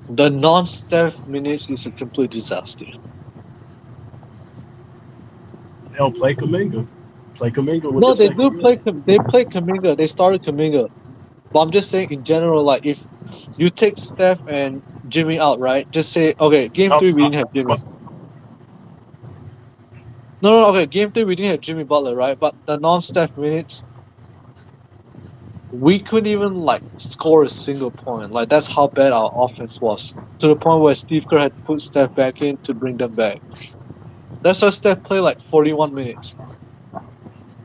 the non-Steph minutes is a complete disaster. They'll play Kaminga. Play Kaminga with No, the they second do unit. They play Kaminga. They started Kaminga. But I'm just saying in general, like if you take Steph and Jimmy out, right? Just say, okay, game Oh, three we didn't have but Jimmy. No, okay, game three we didn't have Jimmy Butler, right? But the non-Steph minutes, we couldn't even like score a single point. Like that's how bad our offense was. To the point where Steve Kerr had to put Steph back in to bring them back. That's why Steph played like 41 minutes.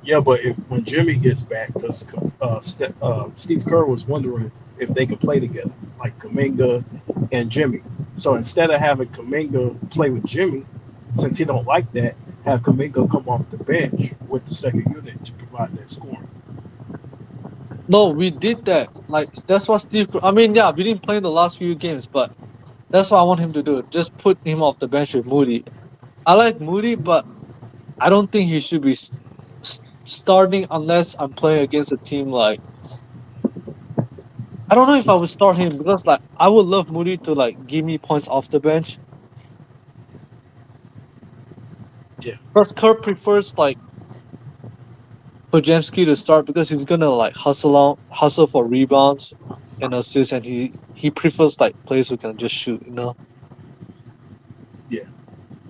yeah, but if when Jimmy gets back, because Steve Kerr was wondering if they could play together, like Kaminga and Jimmy. So instead of having Kaminga play with Jimmy, since he don't like that, have Kaminga come off the bench with the second unit to provide that scoring. No, we did that. Like that's what Steve. I mean, yeah, we didn't play in the last few games, but that's what I want him to do. Just put him off the bench with Moody. I like Moody, but I don't think he should be starting unless I'm playing against a team like. I don't know if I would start him because like I would love Moody to like give me points off the bench. Yeah, Because Kerr prefers like Pojemski to start because he's gonna like hustle for rebounds and assists, and he prefers like players who can just shoot. yeah,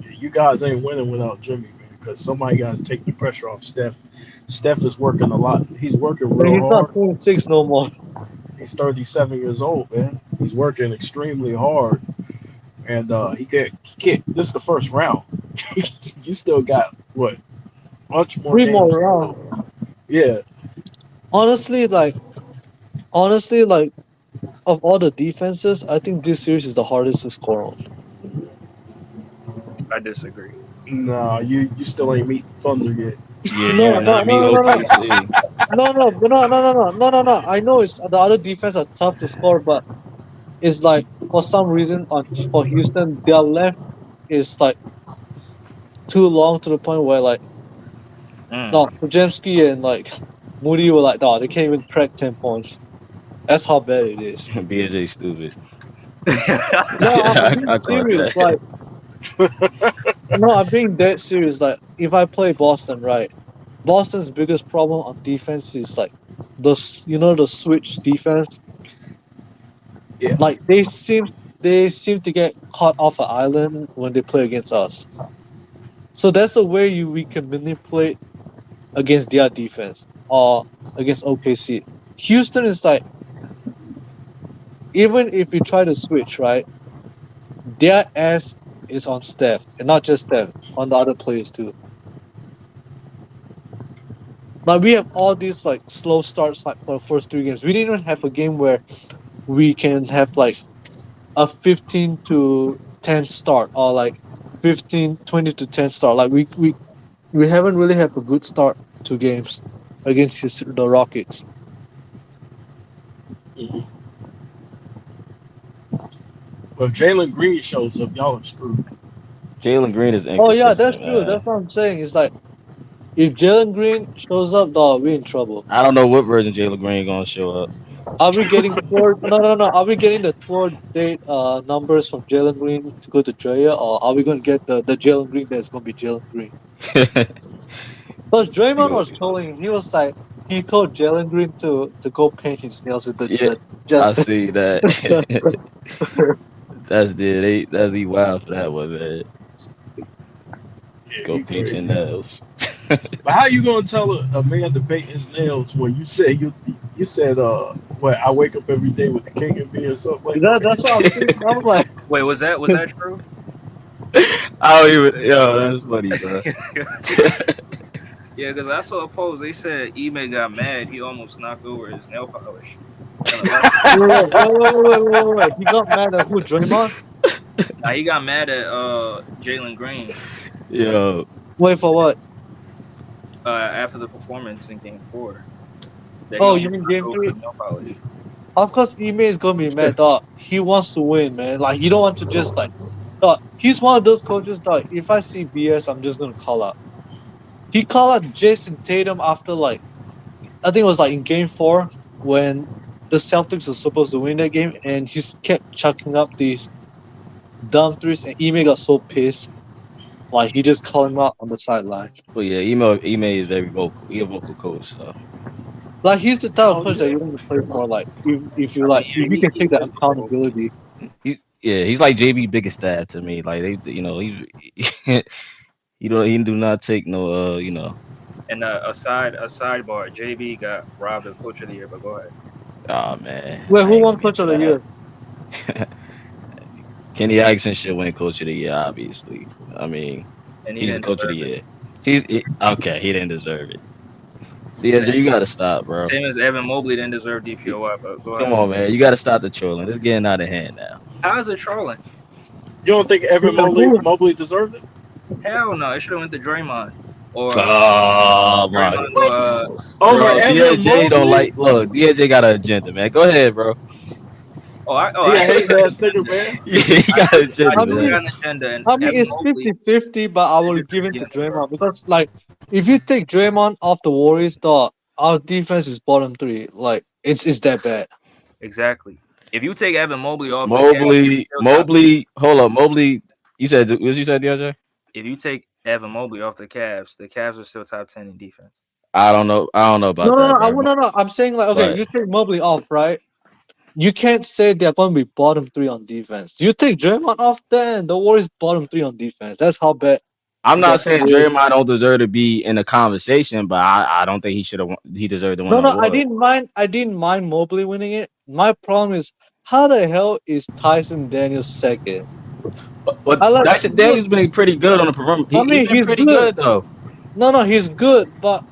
yeah. You guys ain't winning without Jimmy, man, because somebody got to take the pressure off Steph. Steph is working a lot. He's working And real he's not hard. 26 no more. He's 37 years old, man. He's working extremely hard, and he can't. This is the first round. You still got what? Much more Three more games to rounds. go. Yeah, Honestly, like honestly, like of all the defenses, I think this series is the hardest to score on. I disagree. nah, you still ain't meet Thunder yet. yeah, No, you would no, not no, meet no, no, no, OKC. no. I know it's the other defense are tough to score, but it's like for some reason on for Houston, their left is like too long to the point where like Mm. no, Pujemski and like Moody were like, no, they can't even track 10 points. That's how bad it is. BJ stupid. No, I'm being I caught serious. that. Like, no, I'm being dead serious. Like, if I play Boston, right, Boston's biggest problem on defense is like the switch defense. Yeah. Like they seem to get caught off an island when they play against us. So that's the way we can manipulate against their defense or against OKC. Houston is like even if we try to switch, right, their ass is on Steph and not just Steph, on the other players too. Like we have all these like slow starts like for the first 3 games. We didn't even have a game where we can have like a 15 to 10 start or like 15-20 to 10 start. Like we haven't really had a good start to games against the Rockets. Mhm. Well, if Jalen Green shows up, y'all are screwed. Jalen Green is Oh yeah, that's inconsistent, true. man. That's what I'm saying. It's like if Jalen Green shows up, dog, we in trouble. I don't know what version Jalen Green gonna show up. Are we getting tour? No, no, no. Are we getting the tour date numbers from Jalen Green to go to Drea, or are we going to get the Jalen Green that's going to be Jalen Green? Because You Draymond go- was trolling him. He was like, he told Jalen Green to go paint his nails with yeah, the I just. see that. That's the wild for that one, man. Yeah, Go you paint your crazy. nails. But how you gonna tell a man to paint his nails when you said what I wake up every day with the king in me or something like That's what I'm thinking. I'm like, Wait, was that true? I don't even. Yo, that's funny, bro. Yeah, because I saw a post. They said Ime got mad. He almost knocked over his nail polish. Feeling lucky. Wait. He got mad at who? Draymond? Now he got mad at Jalen Green Yo, Wait for what? after the performance in Game 4 that he Oh, you almost mean knocked game over three? the nail polish. Of course, Ime is gonna be mad, dog. He wants to win, man. Like he don't want to just like, dog. He's one of those coaches, dog. If I see BS, I'm just gonna call out. He called out Jason Tatum after like I think it was like in game 4 when the Celtics were supposed to win that game, and he kept chucking up these dumb threes, and Ime got so pissed, like he just called him out on the sideline. but yeah, Ime is very vocal. He a vocal coach, so Like he's the type of Oh coach that yeah, you want to play sure. for. Like if you I mean, like yeah, if you can he take the is a role. accountability. he's like JB biggest stab to me. Like they, he do not take no And a sidebar, JB got robbed of Coach of the Year, but go ahead. oh man, Wait, I who ain't won gonna get coach of into the year? that. Kenny Atkinson should win coach of the year, obviously. I mean, And he he's the didn't coach of the deserve it. year. Okay, he didn't deserve it. Same, DSJ, you gotta stop, bro. same as Evan Mobley didn't deserve DPOY, but go Come ahead. on, man. You gotta stop the trolling. It's getting out of hand now. How is it trolling? You don't think Evan Yeah, who? Mobley deserved it? Hell no, it should have went to Draymond or Oh my, Draymond or What? Over bro. Evan DSJ don't Mobley? like. Look, DSJ got an agenda, man. Go ahead, bro. He I a do hating got an ass nigga, agenda. man. Yeah, he got an I I agenda, do man. mean, got an agenda, and I mean, Evan it's Mobley 50-50, but I is a will give different it to DNA, bro. Draymond because, like, if you take Draymond off the Warriors, dog, our defense is bottom 3. Like, it's that bad. Exactly. If you take Evan Mobley off the Cavs, they're Mobley, still top 10. Mobley. Hold up, Mobley. You said what you said, DSJ? If you take Evan Mobley off the Cavs are still top 10 in defense. I don't know. I don't know No, about no, no, that, bro. no. I'm saying like, okay, But you take Mobley off, right? You can't say they're going to be bottom 3 on defense. You take Draymond off, then the Warriors bottom 3 on defense. That's how bad I'm the not saying Warriors. Draymond don't deserve to be in the conversation, but I don't think he deserved to win No, an no, I award. didn't mind. I didn't mind Mobley winning it. My problem is how the hell is Tyson Daniels second? But I like. Dyson Daniels been pretty good on the perimeter. I He mean, been he's pretty good. good though. No, he's good, but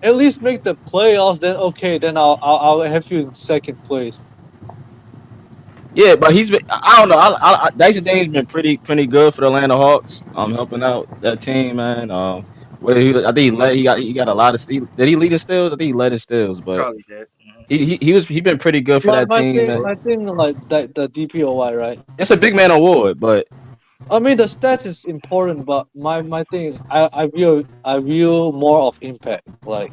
at least make the playoffs. Then okay, then I'll have you in second place. Yeah, but he's been. I don't know. Dyson Daniels been pretty good for the Atlanta Hawks. Helping out that team, man. Where I think he got a lot of steals. Did he lead in steals? I think he led in steals, but Probably did. Mhm. he been pretty good for Like that team, man. my thing, like that the DPOY, right? It's a big man award, but I mean, the stats is important, but my thing is, I view more of impact. Like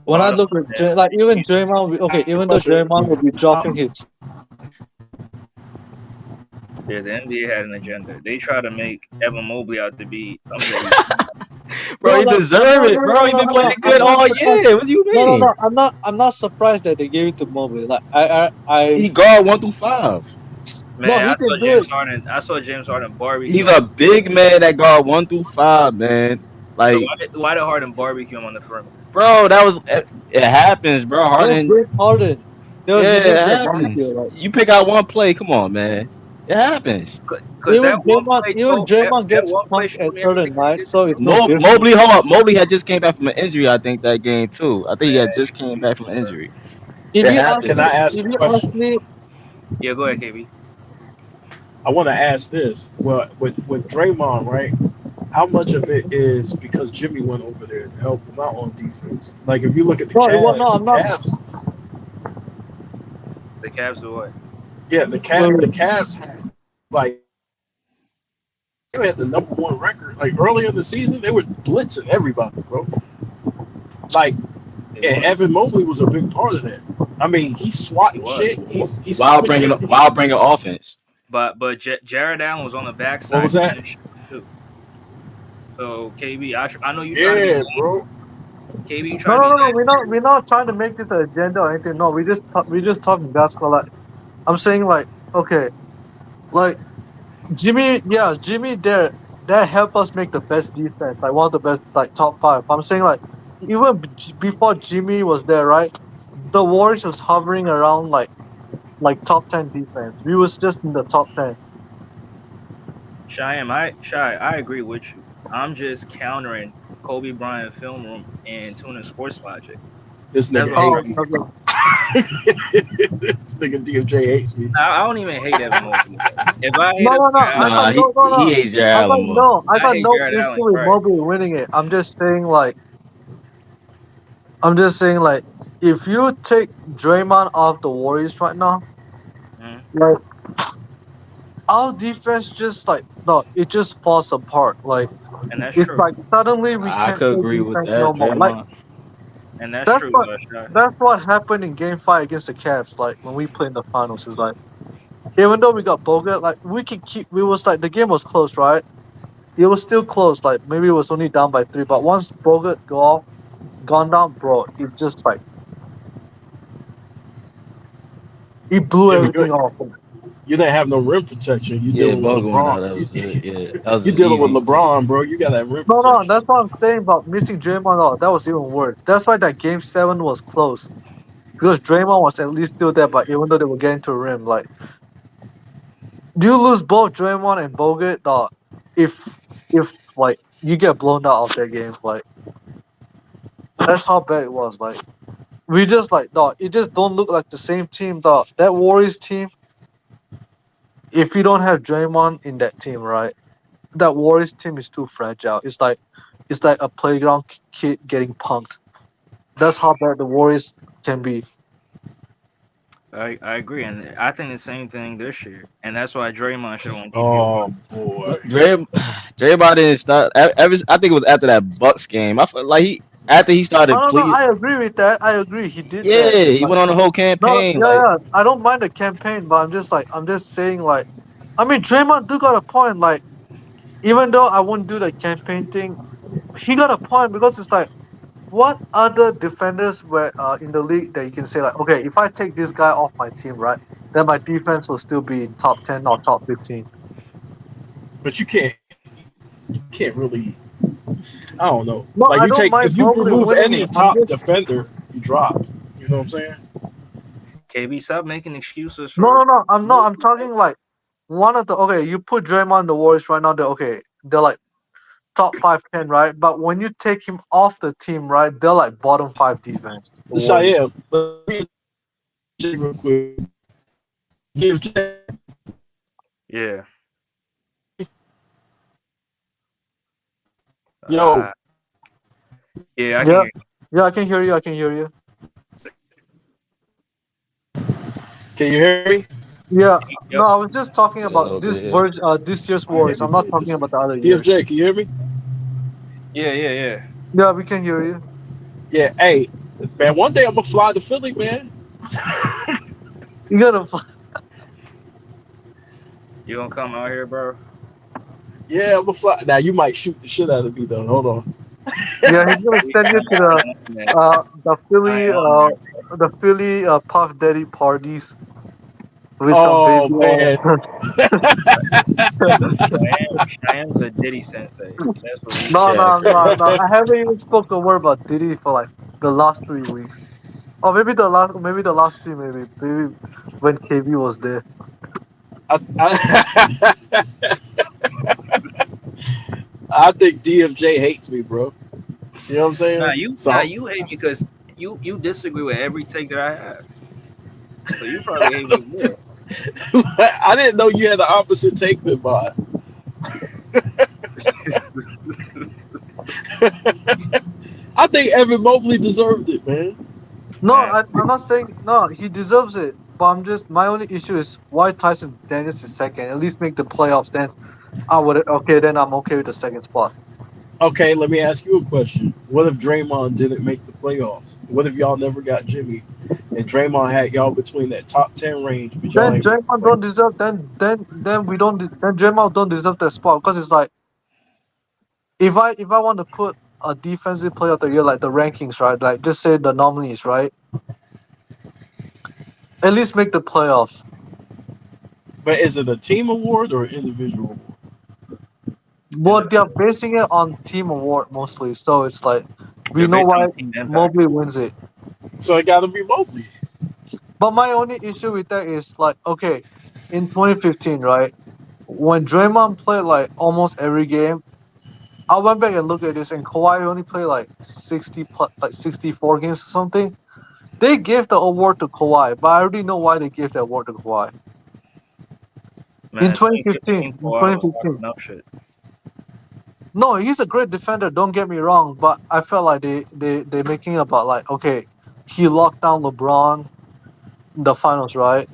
when Well, I I don't look know, at man. like even Draymond, okay, even though Question. Draymond will be dropping his. Yeah, the NBA had an agenda. They try to make Evan Mobley out to be something that bro, he deserve it, bro. He been playing I'm good not all surprised. year. What do you mean? I'm not surprised that they gave it to Mobley. Like He guard 1 through 5. no, man. he can do it. I saw James Harden barbecue He's him. a big man that guard 1 through 5, man. So Like, why did Harden barbecue him on the perimeter? bro, it happens, bro. That's Harden, James Harden. There yeah, needs it to be a barbecue. happens. Like You pick out one play, come on, man. It happens. Because that one play Even told Draymond that gets one play punked showed at me everything certain he nights, did to so it's Mobley. no different. Mobley, hold up. Mobley had just came back from an injury, I think, that game too. I think he had just came back from an injury. If It you ask Can me, I happens. ask if a you ask question? me, Yeah, go ahead, KB. I want to ask this. Well, with Draymond, right? How much of it is because Jimmy went over there to help him out on defense? Like if you look at the no, it was no. Cavs, I'm not. The Cavs do what? yeah, Wait, the wait. Cavs had like they had the #1 record. Like early in the season, they were blitzing everybody, bro. Like They and was. Evan Mobley was a big part of that. I mean, he's He swatting was. shit. He's While bringing switching. offense. But Jared Allen was on the What backside was that? defending shit too. So KB, I know you trying to be Yeah, bro. KB. You No, trying to be no. We're not trying to make this an agenda or anything. No, we just talking basketball. Like I'm saying, like okay, like Jimmy, yeah, Jimmy there that helped us make the best defense, like one of the best, like top 5. I'm saying like even before Jimmy was there, right? The Warriors was hovering around like top 10 defense. We was just in the top 10. I agree with you. I'm just countering Kobe Bryant film room and tuning sports logic. This That's nigga what I'm Oh, hate talking me. about. okay. This nigga DMJ hates me. I don't even hate Evan Mobley. If I No, hated no, no. I Jared got Nah, Allen, no, no, he no. hates Jared I Allen got more. no. I I got hate no Jared issue Allen, with right? Mobley winning it. I'm just saying, like, if you take Draymond off the Warriors right now, Mhm. like, our defense just like no, it just falls apart. Like, And that's it's true. like suddenly we I can't could play agree with defense no that, more. Like, Draymond. And that's that's true, what Shot. that's what happened in Game Five against the Cavs. Like when we played in the finals, is like even though we got Bogut, like we could keep. We was like the game was close, right? It was still close. Like maybe it was only down by 3, but once Bogut gone down, bro, it just like it blew Yeah, but everything off. you didn't have no rim protection. You Yeah, dealing with Bogut went LeBron. out. That was it. Yeah, that was You just dealing with easy. LeBron, bro. You got that rim No, no, protection. that's what I'm saying about missing Draymond. Oh, that was even worse. That's why that Game 7 was close because Draymond was at least still there. But even though they were getting to the rim, like you lose both Draymond and Bogut, if if like you get blown out of that game, like that's how bad it was. Like we just like dog, it just don't look like the same team. Dog. That Warriors team, if you don't have Draymond in that team, right? That Warriors team is too fragile. It's like a playground kid getting punked. That's how bad the Warriors can be. I agree, and I think the same thing this year, and that's why Draymond should have won MVP. Oh boy. But Draymond didn't start. I think it was after that Bucks game. I felt like he after he No, started no, no. pleading. I agree with that. I agree. He did that. Yeah, he But went on the whole no, campaign. yeah, Like, yeah. I don't mind the campaign, but I'm just saying, like, I mean, Draymond do got a point. Like, even though I won't do the campaign thing, he got a point because it's like, what other defenders were in the league that you can say like, okay, if I take this guy off my team, right, then my defense will still be in top 10 or top 15. But you can't really. I don't know. No, Like I you don't take mind if you Mobley remove winning any it. I'm top just defender, you drop. You know what I'm saying? KB, stop making excuses no, for no, no. I'm not. I'm Mobley, bro. talking like one of the okay. You put Draymond in the Warriors right now. They're okay. They're like top 5, 10, right? But when you take him off the team, right, they're like bottom 5 defense. The Warriors. Cheyenne, let me Jay real quick. Give Jay. Yeah. Yo, Uh, yeah, I can Yeah, hear yeah. I can hear you. I can hear you. can you hear me? Yeah. you. No, Yep. I was just talking yeah, a about little this bit. Yeah. version, this year's All right, Warriors. let me I'm not play it talking this way. about the other years. DFJ, can you hear me? Yeah. Yeah, we can hear you. Yeah. Hey, man. One day I'm gonna fly to Philly, man. You gotta. You gonna come out here, bro? Yeah, I'm gonna fly. Now you might shoot the shit out of me though. Hold on. Yeah, he's gonna send you to I ain't on there. the Philly Puff Daddy parties with some Oh baby oil. man. Cheyenne's a Diddy sensei. That's what he No, is. Yeah, no, no, crazy. no. I haven't even spoken a word about Diddy for like the last 3 weeks. Or maybe the last three, maybe when KB was there. I, I think DFJ hates me, bro. You know what I'm saying? Now So you hate me because you disagree with every take that I have. So you probably hate me more. I didn't know you had the opposite take than mine. I think Evan Mobley deserved it, man. No, Man, I'm not saying no. He deserves it, but I'm just my only issue is why Tyson Daniels is second. At least make the playoffs. Then I would okay. Then I'm okay with the second spot. Okay, let me ask you a question. What if Draymond didn't make the playoffs? What if y'all never got Jimmy and Draymond had y'all between that top 10 range, but y'all Then ain't make the Draymond don't playoffs? deserve. Then we don't. Then Draymond don't deserve that spot because it's like if I want to put a defensive player of the year like the rankings right, like just say the nominees right, at least make the playoffs. But is it a team award or an individual award? is But it? they're basing it on team award mostly, so it's like we They're know based on why team impact. Mobley wins it. So it got to be Mobley. But my only issue with that is like, okay, in 2015, right, when Draymond played like almost every game, I went back and looked at this, and Kawhi only played like 60 plus, like 64 games or something. They gave the award to Kawhi, but I already know why they gave the award to Kawhi. Man, In in 2015, 2015, in Kawhi was 2015. starting up shit. No, he's a great defender. Don't get me wrong, but I felt like they making about like okay, he locked down LeBron in the finals, right?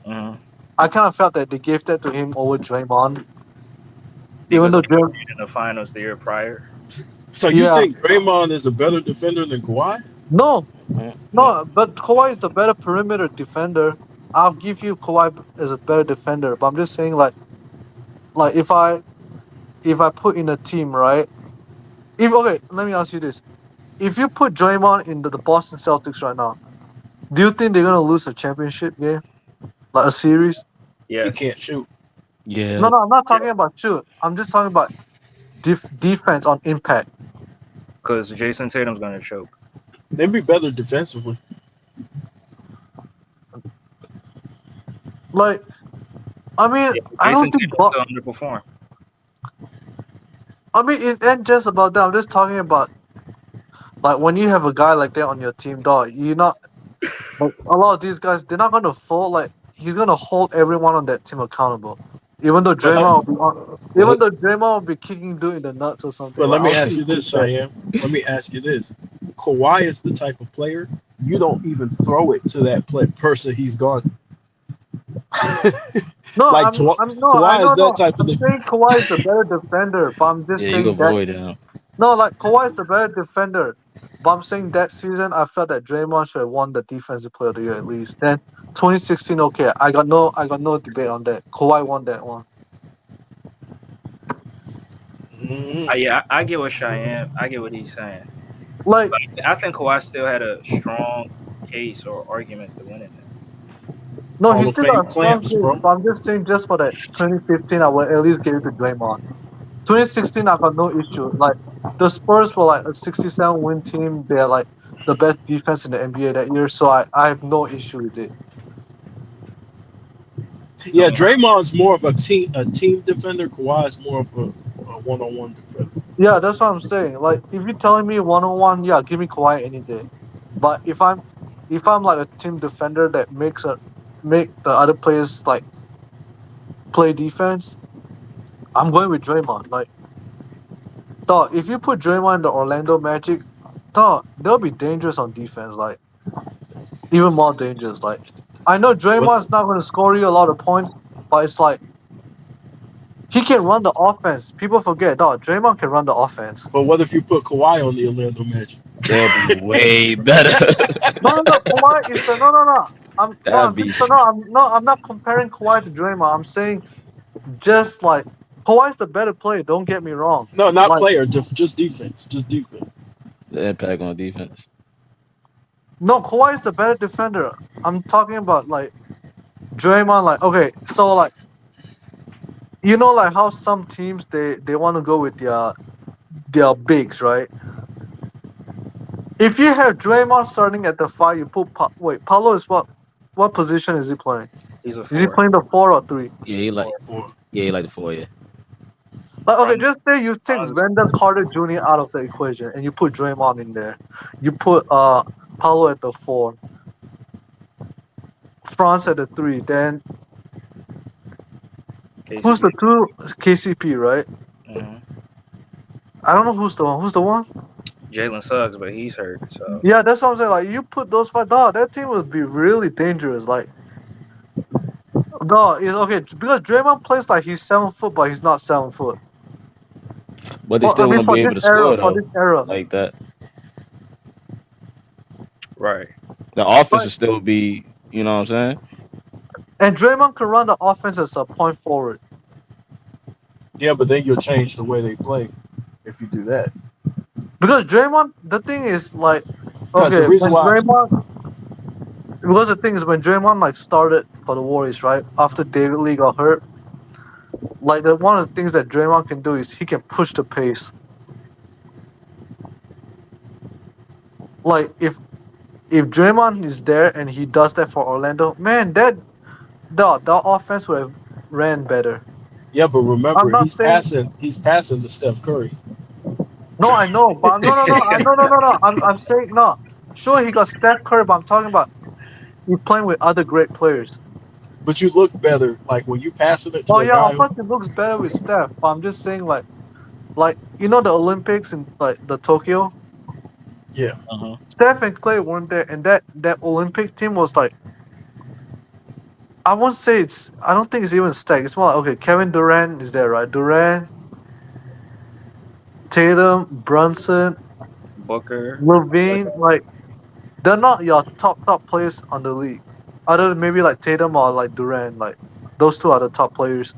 Hmm. I kind of felt that they gave that to him over Draymond, even Because though they Draymond, beat in the finals the year prior. So you yeah, think Draymond is a better defender than Kawhi? no, Mm-mm. no, but Kawhi is the better perimeter defender. I'll give you Kawhi as a better defender, but I'm just saying like if I put in a team, right? If okay, let me ask you this: if you put Draymond in the Boston Celtics right now, do you think they're gonna lose a championship game, like a series? He Yes, can't shoot. Yeah, No, no, I'm not talking about shoot. I'm just talking about defense on impact. because Jason Tatum's going to choke. They'd be better defensively. Like, I mean, Yeah, I Jason don't think, Tatum but still underperformed. I mean, it ain't just about that. I'm just talking about like when you have a guy like that on your team, dog. You're not like a lot of these guys. They're not gonna fall. Like he's gonna hold everyone on that team accountable. Even though But let, Draymond will be on, well, even though Draymond will be kicking dude in the nuts or something. but Like let me I'll ask still you keep this, that. Cheyenne. Let me ask you this. Kawhi is the type of player you don't even throw it to that person he's gone. No, Like I'm no, I Kawhi is know, that no. type of. I'm saying Kawhi is the better defender, but I'm just yeah, you saying that avoid him. no, like Kawhi is the better defender. But I'm saying that season, I felt that Draymond should have won the Defensive Player of the Year at least. Then 2016, okay, I got no debate on that. Kawhi won that one. Mhm. Yeah, I get what Cheyenne. I get what he's saying. Like, But I think Kawhi still had a strong case or argument to winning it. no, Hall he of still got Fame a strong clamps, case. bro. But I'm just saying, just for that 2015, I would at least give it to Draymond. 2016, I got no issue. Like, the Spurs were like a 67 win team. They're like the best defense in the NBA that year, so I have no issue with it. I Yeah, mean, Draymond's more of a team defender. Kawhi's more of a one-on-one defender. Yeah, that's what I'm saying. Like, if you're telling me one on one, yeah, give me Kawhi any day. But if I'm like a team defender that make the other players like play defense, I'm going with Draymond. Like, dog, if you put Draymond in the Orlando Magic, dog, they'll be dangerous on defense. Like, even more dangerous. Like, I know What? Draymond's not going to score you a lot of points, but it's like he can run the offense. People forget, dog, Draymond can run the offense. But what if you put Kawhi on the Orlando Magic? They'll be way better. No, no, no. Kawhi is the no, no, no. I'm no, That'd I'm be just no, I'm no, I'm not comparing Kawhi to Draymond. I'm saying just like Kawhi's the better player. Don't get me wrong. No, not Like player. Just defense. Just defense. the impact on defense. no, Kawhi's the better defender. I'm talking about like Draymond. Like okay, so like like how some teams they want to go with their bigs, right? If you have Draymond starting at the five, you put wait, Paulo is what position is he playing? he's a Is he four. playing the 4 or 3? Yeah, he like Four. Or yeah, he like the 4 year. Like, okay, Bron, just say you take Bron's Wendell Carter Jr. out of the equation and you put Draymond in there. You put Paolo at the 4, France at the 3. Then who's KCP. the 2? KCP, right? Hmm. I don't know who's the one. Who's the one? Jalen Suggs, but he's hurt. So Yeah, that's what I'm saying. Like, you put those 5, dog, that team would be really dangerous. Like, dog, it's okay because Draymond plays like he's 7 foot, but he's not 7 foot. But they For, I still mean, won't be able to score for though, this era, like that. right. The offense but will still be, you know what I'm saying? and Draymond can run the offense as a point forward yeah, but then you'll change the way they play if you do that. because Draymond. The thing is like, Because the okay, reason why, because the thing is when Draymond like started for the Warriors, right after David Lee got hurt, like one of the things that Draymond can do is he can push the pace. Like if Draymond is there and he does that for Orlando, man, that offense would have ran better. yeah, but I'm remember not saying he's passing to Steph Curry. no, I know, but no, no, no, no, no, no, no. I'm saying no. Sure, he got Steph Curry, but I'm talking about he's playing with other great players. But you look better, like when you passing it Oh to a yeah, guy of who, course it looks better with Steph, but I'm just saying like you know the Olympics in like the Tokyo, yeah. Uh-huh. Steph and Clay weren't there, and that Olympic team was like I won't say it's I don't think it's even stacked. It's more like okay, Kevin Durant is there, right? Durant, Tatum, Brunson, Booker. Levine, like they're not your top players on the league. Other than maybe like Tatum or like Durant, like those two are the top players.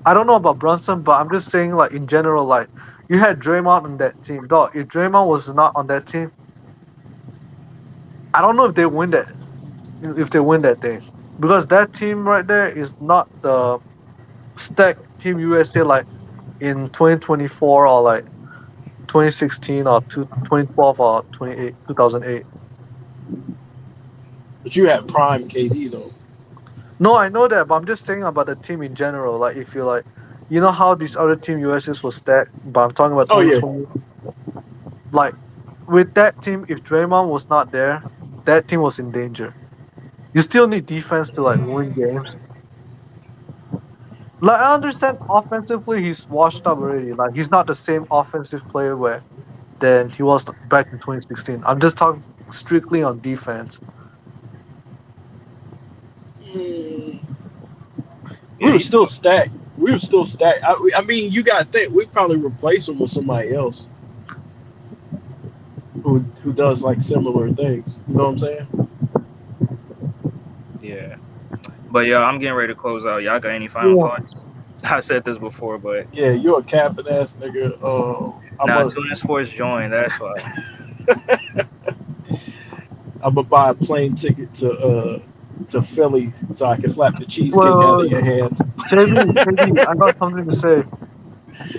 I don't know about Brunson, but I'm just saying like in general, like you had Draymond on that team. Dog, if Draymond was not on that team, I don't know if they win that thing. Because that team right there is not the stacked team USA like in 2024 or like 2016 or 2012 or 2008. But you had prime KD though. No, I know that, but I'm just saying about the team in general. Like, if you like, you know how these other team USS was stacked, but I'm talking about Oh yeah. 2020. Like, with that team, if Draymond was not there, that team was in danger. You still need defense to like win games. Like, I understand offensively, he's washed up already. Like, he's not the same offensive player where than he was back in 2016. I'm just talking strictly on defense. Mm, we Yeah, were he's still stacked. We were still stacked. I mean, you got to think we probably replace him with somebody else who does like similar things. You know what I'm saying? yeah. But yeah, I'm getting ready to close out. Y'all got any final Yeah. thoughts? I said this before, but Yeah, you're a capping ass nigga. I'm now a Tuna Sports joined. That's why. I'm gonna buy a plane ticket to Philly so I can slap the Wait, cheesecake out of wait, your hands. wait. KB, I got something to say.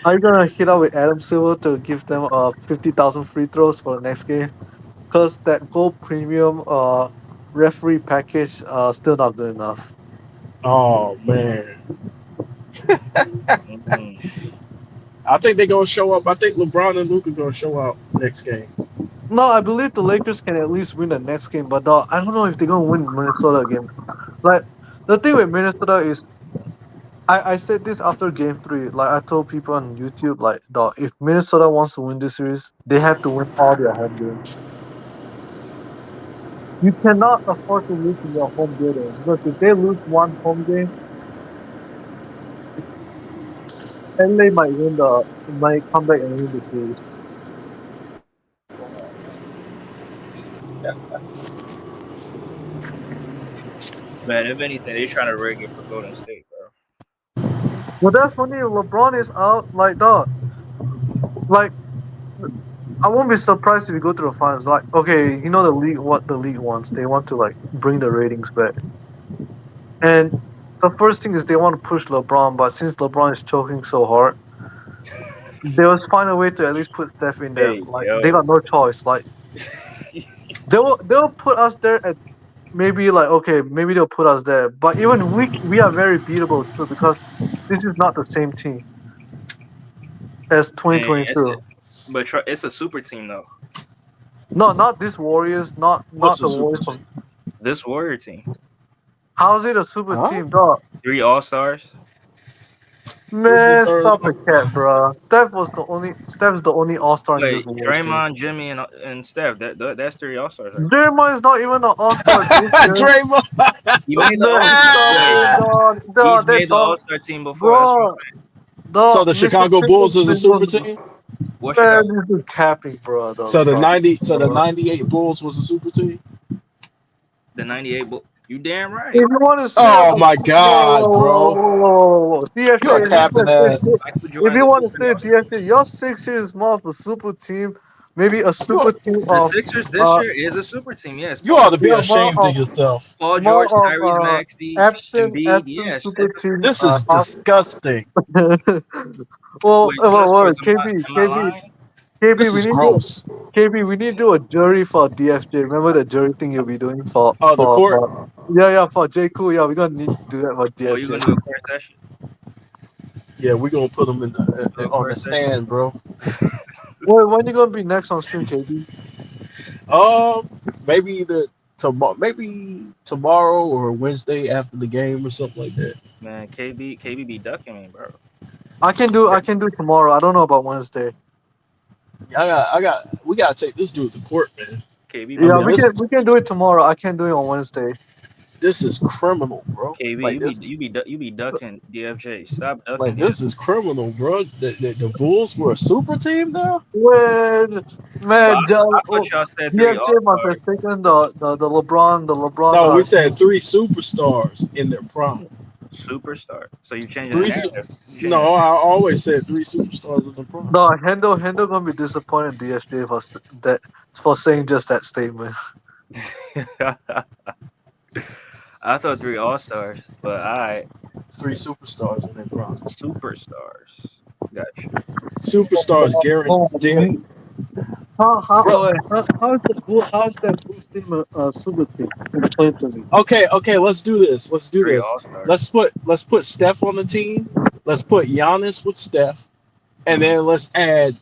Are you gonna hit up with Adam Silver to give them 50,000 free throws for the next game? Cause that gold premium referee package still not good enough. Oh man, Mm. I think they're gonna show up. I think LeBron and Luka gonna show up next game. No, I believe the Lakers can at least win the next game, but I don't know if they're gonna win Minnesota again. Like the thing with Minnesota is I said this after game three. Like I told people on YouTube, like if Minnesota wants to win this series, they have to win all their home games. You cannot afford to lose in your home building because if they lose one home game, LA might come back and win the series. Man, if anything, they're trying to rig it for Golden State, bro. But that's funny. LeBron is out. Like like I won't be surprised if we go to the finals. Like okay, you know the league what the league wants. They want to like bring the ratings back, and the first thing is they want to push LeBron. But since LeBron is choking so hard, they will find a way to at least put Steph in there. Hey, Like they yo. got no choice. Like they'll put us there at maybe like okay, maybe they'll put us there. But even we are very beatable too because this is not the same team as Man, it's a 2022. it's a super team though. No, not this Warriors, What's not the the super Warriors team? from. This Warrior team, How's it a super Huh? team, dog? 3 All-Stars. Who's the Man, third stop one? the cat, bro. Steph's the only All Star in this Wait, Warriors team. Draymond, Jimmy, and Steph. That's 3 All-Stars right there. Draymond is not even an All Star this year. Draymond. He made the Man, All. stop Wait, it, dog. he's Dog, that made the dog, All-Star team before. That's what I'm bro. saying. So Dog, the Mr. Chicago Pickles Bulls is a super was team. What man, Chicago? this is capping, bro. Dog, So the stop, 90, so the bro. 98 Bulls was a super team. The '98 Bull. You damn If right. you want to say Oh about my whoa, God, bro, you're DFJ, a captain ass. Michael if Jordan you go want to to three say All-Stars. DFJ, your Sixers is more of a super team, maybe a You super team The of Sixers this uh year is a super team. Yes, you ought to be yeah, more ashamed of of yourself. Paul more George, of Tyrese Maxey, Embiid. absent Yes, super it's a super team This is disgusting. Wait, Tuna well, Sports. Am I lying? KB, This we is need to gross. KB, we need to do a jury for DFJ. Remember the jury thing you'll be doing Oh, the court. yeah, for J Cool. Yeah, we're gonna need to do that for Oh, you DFJ. gonna do a court session? Yeah, we're gonna put them in Do a on the court session. stand, bro. Wait, when you gonna be next on stream, KB? Maybe either tomorrow or Wednesday after the game or something like that. Man, KB be ducking me, bro. I can do tomorrow. I don't know about Wednesday. We gotta take this dude to court, man. KB I be Yeah, mean, we ducking. can do it tomorrow. I can't do it on Wednesday. this is criminal, bro. KB, Like this, you be ducking DFJ. Stop ducking like this is criminal, bro. The Bulls were a super team now. When But man, I thought y'all said three DFJ All must Stars. have taken the LeBron. No, we said three superstars in their prime. Superstar. So you changing the Three. Su- narrative. You changing no, I always said three superstars in the prime. No, Hendo gonna be disappointed in DFJ for saying just that statement. the I thought three All Stars, but I Three superstars in their prime. superstars. Gotcha. Superstars guaranteed. Bro, How is that Bulls team a super team? Explain to me. okay, let's do this. Three All Stars. Let's put Steph on the team. Let's put Giannis with Steph, and then let's add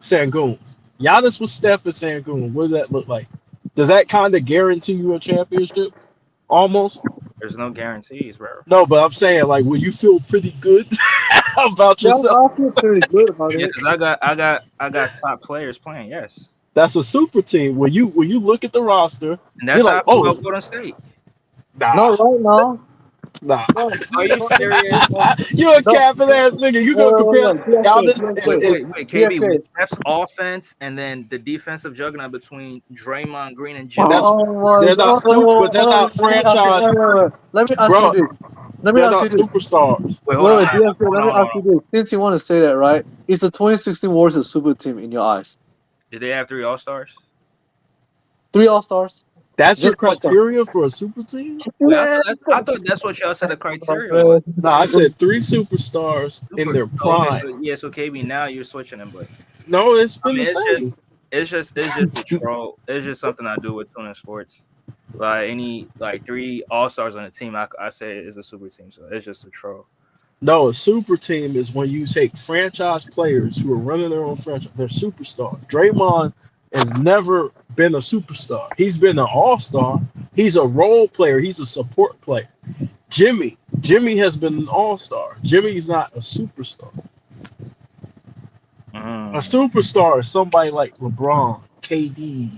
Sangoon. Giannis with Steph and Sangoon. What does that look like? Does that kind of guarantee you a championship? Almost. There's no guarantees, bro. No, but I'm saying, like, will you feel pretty good about Yeah, yourself? I feel pretty good about Yeah, it. because I got top players playing. Yes, That's a super team. When you look at the roster, and that's you're how I like, feel oh, about Golden State. Not right now. nah. No, Are you serious? You a capping ass nigga. You gonna compare Giannis Wait, KB with Steph's offense and then the defensive juggernaut between Draymond Green and Jimmy. That's they're not super, but they're not franchise, Let me ask bro. you this. Let me They're ask not you this. superstars. Wait, hold on. DFJ, let me ask you this. Since you want to say that, right? Is the 2016 Warriors a super team in your eyes? Did they have three All Stars? 3 All Stars? That's your Just fuck them. criteria for a super team? Wait, I thought that's what y'all said the criteria was. No, I said three superstars in their prime. So KB, now you're switching them, but No, it's I been mean, the same. it's just a troll. It's just something I do with tuning sports. Like any like three All Stars on a team, I say is a super team. So it's just a troll. No, a super team is when you take franchise players who are running their own franchise. They're superstars. Draymond has never been a superstar. He's been an all-star. He's a role player. He's a support player. Jimmy has been an all-star. Jimmy's not a superstar. A superstar is somebody like LeBron, KD,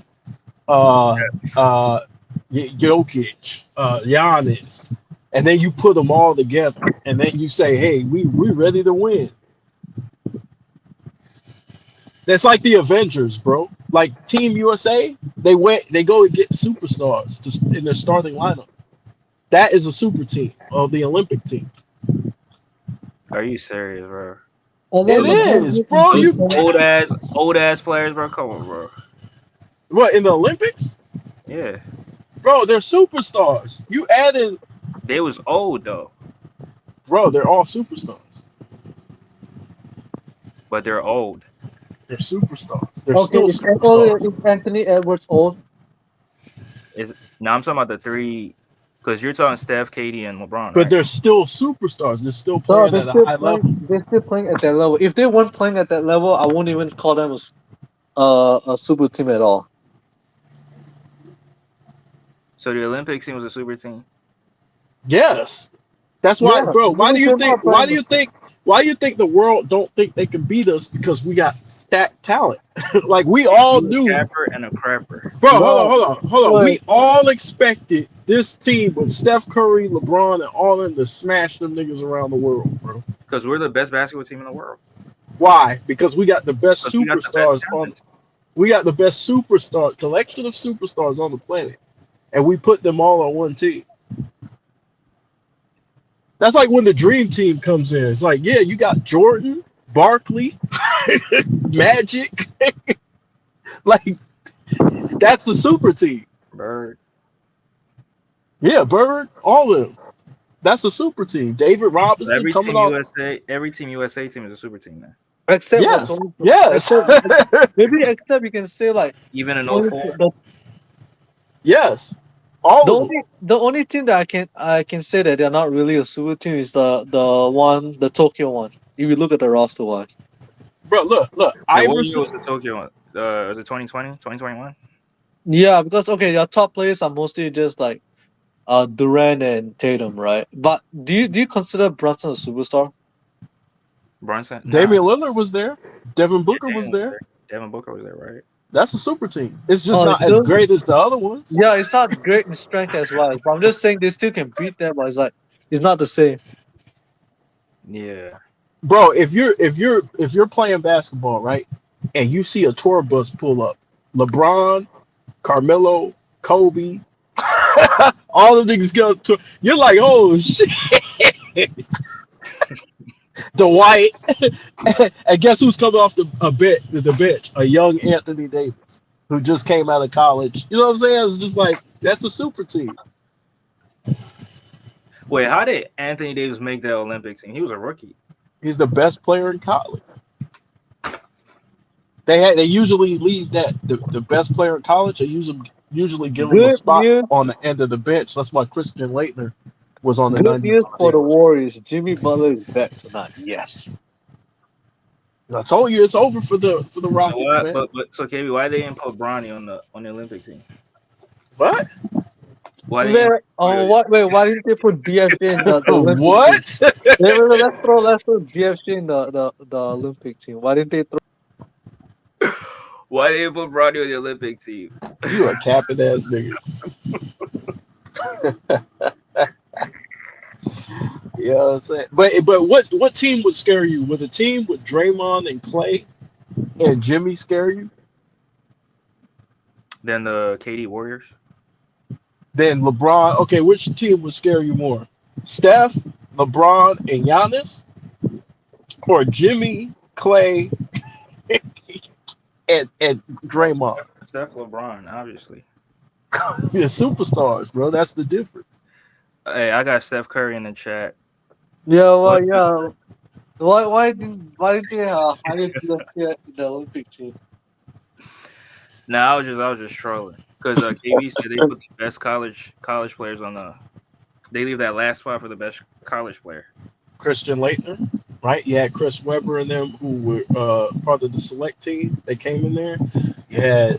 Jokic, Giannis, and then you put them all together, and then you say, "Hey, we ready to win." That's like the Avengers, bro. Like Team USA, they go and get superstars in their starting lineup. That is a super team of the Olympic team. Are you serious, bro? It is, bro. Those old ass players, bro. Come on, bro. What in the Olympics? Yeah, Bro, they're superstars. You added, they was old though, bro. They're all superstars. but they're old. They're superstars. They're Okay, still superstars. is Anthony Edwards old? Now I'm talking about the three, because you're talking Steph, KD, and LeBron. But Right? they're still superstars. They're still No, playing at a high level. they're still playing at that level. If they weren't playing at that level, I wouldn't even call them a super team at all. So the Olympic team was a super team. Yes, that's why, Yeah, bro. Why do you came think? up, Why right? do you think? Why do you think the world don't think they can beat us? Because we got stacked talent. Like we all knew, Capper and a crapper. bro. No. Hold on. Right. We all expected this team with Steph Curry, LeBron, and all of them to smash them niggas around the world, bro. Because we're the best basketball team in the world. Why? Because we got the best 'Cause we got the superstars best on. talent. We got the best superstar collection of superstars on the planet, and we put them all on one team. That's like when the dream team comes in. It's like, yeah, you got Jordan, Barkley, Magic. Like, that's the super team. Bird. Yeah, Bird, all of them. That's the super team. David Robinson Every coming team off. USA team is a super team now. Except Yes, what- yes, maybe except you can say like Even in only- 04. yes. All of them. the only team that I can say that they're not really a super team is the Tokyo one. If you look at the roster wise. Bro, look. Wait, what year Iverson. was the Tokyo? Was it 2020, 2021? Yeah, because okay, your top players are mostly just like Durant and Tatum, right? But do you consider Brunson a superstar? Brunson? Nah. Damian Lillard was there. Devin Booker Damian was was there. there. Devin Booker was there, right? That's a super team. It's just Oh, not as still? great as the other ones. Yeah, it's not great in strength as well. But I'm just saying they still can beat them, but it's like it's not the same. Yeah. Bro, if you're playing basketball, right, and you see a tour bus pull up, LeBron, Carmelo, Kobe, all the niggas go to, you're like, oh shit, Dwight, and guess who's coming off the bench? A young Anthony Davis who just came out of college. You know what I'm saying? It's just like that's a super team. Wait, how did Anthony Davis make that Olympic team? He was a rookie. He's the best player in college. They usually leave that the best player in college. They usually give him a Good spot news, on the end of the bench. That's why Christian Laettner was on the good news 92 for the team. Warriors. Jimmy Butler is back tonight. Yes. I told you it's over for the So Rockets, what? man. But so KB, why they didn't put Bronny on the Olympic team? What? Why they didn't? What? Wait, why didn't they put DFJ in the Olympic team? What? Wait, let's throw DFJ in the Olympic team. Why didn't they throw? Why they didn't put Bronny on the Olympic team? You a capping ass nigga. You know what I'm saying? But what team would scare you? Would a team with Draymond and Clay and Jimmy scare you? Then the KD Warriors. Then LeBron. Okay, which team would scare you more? Steph, LeBron, and Giannis, or Jimmy, Clay, and Draymond? Steph, LeBron, obviously. They're superstars, bro. That's the difference. Hey, I got Steph Curry in the chat. Yeah, well, yeah. Why didn't they hire DFJ in the Olympic team? No, I was just trolling because KB said they put the best college players on the. They leave that last spot for the best college player. Christian Laettner, right? You had Chris Webber and them who were part of the select team. They came in there. You had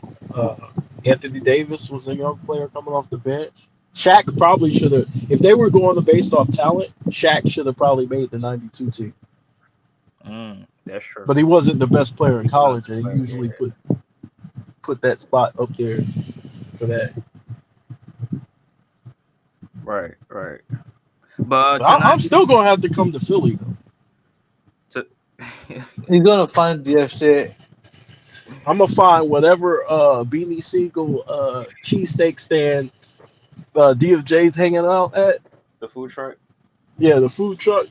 Anthony Davis was a young player coming off the bench. Shaq probably should have, if they were going based off talent, Shaq should have probably made the 92 team. That's true. But he wasn't the best player in college, and he usually put that spot up there for that. Right. But I'm still going to have to come to Philly, though. He's gonna find DFJ. I'm going to find whatever Beanie Siegel cheesesteak stand DFJ's hanging out at. The food truck? Yeah, the food truck.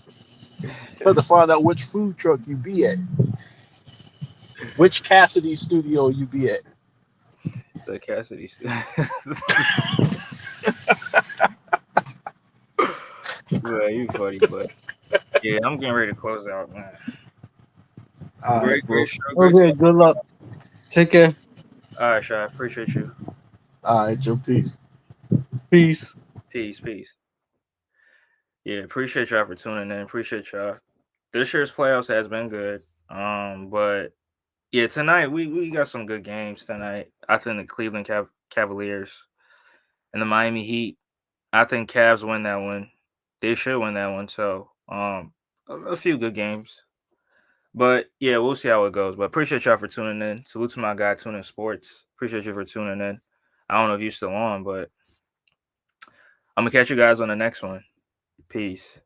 Have to find out which food truck you be at. Which Cassidy studio you be at. The Cassidy. Yeah, you funny, but yeah, I'm getting ready to close out, man. Great show. Okay, good luck. Take care. All right, Shy. Appreciate you. All right, Joe. Peace. Peace. Peace. Yeah, appreciate y'all for tuning in. Appreciate y'all. This year's playoffs has been good. But yeah, tonight we got some good games tonight. I think the Cleveland Cavaliers and the Miami Heat. I think Cavs win that one. They should win that one. So a few good games. But yeah, we'll see how it goes. But appreciate y'all for tuning in. Salute to my guy, Tuning Sports. Appreciate you for tuning in. I don't know if you're still on, but I'm gonna catch you guys on the next one. Peace.